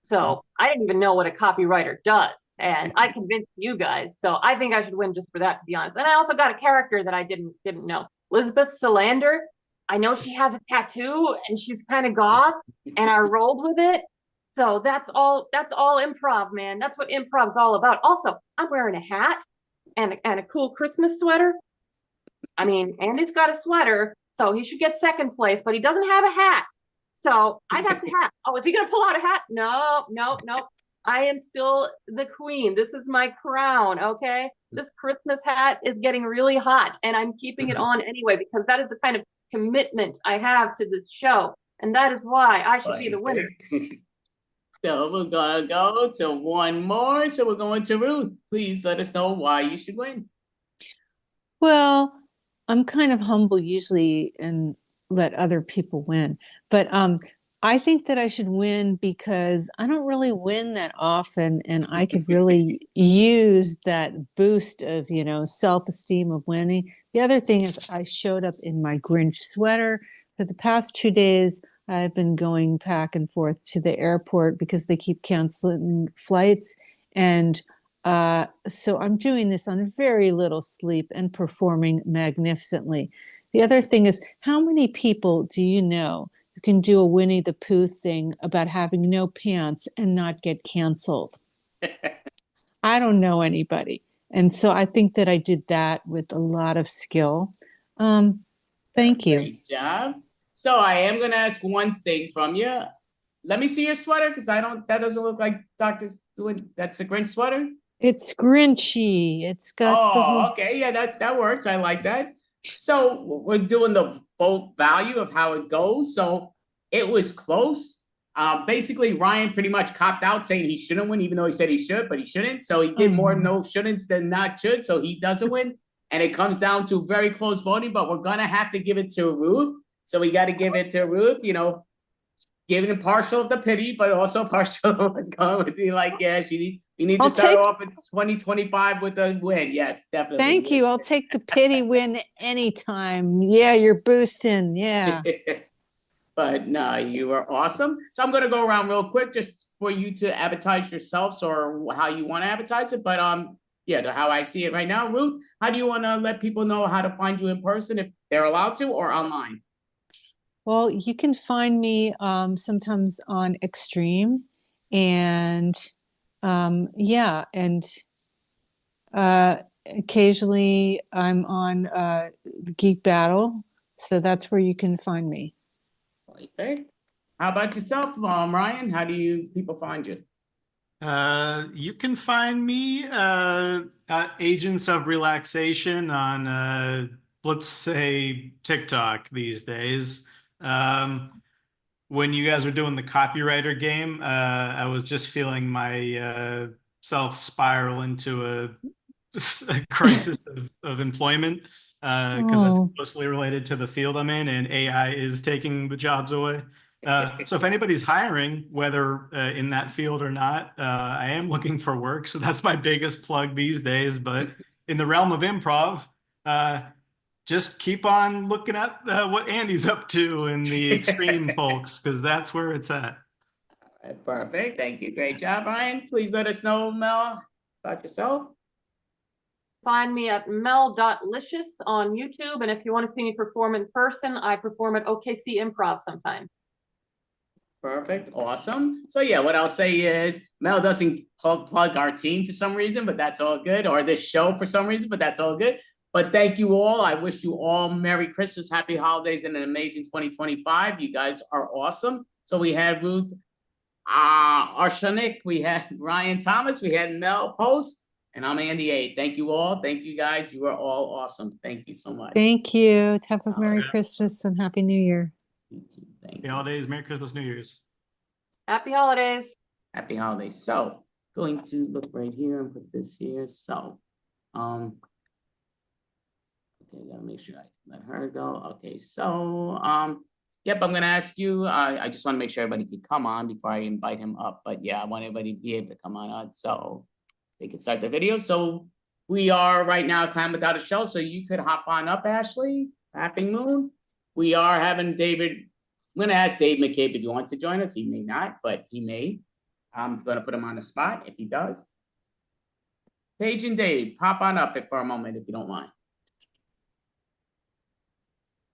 So I didn't even know what a copywriter does. And I convinced you guys. So I think I should win just for that, to be honest. And I also got a character that I didn't know. Elizabeth Salander. I know she has a tattoo and she's kind of goth, and I rolled with it. So that's all improv, man. That's what improv's all about. Also, I'm wearing a hat and a cool Christmas sweater. I mean, Andy's got a sweater, so he should get second place, but he doesn't have a hat. So I got the hat. Oh, is he gonna pull out a hat? No. I am still the queen. This is my crown, okay? This Christmas hat is getting really hot, and I'm keeping it on anyway because that is the kind of commitment I have to this show, and that is why I should be the winner. So we're gonna go to one more. So we're going to Ruth. Please let us know why you should win. Well, I'm kind of humble usually and let other people win, but I think that I should win because I don't really win that often, and I could really use that boost of, self-esteem of winning. The other thing is I showed up in my Grinch sweater, for the past 2 days, I've been going back and forth to the airport because they keep canceling flights. And so I'm doing this on very little sleep and performing magnificently. The other thing is, how many people do you know who can do a Winnie the Pooh thing about having no pants and not get canceled? I don't know anybody. And so I think that I did that with a lot of skill. Thank you. Great job. So I am going to ask one thing from you. Let me see your sweater, because that doesn't look like Doctor's doing. That's the Grinch sweater. It's Grinchy. It's got the whole... okay. Yeah, that works. I like that. So we're doing the vote value of how it goes. So it was close. Basically, Ryan pretty much copped out saying he shouldn't win, even though he said he should, but he shouldn't. So he did more no shouldn'ts than not should. So he doesn't win. And it comes down to very close voting, but we're going to have to give it to Ruth. So we got to give it to Ruth, giving it partial of the pity, but also partial of what's going with you. Like, yeah, we need to start off in 2025 with a win. Yes, definitely. Thank you. I'll take the pity win anytime. Yeah, you're boosting. Yeah. But no, you are awesome. So I'm going to go around real quick just for you to advertise yourselves or how you want to advertise it. But how I see it right now. Ruth, how do you want to let people know how to find you in person, if they're allowed to, or online? Well, you can find me sometimes on Extreme, and occasionally I'm on Geek Battle, so that's where you can find me. Perfect. How about yourself, Ryan? How do people find you? You can find me Agents of Relaxation on let's say TikTok these days. When you guys were doing the copywriter game, I was just feeling my self spiral into a crisis of employment because that's closely related to the field I'm in, and AI is taking the jobs away. So if anybody's hiring, whether in that field or not, I am looking for work. So that's my biggest plug these days. But in the realm of improv, just keep on looking at what Andy's up to and the Extreme folks, because that's where it's at. All right, perfect. Thank you. Great job, Ryan. Please let us know, Mel, about yourself. Find me at mel.licious on YouTube. And if you want to see me perform in person, I perform at OKC Improv sometime. Perfect. Awesome. So yeah, what I'll say is Mel doesn't plug our team for some reason, but that's all good. Or this show for some reason, but that's all good. But thank you all. I wish you all Merry Christmas, Happy Holidays, and an amazing 2025. You guys are awesome. So we had Ruth Arshanik, we had Ryan Thomas, we had Mel Post, and I'm Andy A. Thank you all. Thank you guys. You are all awesome. Thank you so much. Thank you. Have a Merry Christmas and Happy New Year. You too. Thank Happy holidays, Merry Christmas, New Year's. Happy holidays. Happy holidays. So going to look right here and put this here. So okay, gotta make sure I let her go. Okay, so yep, I'm gonna ask you. I just want to make sure everybody can come on before I invite him up. But yeah, I want everybody to be able to come on so they can start the video. So we are right now Clan Without a Shell. So you could hop on up, Ashley. Happy Moon. We are having David. I'm gonna ask Dave McCabe if he wants to join us. He may not, but he may. I'm gonna put him on the spot if he does. Paige and Dave, pop on up for a moment if you don't mind.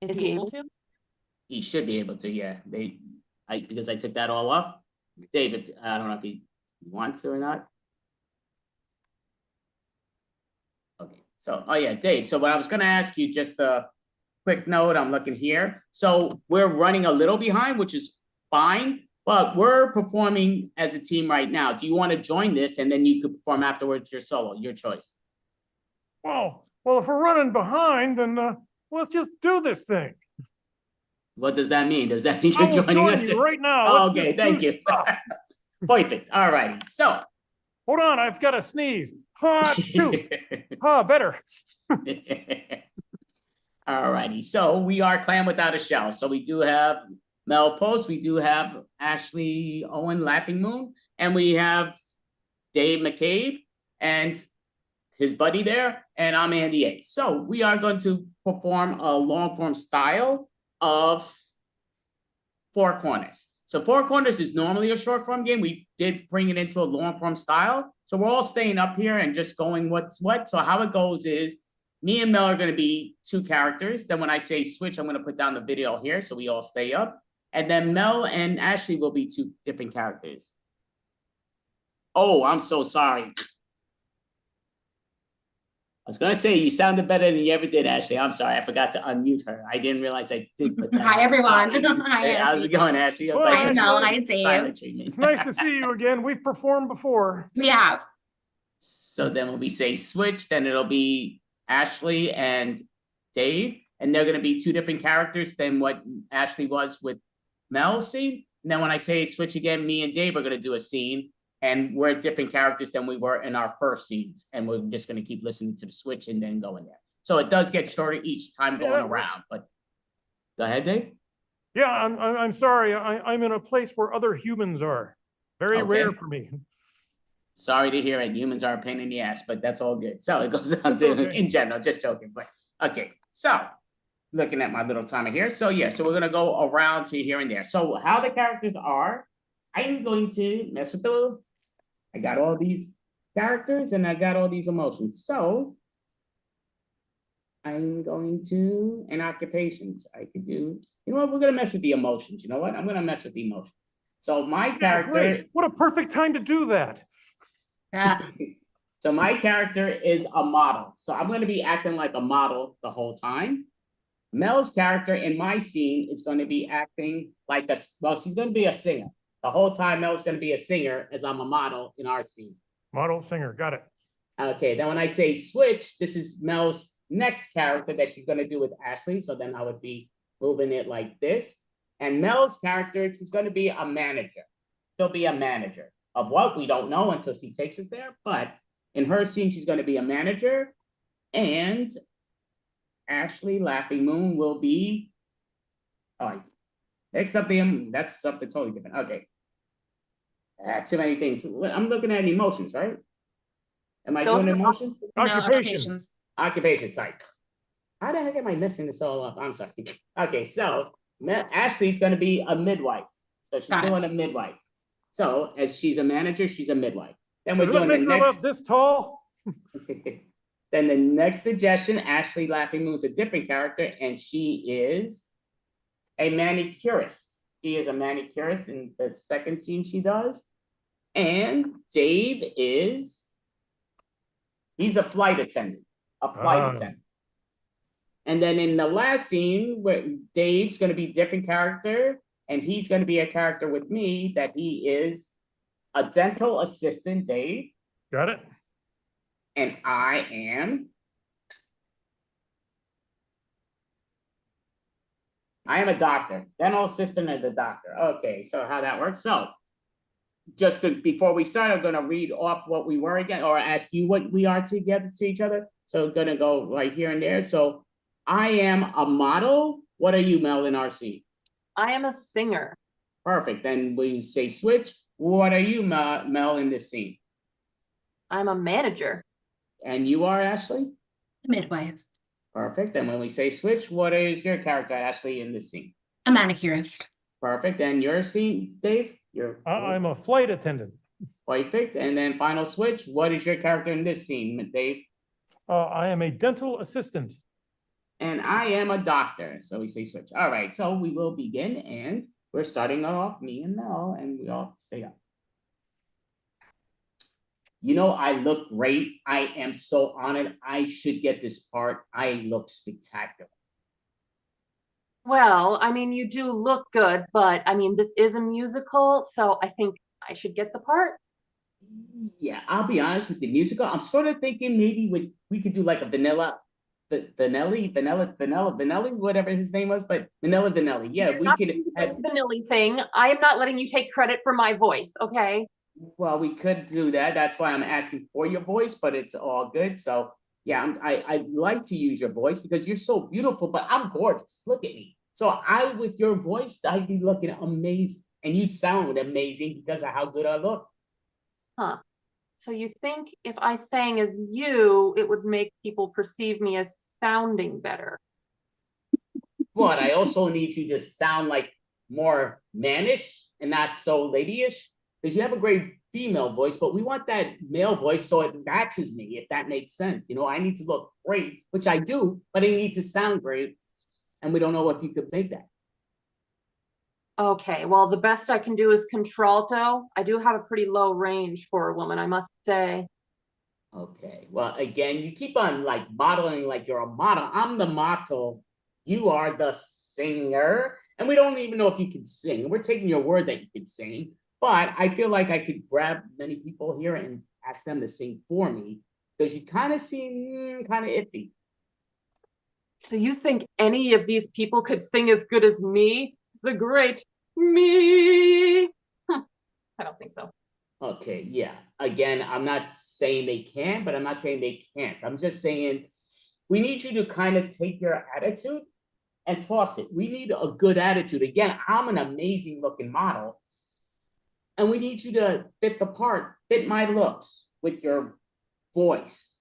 Is he able to? He should be able to, yeah. Because I took that all off. Dave, I don't know if he wants to or not. Okay, so, oh yeah, Dave. So what I was gonna ask you, just a quick note, I'm looking here. So we're running a little behind, which is fine, but we're performing as a team right now. Do you want to join this and then you could perform afterwards your solo, your choice? Well, if we're running behind, then let's just do this thing. What does that mean? Does that mean I you're will joining join us? you right now. Oh, Let's okay, just thank do you. stuff. Perfect. All righty. So. Hold on, I've got to sneeze. Shoot. Better. All righty. So we are Clan Without a Shell. So we do have Mel Post. We do have Ashley Owen, Laughing Moon. And we have Dave McCabe and his buddy there. And I'm Andy A. So we are going to perform a long form style of Four Corners. So Four Corners is normally a short form game. We did bring it into a long form style. So we're all staying up here and just going what's what. So how it goes is me and Mel are going to be two characters. Then when I say switch, I'm going to put down the video here so we all stay up. And then Mel and Ashley will be two different characters. Oh, I'm so sorry. I was going to say you sounded better than you ever did, Ashley. I'm sorry. I forgot to unmute her. I didn't realize I did put that. Hi, everyone. Hi, Hey, how's it going, Ashley? I was Hi, like, Mel. Hi, Dave. silent treatment. It's nice to see you again. We've performed before. We have. So then when we say switch, then it'll be Ashley and Dave, and they're going to be two different characters than what Ashley was with Mel scene. And then when I say switch again, me and Dave are going to do a scene, and we're different characters than we were in our first scenes. And we're just going to keep listening to the switch and then go in there. So it does get shorter each time going around. But go ahead, Dave. Yeah, I'm sorry. I'm in a place where other humans are. Very rare for me. Sorry to hear it. Humans are a pain in the ass, but that's all good. So it goes down to in general, just joking. But okay, so looking at my little timer here. So yeah, so we're gonna go around to here and there. So how the characters are, I'm going to mess with I got all these characters and I got all these emotions. So I'm going to, and occupations, I could do, you know what, we're gonna mess with the emotions. You know what? I'm gonna mess with the emotions. So my character. Great. What a perfect time to do that. So my character is a model. So I'm going to be acting like a model the whole time. Mel's character in my scene is going to be acting like she's going to be a singer. The whole time Mel's going to be a singer as I'm a model in our scene. Model, singer, got it. Okay, then when I say switch, this is Mel's next character that she's going to do with Ashley. So then I would be moving it like this. And Mel's character, she's going to be a manager. She'll be a manager. Of what, we don't know until she takes us there, but in her scene, she's going to be a manager, and Ashley Laughing Moon will be, next up, that's something totally different. Okay. Too many things. I'm looking at emotions, right? Am I doing emotions? Occupations. Occupations, sorry. How the heck am I messing this all up? I'm sorry. Okay, so Ashley's going to be a midwife. So she's doing a midwife. So as she's a manager, she's a midwife. Then we're doing the next. About this tall? Then the next suggestion, Ashley Laughing Moon's a different character, and she is a manicurist. She is a manicurist in the second scene she does. And Dave he's a flight attendant. And then in the last scene, where Dave's going to be a different character, and he's going to be a character with me that he is a dental assistant, Dave. Got it. And I am a doctor, dental assistant and a doctor. Okay, so how that works. So before we start, I'm going to read off what we were again, or ask you what we are together to each other. So I'm going to go right here and there. So I am a model. What are you, Mel, in RC? I am a singer. Perfect. Then when you say switch, what are you, Mel, in this scene? I'm a manager. And you are, Ashley? Midwife. Perfect. And when we say switch, what is your character, Ashley, in this scene? A manicurist. Perfect. And your scene, Dave? I'm a flight attendant. Perfect. And then final switch, what is your character in this scene, Dave? I am a dental assistant. And I am a doctor. So we say switch. All right. So we will begin, and we're starting off, me and Mel, and we all stay up. You know, I look great. I am so honored. I should get this part. I look spectacular. Well, I mean, you do look good, but I mean, this is a musical, so I think I should get the part. Yeah, I'll be honest with the musical. I'm sort of thinking maybe we could do like a Vanelli, whatever his name was, but Vanelli. Yeah, we could have Vanilli thing. I am not letting you take credit for my voice, okay? Well, we could do that. That's why I'm asking for your voice, but it's all good. So yeah, I like to use your voice because you're so beautiful, but I'm gorgeous. Look at me. So with your voice, I'd be looking amazing, and you'd sound amazing because of how good I look. Huh. So you think if I sang as you, it would make people perceive me as sounding better? But I also need you to sound like more mannish and not so ladyish, because you have a great female voice, but we want that male voice so it matches me, if that makes sense. You know, I need to look great, which I do, but I need to sound great. And we don't know if you could make that. Okay, well, the best I can do is contralto. I do have a pretty low range for a woman, I must say. Okay, well, again, you keep on like modeling like you're a model. I'm the model. You are the singer. And we don't even know if you can sing. We're taking your word that you can sing. But I feel like I could grab many people here and ask them to sing for me, because you kind of seem kind of iffy. So you think any of these people could sing as good as me? The great me? I don't think so. Okay, yeah. Again, I'm not saying they can, but I'm not saying they can't. I'm just saying we need you to kind of take your attitude and toss it. We need a good attitude. Again, I'm an amazing looking model. And we need you to fit the part, fit my looks with your voice.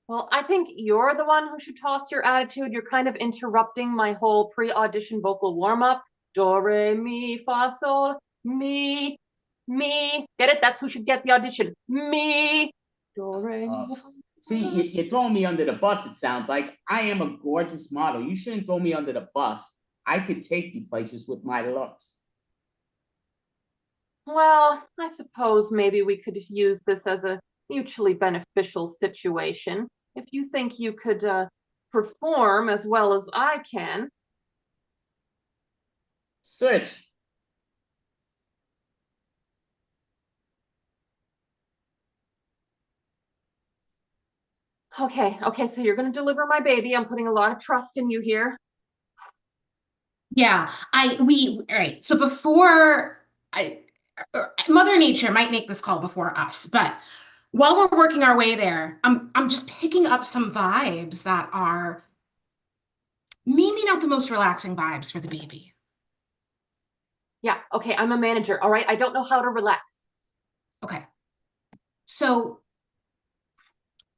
Well, I think you're the one who should toss your attitude. You're kind of interrupting my whole pre-audition vocal warm-up. Do, re, mi, fa, sol, mi, me. Get it? That's who should get the audition. Me. Do, re, mi. See, you're throwing me under the bus, it sounds like. I am a gorgeous model. You shouldn't throw me under the bus. I could take you places with my looks. Well, I suppose maybe we could use this as a mutually beneficial situation. If you think you could perform as well as I can. Switch. Okay, so you're going to deliver my baby. I'm putting a lot of trust in you here. Yeah, all right. So before Mother Nature might make this call before us, but while we're working our way there, I'm just picking up some vibes that are maybe not the most relaxing vibes for the baby. Yeah, okay, I'm a manager, all right? I don't know how to relax. Okay. So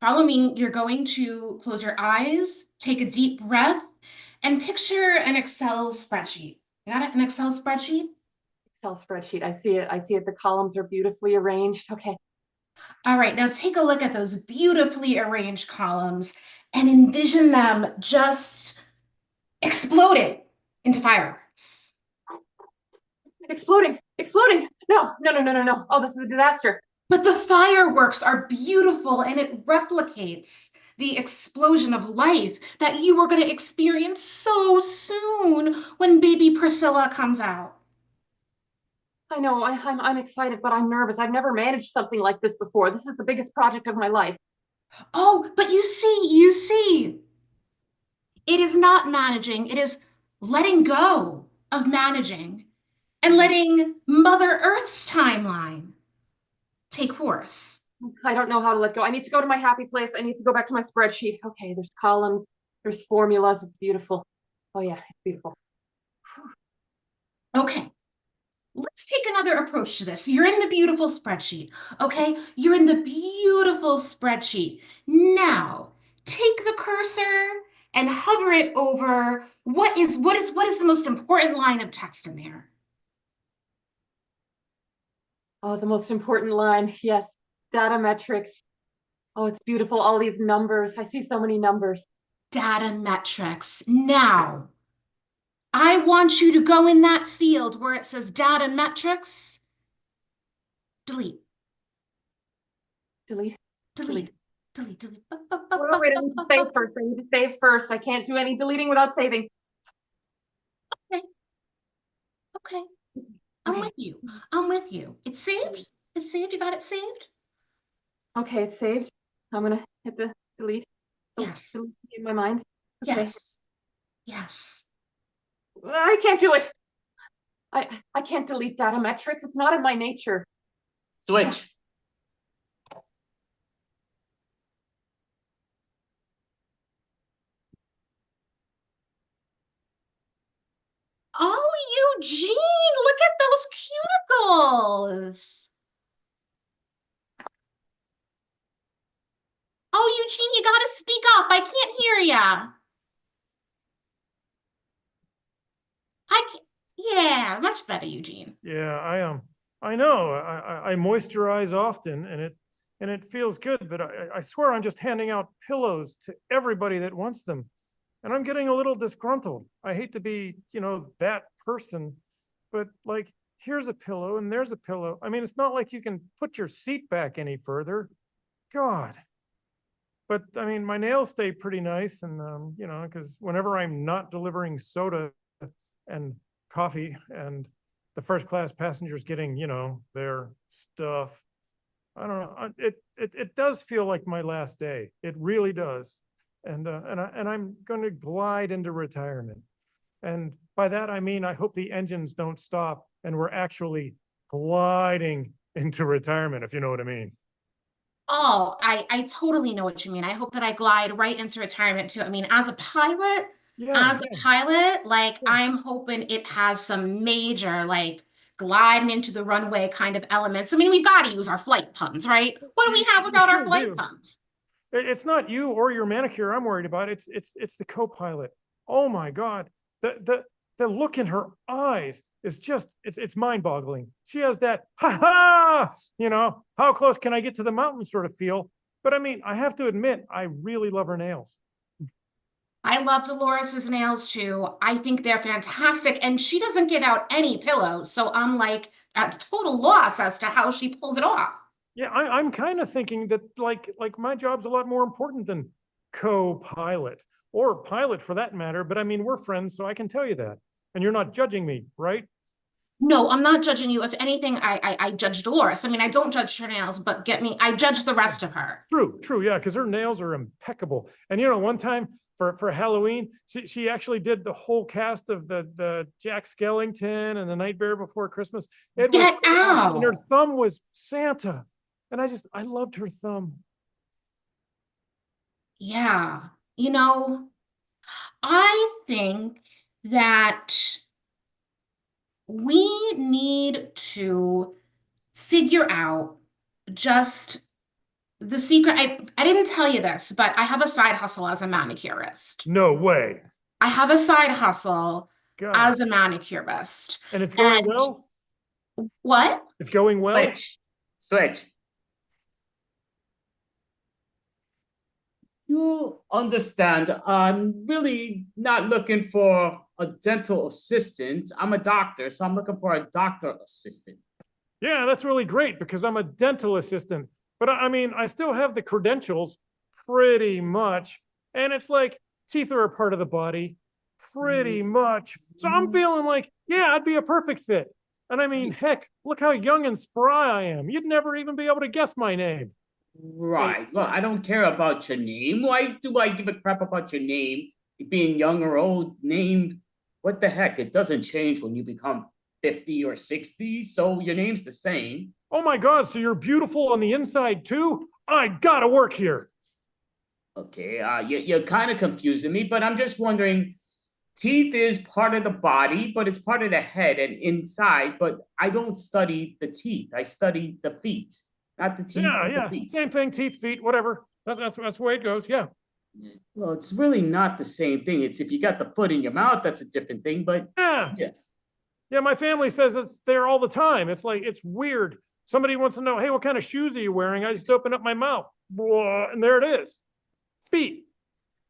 follow me. You're going to close your eyes, take a deep breath, and picture an Excel spreadsheet. You got it? An Excel spreadsheet? Excel spreadsheet. I see it. The columns are beautifully arranged. Okay. All right, now take a look at those beautifully arranged columns and envision them just exploding into fireworks. Exploding. No. Oh, this is a disaster. But the fireworks are beautiful and it replicates the explosion of life that you were going to experience so soon when baby Priscilla comes out. I know, I'm excited, but I'm nervous. I've never managed something like this before. This is the biggest project of my life. Oh, but you see, it is not managing, it is letting go of managing and letting Mother Earth's timeline take force. I don't know how to let go. I need to go to my happy place. I need to go back to my spreadsheet. Okay, there's columns, there's formulas. It's beautiful. Oh yeah, it's beautiful. Okay, let's take another approach to this. You're in the beautiful spreadsheet, okay? You're in the beautiful spreadsheet. Now, take the cursor and hover it over what is the most important line of text in there? Oh, the most important line. Yes, data metrics. Oh, it's beautiful. All these numbers. I see so many numbers. Data metrics. Now, I want you to go in that field where it says data metrics. Delete. Delete. Delete. Wait, I need to save first. I need to save first. I can't do any deleting without saving. Okay. I'm with you. It's saved? It's saved? You got it saved? Okay, it's saved. I'm gonna hit the delete. Yes. Delete in my mind. Okay. Yes. I can't do it. I can't delete data metrics. It's not in my nature. Switch. Oh, Eugene, look at those cuticles. Oh, Eugene, you gotta speak up. I can't hear ya. I Yeah, much better, Eugene. Yeah, I know. I moisturize often, and it feels good. But I swear I'm just handing out pillows to everybody that wants them, and I'm getting a little disgruntled. I hate to be, that person, but like, here's a pillow and there's a pillow. I mean, it's not like you can put your seat back any further. God. But I mean, my nails stay pretty nice, and because whenever I'm not delivering soda and coffee, and the first class passengers getting, their stuff, I don't know. It does feel like my last day. It really does, and I'm going to glide into retirement, and by that I mean I hope the engines don't stop and we're actually gliding into retirement, if you know what I mean. Oh, I totally know what you mean. I hope that I glide right into retirement too. I mean, as a pilot, Yeah, like I'm hoping it has some major like gliding into the runway kind of elements. I mean, we've got to use our flight puns, right? What do we have without our sure flight do. puns? It's not you or your manicure I'm worried about. It's the co-pilot. Oh my God. The look in her eyes is just, it's mind-boggling. She has that, ha ha, how close can I get to the mountain sort of feel. But I mean, I have to admit, I really love her nails. I love Dolores's nails too. I think they're fantastic, and she doesn't give out any pillows, so I'm like at a total loss as to how she pulls it off. Yeah, I'm kind of thinking that like my job's a lot more important than co-pilot or pilot for that matter. But I mean, we're friends, so I can tell you that. And you're not judging me, right? No, I'm not judging you. If anything, I judge Dolores. I mean, I don't judge her nails, but I judge the rest of her. True, yeah, because her nails are impeccable. And one time for Halloween, she actually did the whole cast of the Jack Skellington and the Nightmare Before Christmas. It was Get so awesome. And her out! thumb was Santa. And I loved her thumb. Yeah, I think that we need to figure out just the secret. I didn't tell you this, but I have a side hustle as a manicurist. No way. I have a side hustle God. as a manicurist. And it's going well? What? It's going well? Switch. You understand, I'm really not looking for a dental assistant. I'm a doctor, so I'm looking for a doctor assistant. Yeah, that's really great because I'm a dental assistant. But I mean, I still have the credentials pretty much. And it's like teeth are a part of the body pretty much. So I'm feeling like, yeah, I'd be a perfect fit. And I mean, heck, look how young and spry I am. You'd never even be able to guess my name. Right. Well, I don't care about your name. Why do I give a crap about your name? Being young or old, name, what the heck? It doesn't change when you become 50 or 60, so your name's the same. Oh my God, so you're beautiful on the inside too? I gotta work here. Okay, you're kind of confusing me, but I'm just wondering, teeth is part of the body, but it's part of the head and inside, but I don't study the teeth. I study the feet. Not the teeth, Yeah. the feet. Same thing, teeth, feet, whatever. That's the way it goes, yeah. Well, it's really not the same thing. It's if you got the foot in your mouth, that's a different thing, but yes. Yeah, my family says it's there all the time. It's like, it's weird. Somebody wants to know, hey, what kind of shoes are you wearing? I just open up my mouth. And there it is. Feet.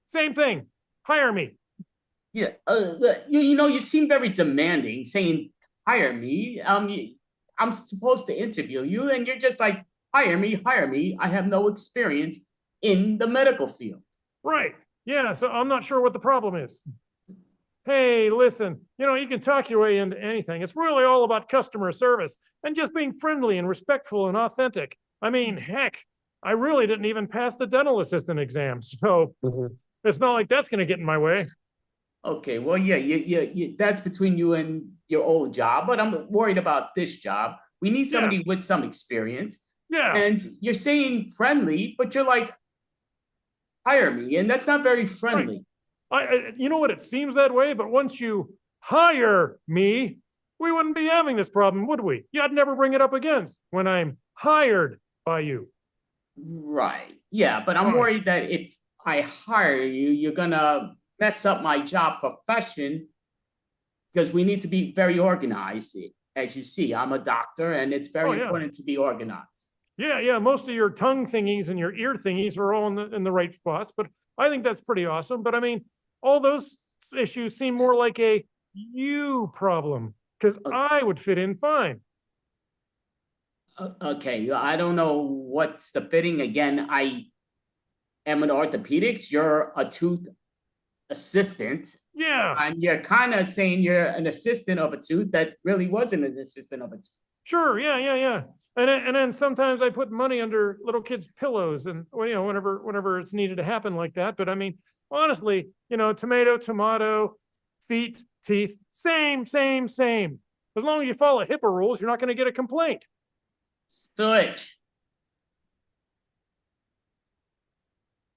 Same thing. Hire me. Yeah, you seem very demanding, saying, hire me. I'm supposed to interview you, and you're just like, hire me. I have no experience in the medical field. Right. Yeah, so I'm not sure what the problem is. Hey, listen, you can talk your way into anything. It's really all about customer service and just being friendly and respectful and authentic. I mean, heck, I really didn't even pass the dental assistant exam, so it's not like that's going to get in my way. Okay, well, yeah, that's between you and your old job, but I'm worried about this job. We need somebody with some experience. Yeah. And you're saying friendly, but you're like, hire me, and that's not very friendly. Right. You know what? It seems that way, but once you hire me, we wouldn't be having this problem, would we? I'd never bring it up again when I'm hired by you. Right. Yeah, but I'm worried that if I hire you, you're gonna mess up my job profession. because we need to be very organized. As you see, I'm a doctor, and it's very important to be organized. Yeah, most of your tongue thingies and your ear thingies are all in the right spots, but I think that's pretty awesome. But I mean, all those issues seem more like a you problem, because I would fit in fine. Okay, I don't know what's the fitting. Again, I am an orthopedics. You're a tooth assistant. Yeah. And you're kind of saying you're an assistant of a tooth that really wasn't an assistant of a tooth. Sure, yeah. And then sometimes I put money under little kids' pillows, and whenever it's needed to happen like that. But I mean, honestly, tomato, feet, teeth, same. As long as you follow HIPAA rules, you're not going to get a complaint. Switch.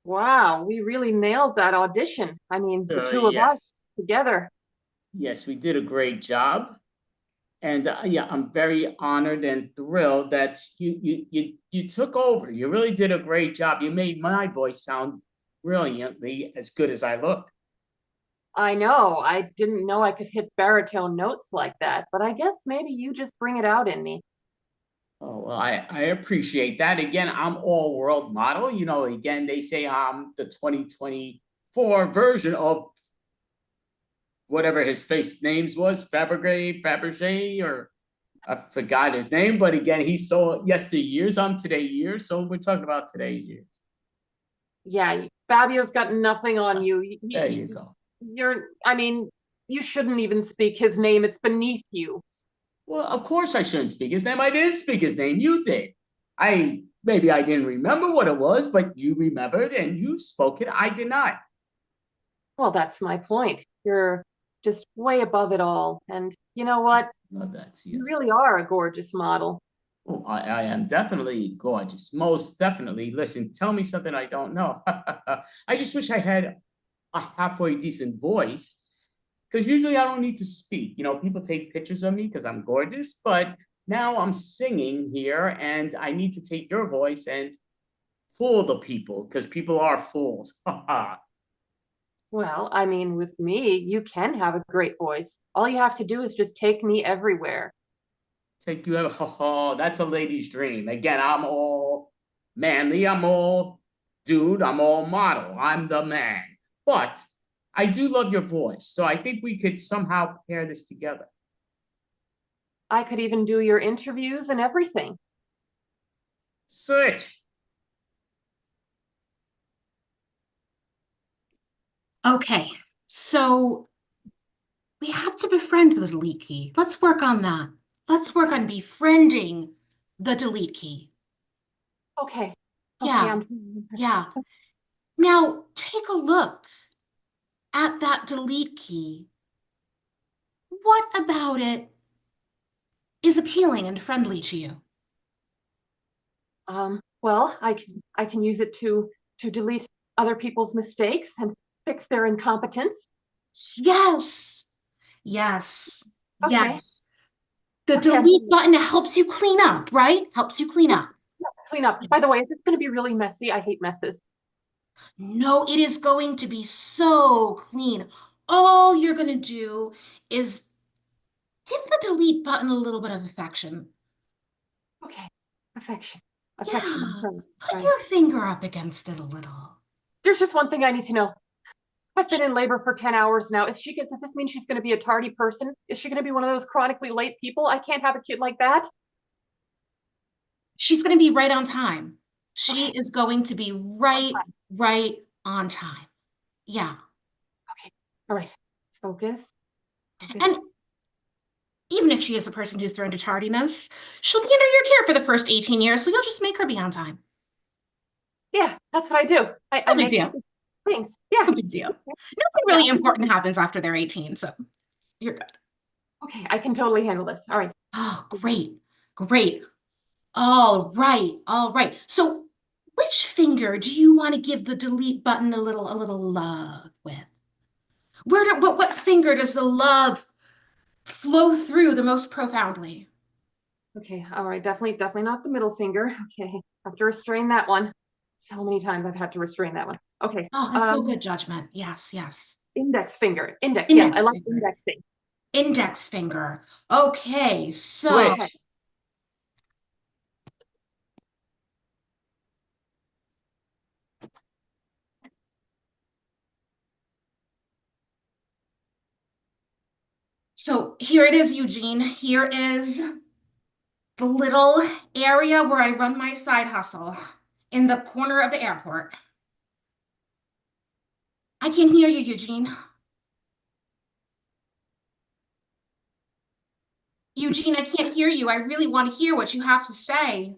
Wow, we really nailed that audition. I mean, the two of us together. Yes, we did a great job. And yeah, I'm very honored and thrilled that you took over. You really did a great job. You made my voice sound brilliantly as good as I look. I know. I didn't know I could hit baritone notes like that, but I guess maybe you just bring it out in me. Oh, well, I appreciate that. Again, I'm all world model. Again, they say I'm the 2024 version of whatever his face names was, Fabergé, or I forgot his name. But again, he's so yesteryears. I'm today years. So we're talking about today's years. Yeah, Fabio's got nothing on you. There you go. You shouldn't even speak his name. It's beneath you. Well, of course I shouldn't speak his name. I didn't speak his name. You did. Maybe I didn't remember what it was, but you remembered and you spoke it. I did not. Well, that's my point. You're just way above it all. And you know what? You really are a gorgeous model. Oh, I am definitely gorgeous. Most definitely. Listen, tell me something I don't know. I just wish I had a halfway decent voice. Because usually I don't need to speak. People take pictures of me because I'm gorgeous, but now I'm singing here and I need to take your voice and fool the people because people are fools. Well, I mean, with me, you can have a great voice. All you have to do is just take me everywhere. Take you ever? That's a lady's dream. Again, I'm all manly. I'm all dude. I'm all model. I'm the man. But I do love your voice, so I think we could somehow pair this together. I could even do your interviews and everything. Switch. Okay, so we have to befriend the delete key. Let's work on that. Let's work on befriending the delete key. Okay. Yeah. Now, take a look at that delete key. What about it is appealing and friendly to you? Well, I can use it to delete other people's mistakes and fix their incompetence. Yes. Okay. The delete button helps you clean up, right? Helps you clean up. Clean up. By the way, it's going to be really messy. I hate messes. No, it is going to be so clean. All you're going to do is give the delete button a little bit of affection. Okay. Affection. Yeah. Put your finger up against it a little. There's just one thing I need to know. I've been in labor for 10 hours now. Does this mean she's going to be a tardy person? Is she going to be one of those chronically late people? I can't have a kid like that. She's going to be right on time. She is going to be right on time. Yeah. Okay. All right. Focus. And even if she is a person who's thrown to tardiness, she'll be under your care for the first 18 years, so you'll just make her be on time. Yeah, that's what I do. I big deal. Things. Yeah. No big deal. Nothing really important happens after they're 18, so you're good. Okay, I can totally handle this. All right. Oh, great. All right. So which finger do you want to give the delete button a little love with? What finger does the love flow through the most profoundly? Okay, all right, definitely not the middle finger. Okay, I have to restrain that one. So many times I've had to restrain that one. Okay. Oh, that's so good judgment. Yes. Index finger. Index. Yeah, I like indexing. index finger. Okay, so Switch. so here it is, Eugene. Here is the little area where I run my side hustle in the corner of the airport. I can hear you, Eugene. Eugene, I can't hear you. I really want to hear what you have to say.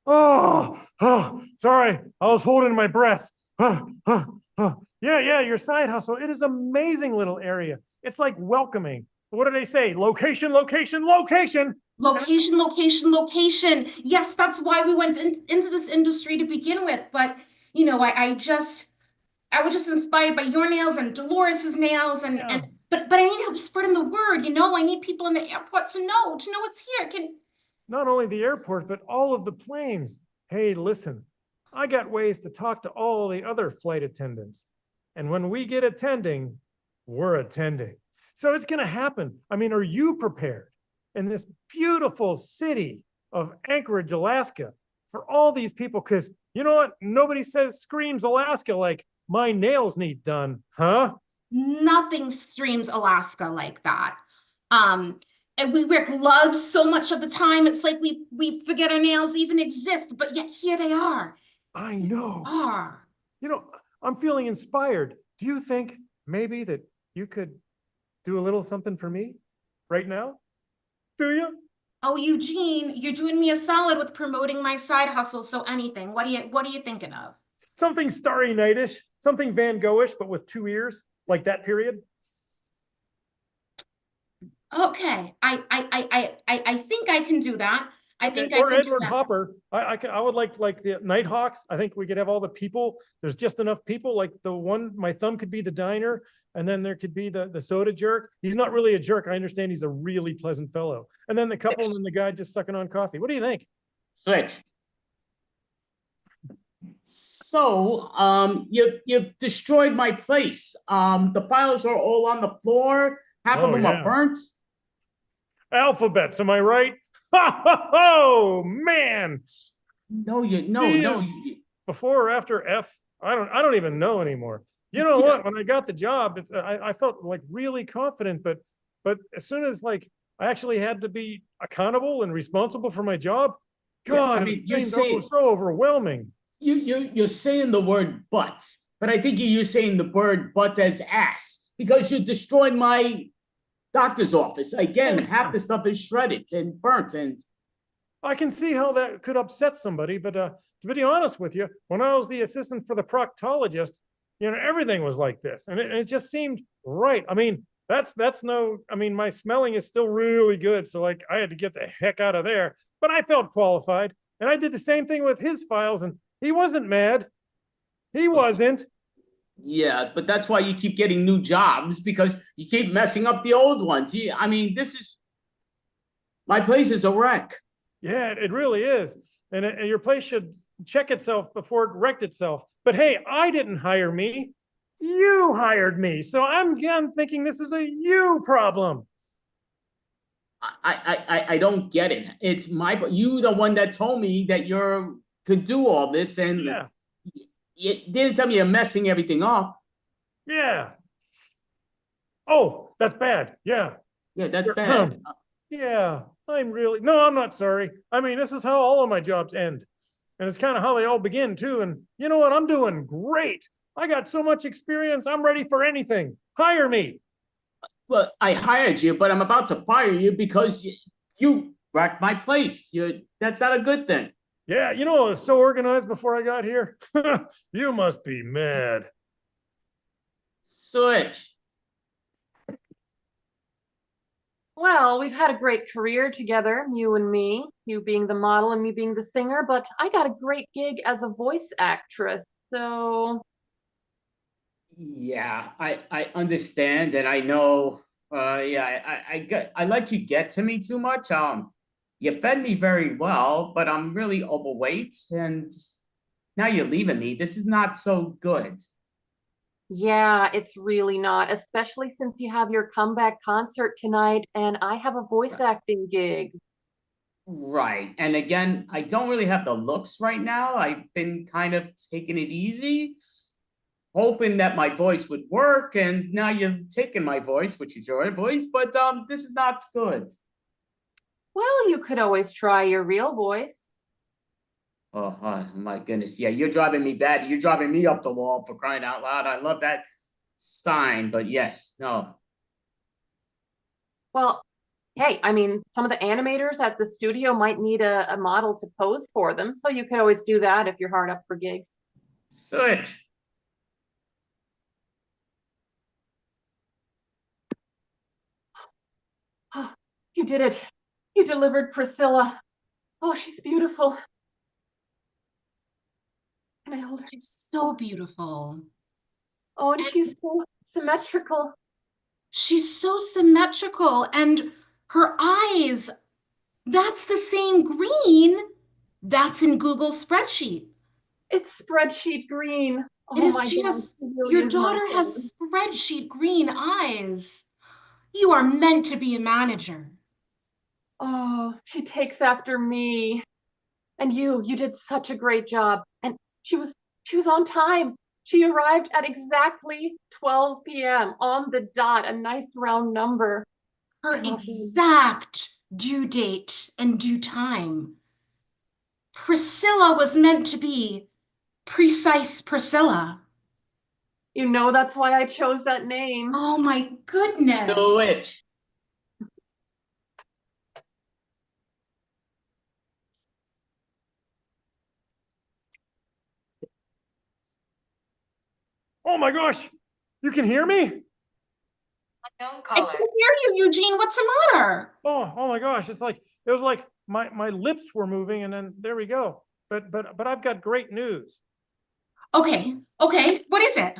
Sorry. I was holding my breath. Yeah, your side hustle. It is amazing little area. It's like welcoming. What do they say? Location, location, location. Location, location, location. Yes, that's why we went into this industry to begin with. But, you know, I was just inspired by your nails and Dolores's nails but I need help spreading the word, you know. I need people in the airport to know it's here. Not only the airport, but all of the planes. Hey, listen, I got ways to talk to all the other flight attendants. And when we get attending, we're attending. So it's going to happen. I mean, are you prepared in this beautiful city of Anchorage, Alaska, for all these people? Because you know what? Nobody screams Alaska like my nails need done, huh? Nothing streams Alaska like that. And we wear gloves so much of the time. It's like we forget our nails even exist, but yet here they are. I know. Are. You know, I'm feeling inspired. Do you think maybe that you could do a little something for me right now? Do you? Oh, Eugene, you're doing me a solid with promoting my side hustle. So anything. What are you thinking of? Something Starry Nightish, something Van Goghish, but with 2 ears, like that period. Okay, I think I can do that. I think I Or can do Edward that. Hopper. I would like the Nighthawks. I think we could have all the people. There's just enough people. Like the one, my thumb could be the diner, and then there could be the soda jerk. He's not really a jerk. I understand he's a really pleasant fellow. And then the couple and then the guy just sucking on coffee. What do you think? Switch. So, you've destroyed my place. The files are all on the floor. Half of them are burnt. Alphabets, am I right? Oh man! No. Before or after F? I don't even know anymore. You know what? When I got the job, I felt like really confident, but as soon as like I actually had to be accountable and responsible for my job, God, I mean, you're it's saying so overwhelming. you're saying the word but I think you're saying the word but as asked because you destroyed my doctor's office. Again, half the stuff is shredded and burnt, and I can see how that could upset somebody, but to be honest with you, when I was the assistant for the proctologist, you know, everything was like this, and it just seemed right. I mean, that's no. I mean, my smelling is still really good, so like I had to get the heck out of there. But I felt qualified, and I did the same thing with his files, and he wasn't mad. He wasn't. yeah, but that's why you keep getting new jobs because you keep messing up the old ones. I mean, my place is a wreck. Yeah, it really is. And your place should check itself before it wrecked itself. But hey, I didn't hire me. You hired me. So I'm thinking this is a you problem. I don't get it. It's you the one that told me that you could do all this, and yeah. You didn't tell me you're messing everything up. Yeah. Oh, that's bad. Yeah. Yeah, that's bad. Yeah, no, I'm not sorry. I mean, this is how all of my jobs end. And it's kind of how they all begin too. And you know what? I'm doing great. I got so much experience. I'm ready for anything. Hire me. Well, I hired you, but I'm about to fire you because you wrecked my place. That's not a good thing. Yeah, you know, I was so organized before I got here. You must be mad. Switch. Well, we've had a great career together, you and me, you being the model and me being the singer, but I got a great gig as a voice actress, so. Yeah, I understand, and I know, I let you get to me too much. You fed me very well, but I'm really overweight, and now you're leaving me. This is not so good. Yeah, it's really not, especially since you have your comeback concert tonight and I have a voice acting gig. Right. And again, I don't really have the looks right now. I've been kind of taking it easy, hoping that my voice would work. And now you've taken my voice, which is your voice, but this is not good. Well, you could always try your real voice. Oh my goodness. Yeah, you're driving me bad. You're driving me up the wall for crying out loud. I love that sign, but yes, no. Well, hey, I mean, some of the animators at the studio might need a model to pose for them, so you could always do that if you're hard up for gigs. Switch. Oh, you did it. You delivered Priscilla. Oh, she's beautiful. Can I hold her? She's so beautiful. Oh, and she's so symmetrical. She's so symmetrical, and her eyes, that's the same green that's in Google spreadsheet. It's spreadsheet green. It Oh is, my she God, has, she really your is my daughter friend. has spreadsheet green eyes. You are meant to be a manager. Oh, she takes after me. And you did such a great job. And she was on time. She arrived at exactly 12 p.m. on the dot, a nice round number. Her exact due date and due time. Priscilla was meant to be precise Priscilla. You know that's why I chose that name. Oh my goodness. Switch. Oh my gosh, you can hear me? I can hear you, Eugene. What's the matter? Oh my gosh, it was like my lips were moving and then there we go. But I've got great news. Okay, what is it?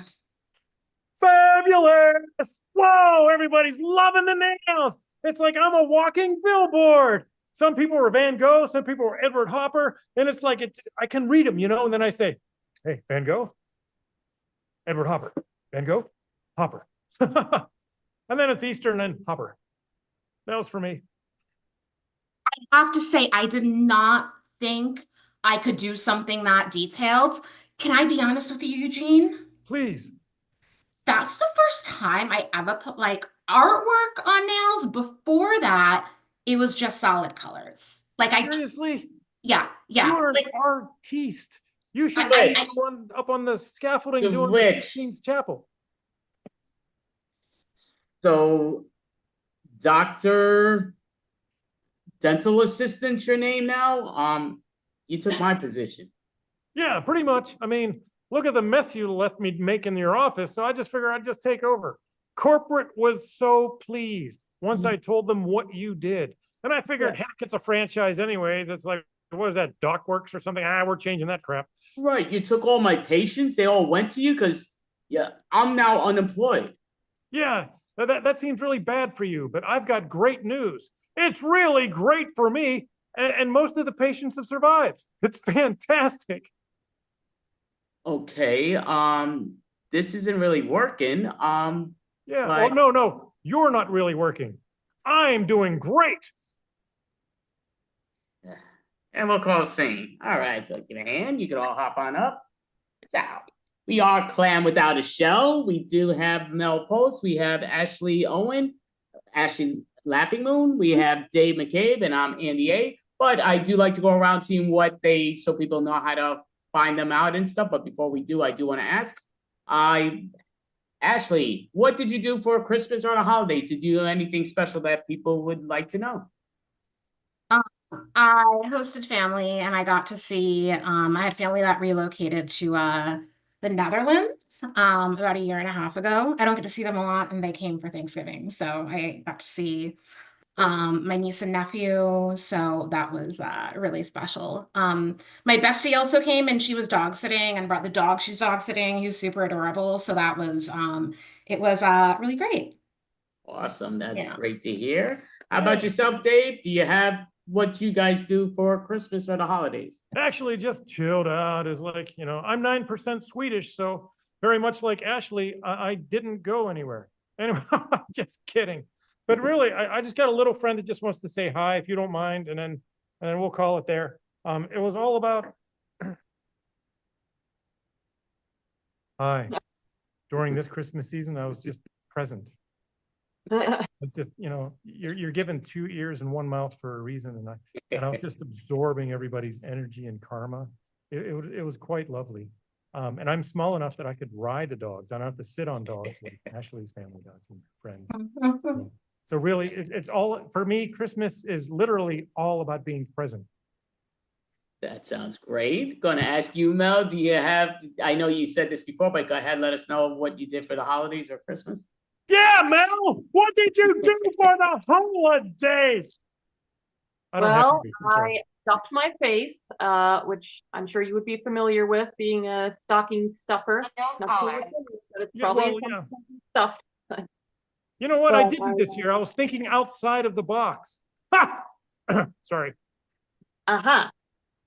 Fabulous! Whoa, everybody's loving the nails. It's like I'm a walking billboard. Some people were Van Gogh, some people were Edward Hopper, and it's like I can read them, and then I say, hey, Van Gogh, Edward Hopper, Van Gogh, Hopper. And then it's Easter and then Hopper. That was for me. I have to say, I did not think I could do something that detailed. Can I be honest with you, Eugene? Please. That's the first time I ever put like artwork on nails. Before that, it was just solid colors. Like seriously? Yeah. You're an like, artiste. You should I be up on the scaffolding doing the Switch. Sistine Chapel. So, Dr. Dental Assistant, your name now? You took my position. Yeah, pretty much. I mean, look at the mess you left me make in your office, so I just figured I'd just take over. Corporate was so pleased once I told them what you did. And I figured, heck, it's a franchise anyways. It's like, what is that, DocWorks or something? We're changing that crap. Right, you took all my patients. They all went to you because, yeah, I'm now unemployed. Yeah, that seems really bad for you, but I've got great news. It's really great for me, and most of the patients have survived. It's fantastic. Okay, this isn't really working. Yeah, but- well, no, you're not really working. I'm doing great. And we'll call scene. All right, so give a hand. You can all hop on up. It's out. We are Clam Without a Shell. We do have Mel Post. We have Ashley Owen, Ashley Laughing Moon. We have Dave McCabe, and I'm Andy A. But I do like to go around seeing so people know how to find them out and stuff. But before we do, I do want to ask, Ashley, what did you do for Christmas or the holidays? Did you do anything special that people would like to know? I hosted family and I got to see, I had family that relocated to the Netherlands about a year and a half ago. I don't get to see them a lot and they came for Thanksgiving. So I got to see my niece and nephew. So that was really special. My bestie also came and she was dog sitting and brought the dog she's dog sitting. He was super adorable. So that was, it was really great. Awesome. That's great to hear. How about yourself, Dave? Do you have what you guys do for Christmas or the holidays? Actually, just chilled out. Is like, I'm 9% Swedish, so very much like Ashley, I didn't go anywhere. Anyway, I'm just kidding. But really, I just got a little friend that just wants to say hi, if you don't mind, and then we'll call it there. It was all about hi. During this Christmas season, I was just present. It's just, you know, you're given 2 ears and 1 mouth for a reason, and I was just absorbing everybody's energy and karma. It was quite lovely. And I'm small enough that I could ride the dogs. I don't have to sit on dogs like Ashley's family does and friends. So really, it's all, for me, Christmas is literally all about being present. That sounds great. Going to ask you, Mel, do you have, I know you said this before, but go ahead, let us know what you did for the holidays or Christmas. Yeah, Mel, what did you do for the holidays? I don't have to be. I'm sorry. I stuffed my face, which I'm sure you would be familiar with, being a stocking stuffer. Not sure what it is, but it's Yeah, probably well, yeah. stuffed. You know what? I But didn't this year. I was thinking outside of the box. Sorry.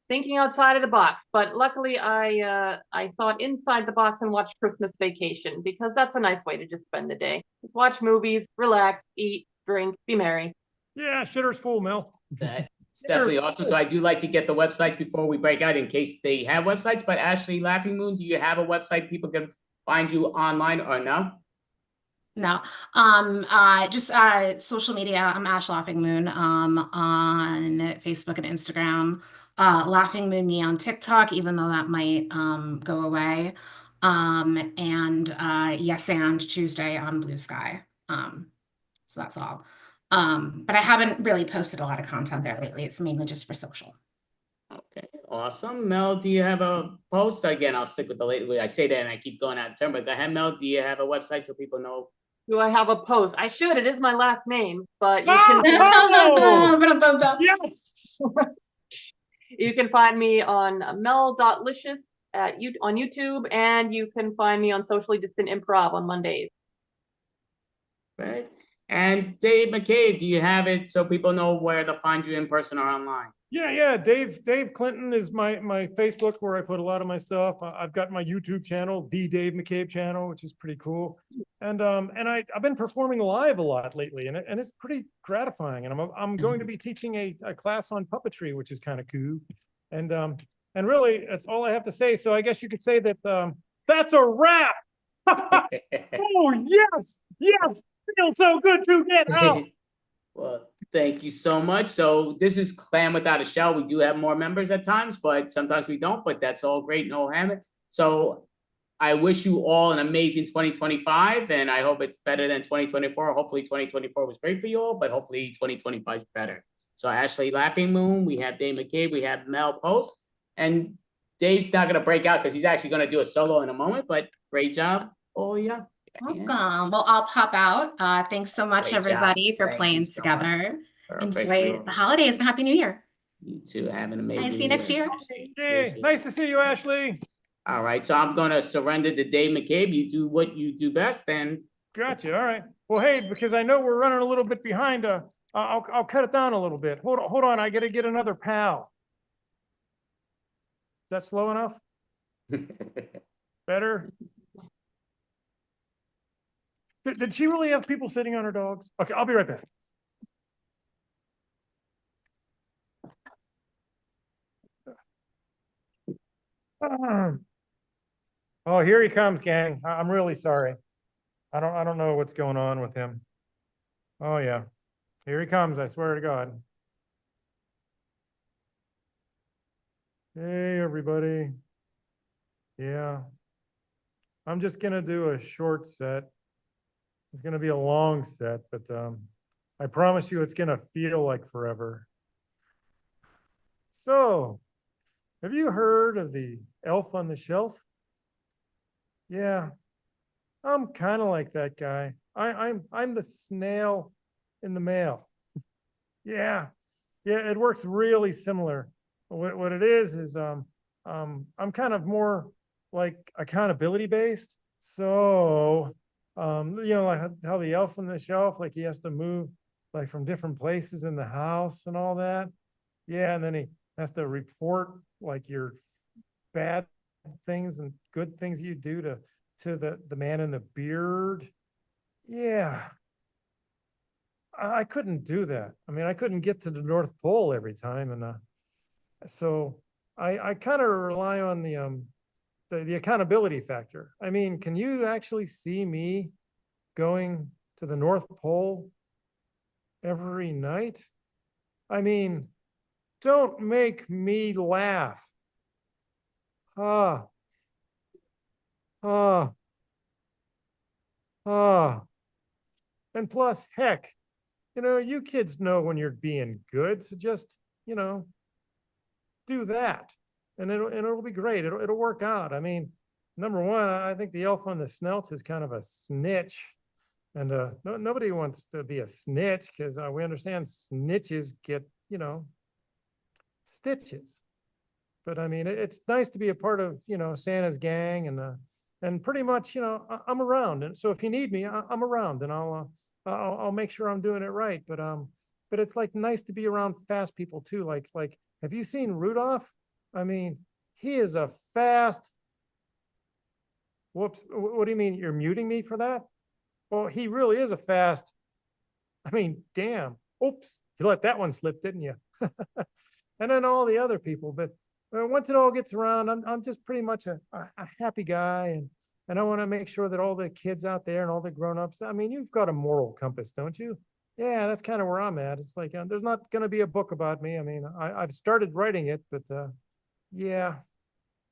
Thinking outside of the box, but luckily I thought inside the box and watched Christmas Vacation, because that's a nice way to just spend the day. Just watch movies, relax, eat, drink, be merry. Yeah, shitter's full, Mel. That's definitely awesome. So I do like to get the websites before we break out in case they have websites. But Ashley, Laughing Moon, do you have a website people can find you online or no? No, just social media. I'm Ash Laughing Moon on Facebook and Instagram. Laughing Moon me on TikTok, even though that might go away. And Yes and Tuesday on Blue Sky. So that's all. But I haven't really posted a lot of content there lately. It's mainly just for social. Okay, awesome. Mel, do you have a post? Again, I'll stick with the lady. I say that and I keep going out of turn, but go ahead, Mel. Do you have a website so people know? Do I have a post? I should. It is my last name, but you can. Yes. You can find me on mel.licious on YouTube, and you can find me on Socially Distant Improv on Mondays. Right. And Dave McCabe, do you have it so people know where to find you in person or online? Yeah. Dave Clinton is my Facebook, where I put a lot of my stuff. I've got my YouTube channel, the Dave McCabe channel, which is pretty cool. And I've been performing live a lot lately, and it's pretty gratifying. And I'm going to be teaching a class on puppetry, which is kind of cool. And really, that's all I have to say. So I guess you could say that that's a wrap. Oh yes, feels so good to get out. Well, thank you so much. So this is Clan Without a Shell. We do have more members at times, but sometimes we don't, but that's all great. No hammer. So I wish you all an amazing 2025, and I hope it's better than 2024. Hopefully 2024 was great for you all, but hopefully 2025 is better. So Ashley Laughing Moon, we have Dave McCabe, we have Mel Post, and Dave's not going to break out because he's actually going to do a solo in a moment, but great job. Oh, yeah. Awesome. Well, I'll pop out. Thanks so much, Great everybody, job. for Thank playing you so together. Perfect. Enjoy the holidays and Happy New Year. You too. Have an amazing See you next year. Hey, nice to see you, Ashley. All right. So I'm going to surrender to Dave McCabe. You do what you do best, and Gotcha. All right. Well, hey, because I know we're running a little bit behind, I'll cut it down a little bit. Hold on. I got to get another pal. Is that slow enough? Better? Did she really have people sitting on her dogs? Okay, I'll be right back. Oh, here he comes, gang. I'm really sorry. I don't know what's going on with him. Oh yeah, here he comes. I swear to God. Hey, everybody. Yeah, I'm just gonna do a short set. It's gonna be a long set, but I promise you it's gonna feel like forever. So, have you heard of the elf on the shelf? Yeah, I'm kind of like that guy. I'm the snail in the mail. Yeah, it works really similar. What it is I'm kind of more like accountability based. So, you know, like how the elf on the shelf, like he has to move like from different places in the house and all that. Yeah, and then he has to report like your bad things and good things you do to to the man in the beard. Yeah. I couldn't do that. I mean, I couldn't get to the North Pole every time. And so I kind of rely on the accountability factor. I mean, can you actually see me going to the North Pole every night? I mean, don't make me laugh. Ah, ah, ah. And plus, heck, you kids know when you're being good, so just, do that. And it'll be great. It'll work out. I mean, number one, I think the elf on the snelts is kind of a snitch. And nobody wants to be a snitch because we understand snitches get, stitches. But I mean, it's nice to be a part of, Santa's gang, and pretty much, I'm around. And so if you need me, I'm around, and I'll make sure I'm doing it right. But it's like nice to be around fast people too. Like, have you seen Rudolph? I mean, he is a fast. Whoops. What do you mean? You're muting me for that? Well, he really is a fast. I mean, damn. Oops. You let that one slip, didn't you? And then all the other people. But once it all gets around, I'm just pretty much a happy guy. And I want to make sure that all the kids out there and all the grown-ups, I mean, you've got a moral compass, don't you? Yeah, that's kind of where I'm at. It's like, there's not going to be a book about me. I mean, I've started writing it, but yeah,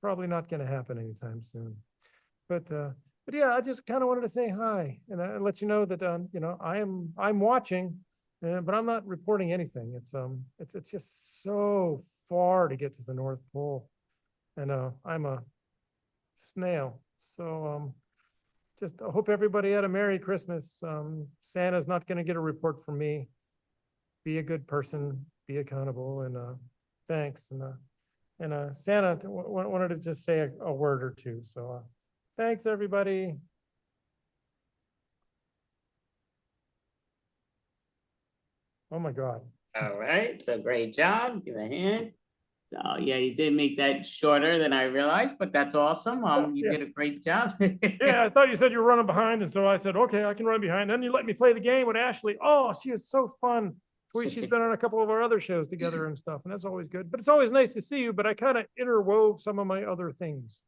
probably not going to happen anytime soon. But yeah, I just kind of wanted to say hi and let you know that, I'm watching, but I'm not reporting anything. It's just so far to get to the North Pole, and I'm a snail. So just I hope everybody had a Merry Christmas. Santa's not going to get a report from me. Be a good person, be accountable, and thanks. And Santa wanted to just say a word or two. So thanks, everybody. Oh my God. All right, so great job. Give a hand. So yeah, you did make that shorter than I realized, but that's awesome. You did a great job. Yeah, I thought you said you were running behind, and so I said, okay, I can run behind. Then you let me play the game with Ashley. Oh, she is so fun. She's been on a couple of our other shows together and stuff, and that's always good. But it's always nice to see you, but I kind of interwove some of my other things.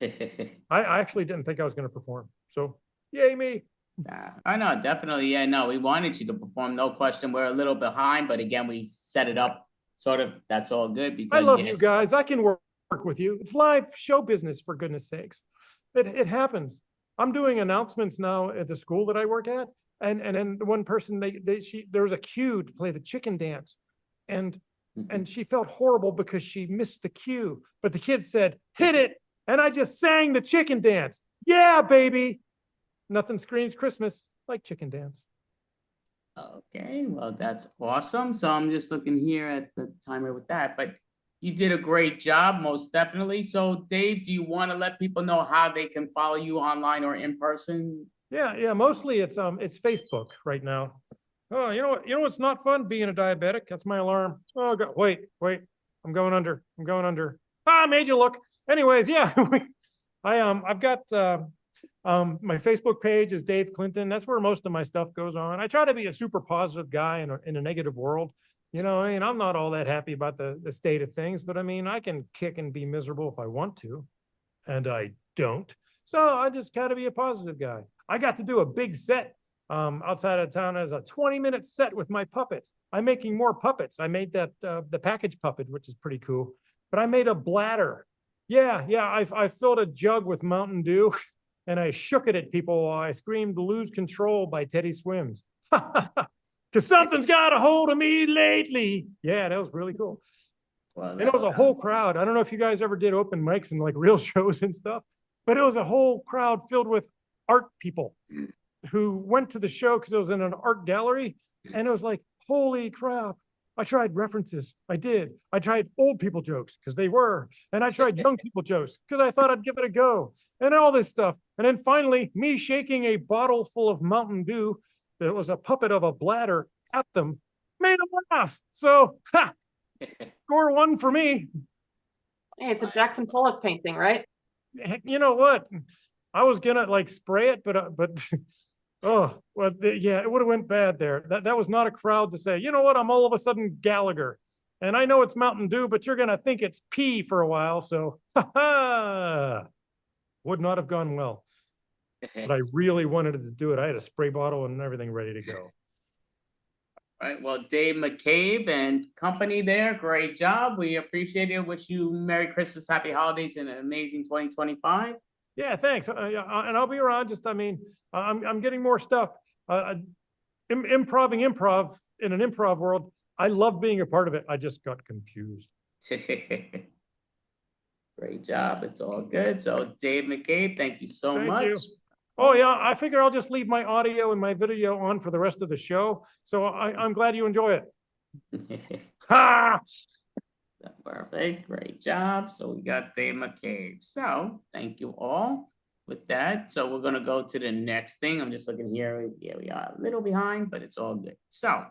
I actually didn't think I was going to perform. So yay me. I know, definitely. Yeah, no, we wanted you to perform, no question. We're a little behind, but again, we set it up sort of, that's all good. Because I love you guys. I can work with you. It's live show business, for goodness sakes. It happens. I'm doing announcements now at the school that I work at. And then the one person, there was a cue to play the chicken dance. And she felt horrible because she missed the cue. But the kids said, hit it. And I just sang the chicken dance. Yeah, baby. Nothing screams Christmas like chicken dance. Okay, well, that's awesome. So I'm just looking here at the timer with that, but you did a great job, most definitely. So Dave, do you want to let people know how they can follow you online or in person? Yeah, mostly it's Facebook right now. Oh, you know what's not fun? Being a diabetic. That's my alarm. Oh God, wait, I'm going under. I made you look. Anyways, yeah, I've got my Facebook page is Dave Clinton. That's where most of my stuff goes on. I try to be a super positive guy in a negative world. I mean, I'm not all that happy about the state of things, but I mean, I can kick and be miserable if I want to, and I don't. So I just gotta be a positive guy. I got to do a big set outside of town as a 20-minute set with my puppets. I'm making more puppets. I made that the package puppet, which is pretty cool. But I made a bladder. Yeah, I filled a jug with Mountain Dew and I shook it at people. I screamed "Lose Control" by Teddy Swims. Because something's got a hold of me lately. Yeah, that was really cool. Well, and it was a whole crowd. I don't know if you guys ever did open mics and like real shows and stuff, but it was a whole crowd filled with art people who went to the show because it was in an art gallery. And it was like, holy crap. I tried references. I did. I tried old people jokes because they were. And I tried young people jokes because I thought I'd give it a go. And all this stuff. And then finally, me shaking a bottle full of Mountain Dew that was a puppet of a bladder at them made them laugh. So, score one for me. Hey, it's a Jackson Pollock painting, right? You know what? I was gonna like spray it, but oh, well, yeah, it would have went bad there. That was not a crowd to say, you know what, I'm all of a sudden Gallagher. And I know it's Mountain Dew, but you're gonna think it's pee for a while, so ha ha. Would not have gone well. But I really wanted to do it. I had a spray bottle and everything ready to go. All right, well, Dave McCabe and company there, great job. We appreciate it. Wish you Merry Christmas, Happy Holidays, and an amazing 2025. Yeah, thanks. And I'll be around. Just, I mean, I'm getting more stuff. Improv in an improv world. I love being a part of it. I just got confused. Great job. It's all good. So, Dave McCabe, thank you so much. You. Oh yeah, I figure I'll just leave my audio and my video on for the rest of the show. So I'm glad you enjoy it. Ha! Perfect. Great job. So we got Dave McCabe. So thank you all with that. So we're going to go to the next thing. I'm just looking here. Yeah, we are a little behind, but it's all good. So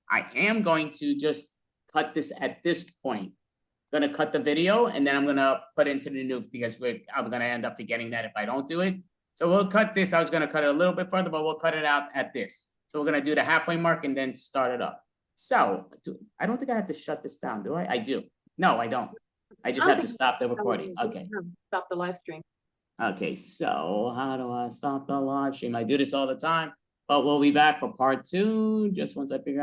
I am going to just cut this at this point. I'm going to cut the video and then I'm going to put into the new because I'm going to end up forgetting that if I don't do it. So we'll cut this. I was going to cut it a little bit further, but we'll cut it out at this. So we're going to do the halfway mark and then start it up. So I don't think I have to shut this down, do I? I do. No, I don't. I just have to stop the recording. Okay. Stop the live stream. Okay, so how do I stop the live stream? I do this all the time, but we'll be back for part 2 just once I figure out